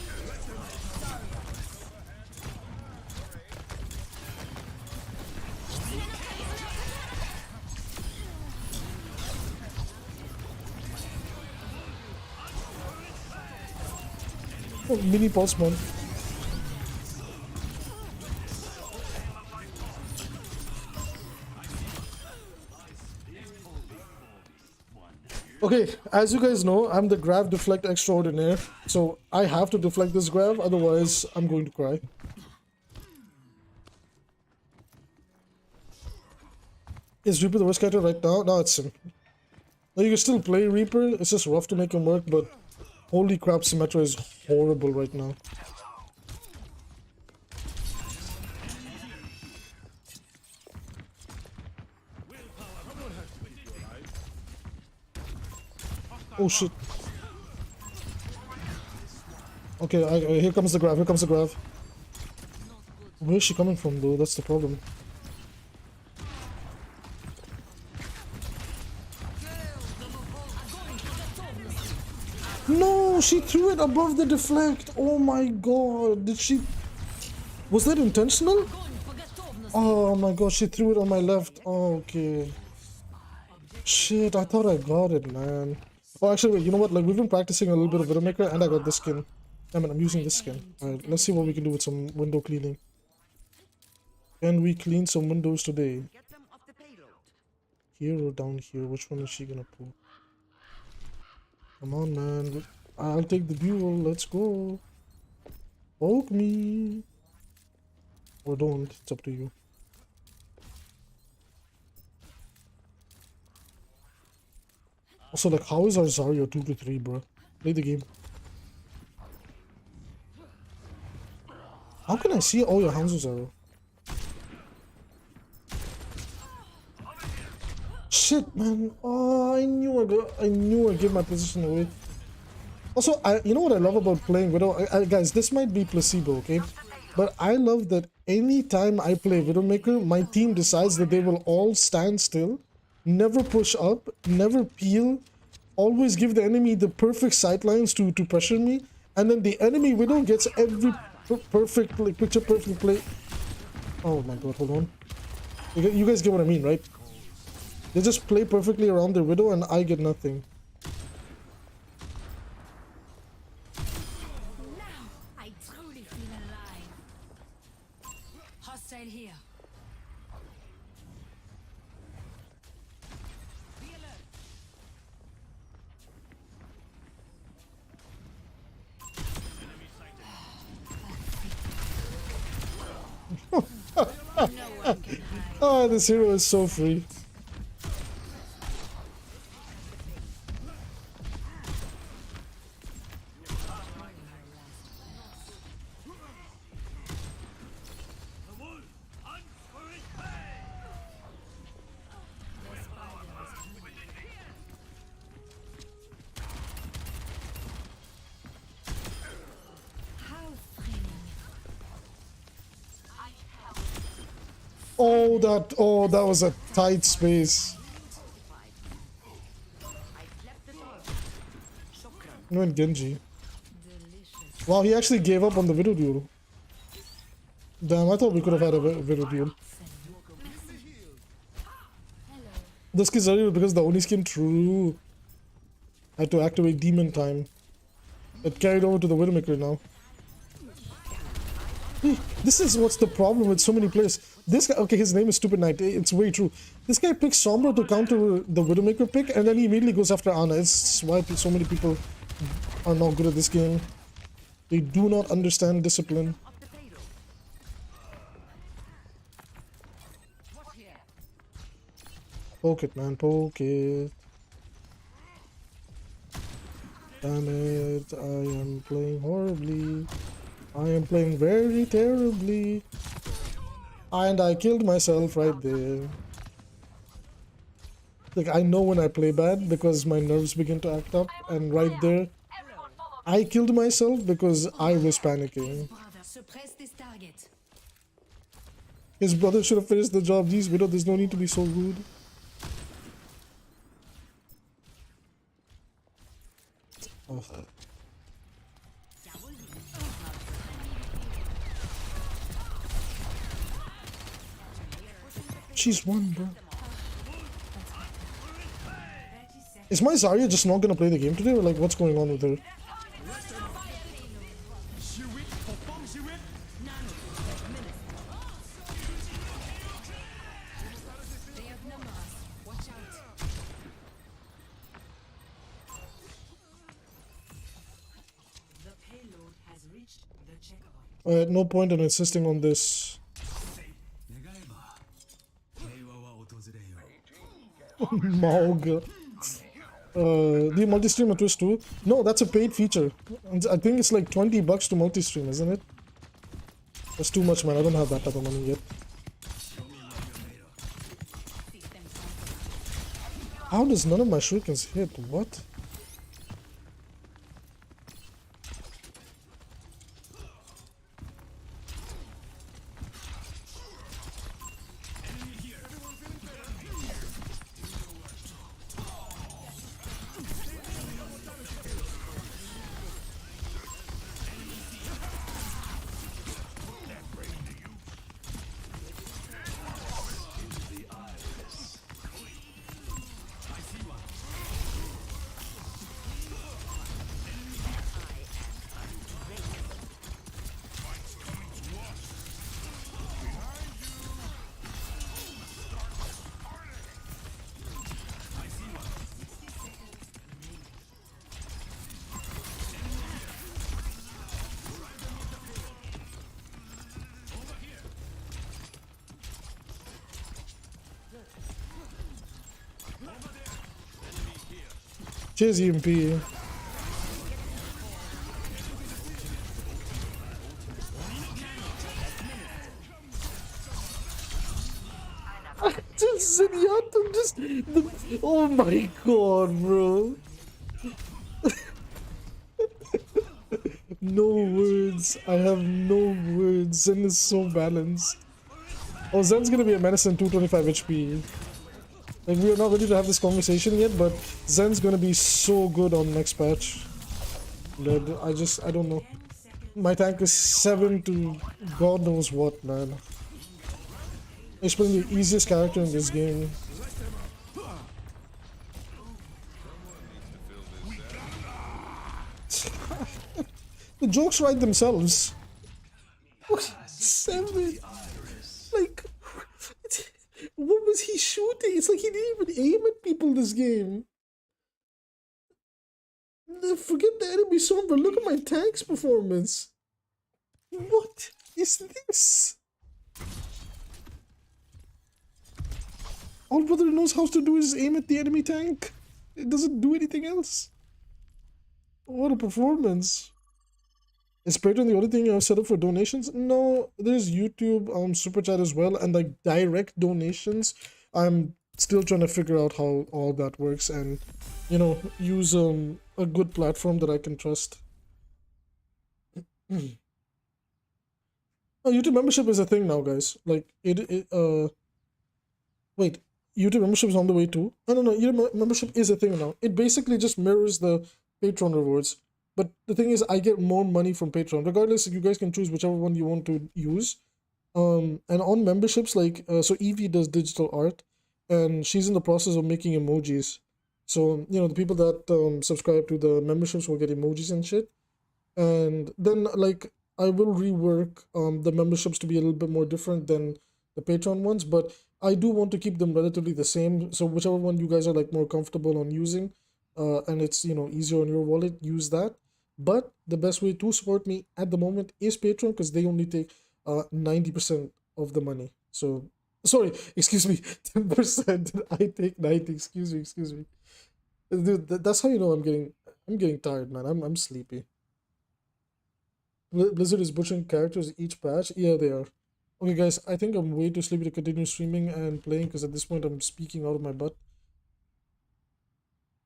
Oh, mini pulse man. Okay, as you guys know, I'm the grav deflect extraordinaire, so I have to deflect this grav, otherwise I'm going to cry. Is Reaper the worst character right now? No, it's him. Now you can still play Reaper, it's just rough to make him work, but holy crap, Symmetra is horrible right now. Oh shit. Okay, here comes the grav, here comes the grav. Where is she coming from though? That's the problem. No, she threw it above the deflect. Oh my god, did she... Was that intentional? Oh my god, she threw it on my left. Oh, okay. Shit, I thought I got it, man. Oh, actually, wait, you know what? Like, we've been practicing a little bit of Widowmaker, and I got this skin. I mean, I'm using this skin. Alright, let's see what we can do with some window cleaning. Can we clean some windows today? Here or down here? Which one is she gonna pull? Come on, man. I'll take the duel. Let's go. Poke me. Or don't. It's up to you. Also, like, how is our Zarya 2 to 3, bro? Play the game. How can I see all your Hanzo Zarya? Shit, man. Oh, I knew I gave my position away. Also, you know what I love about playing Widow? Guys, this might be placebo, okay? But I love that anytime I play Widowmaker, my team decides that they will all stand still, never push up, never peel, always give the enemy the perfect sightlines to pressure me, and then the enemy Widow gets every perfect, like, picture perfect play. Oh my god, hold on. You guys get what I mean, right? They just play perfectly around their Widow and I get nothing. Now I truly feel alive. Hostile here. Be alert. Oh, this hero is so free. Oh, that was a tight space. No, and Genji. Wow, he actually gave up on the video duel. Damn, I thought we could have had a video duel. This kid's earlier because the Oni skin, true. Had to activate demon time. It carried over to the Widowmaker now. This is what's the problem with so many players. This guy, okay, his name is Stupid Knight. It's very true. This guy picks Sombra to counter the Widowmaker pick, and then he immediately goes after Ana. It's why so many people are not good at this game. They do not understand discipline. Poke it, man, poke it. Damn it, I am playing horribly. I am playing very terribly. And I killed myself right there. Like, I know when I play bad because my nerves begin to act up, and right there, I killed myself because I was panicking. Suppress this target. His brother should have finished the job. Jeez, Widow, there's no need to be so rude. Oh. She's won, bro. Is my Zarya just not gonna play the game today, or like what's going on with her? No point in insisting on this. Maog. Do you multi-stream a Twitch too? No, that's a paid feature. I think it's like $20 to multi-stream, isn't it? That's too much, man. I don't have that type of money yet. How does none of my shurikens hit? What? Cheers, EMP. Just Zenyatta, just oh my god, bro. No words. I have no words. Zen is so balanced. Oh, Zen's gonna be a menace in 225 HP. Like, we are not ready to have this conversation yet, but Zen's gonna be so good on next patch. But I don't know. My tank is 7 to God knows what, man. It's probably the easiest character in this game. The jokes write themselves. 7. Like, what was he shooting? It's like he didn't even aim at people this game. Forget the enemy song, but look at my tank's performance. What is this? All brother knows how to do is aim at the enemy tank. It doesn't do anything else. What a performance. Is Patreon the only thing you have set up for donations? No, there's YouTube, Super Chat as well, and like direct donations. I'm still trying to figure out how all that works and, you know, use a good platform that I can trust. Oh, YouTube membership is a thing now, guys. Like, wait, YouTube membership is on the way too? No, YouTube membership is a thing now. It basically just mirrors the Patreon rewards. But the thing is, I get more money from Patreon. Regardless, you guys can choose whichever one you want to use. And on memberships, like so Evie does digital art, and she's in the process of making emojis. So the people that subscribe to the memberships will get emojis and shit. And then like I will rework the memberships to be a little bit more different than the Patreon ones, but I do want to keep them relatively the same. So whichever one you guys are like more comfortable on using, and it's easier on your wallet, use that. But the best way to support me at the moment is Patreon, because they only take 90% of the money. So sorry, excuse me, 10%. I take 90. Excuse me. Dude, that's how you know I'm getting tired, man. I'm sleepy. Blizzard is butchering characters each patch. Yeah, they are. Okay, guys, I think I'm way too sleepy to continue streaming and playing, because at this point I'm speaking out of my butt.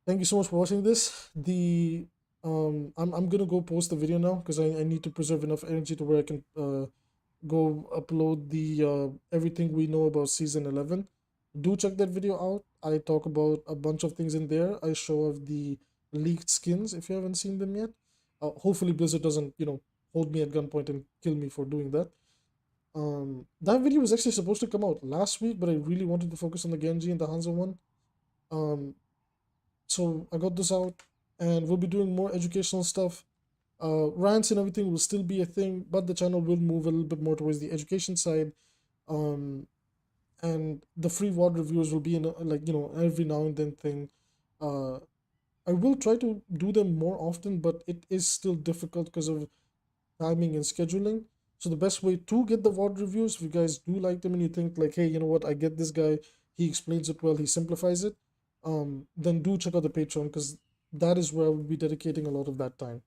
Thank you so much for watching this. I'm gonna go post the video now, because I need to preserve enough energy to where I can go upload the everything we know about season 11. Do check that video out. I talk about a bunch of things in there. I show off the leaked skins if you haven't seen them yet. Hopefully Blizzard doesn't hold me at gunpoint and kill me for doing that. That video was actually supposed to come out last week, but I really wanted to focus on the Genji and the Hanzo one. So I got this out, and we'll be doing more educational stuff. Rants and everything will still be a thing, but the channel will move a little bit more towards the education side. And the free VOD reviews will be in every now and then thing. I will try to do them more often, but it is still difficult because of timing and scheduling. So the best way to get the VOD reviews, if you guys do like them and you think like, hey, you know what, I get this guy, he explains it well, he simplifies it, then do check out the Patreon, because that is where I will be dedicating a lot of that time.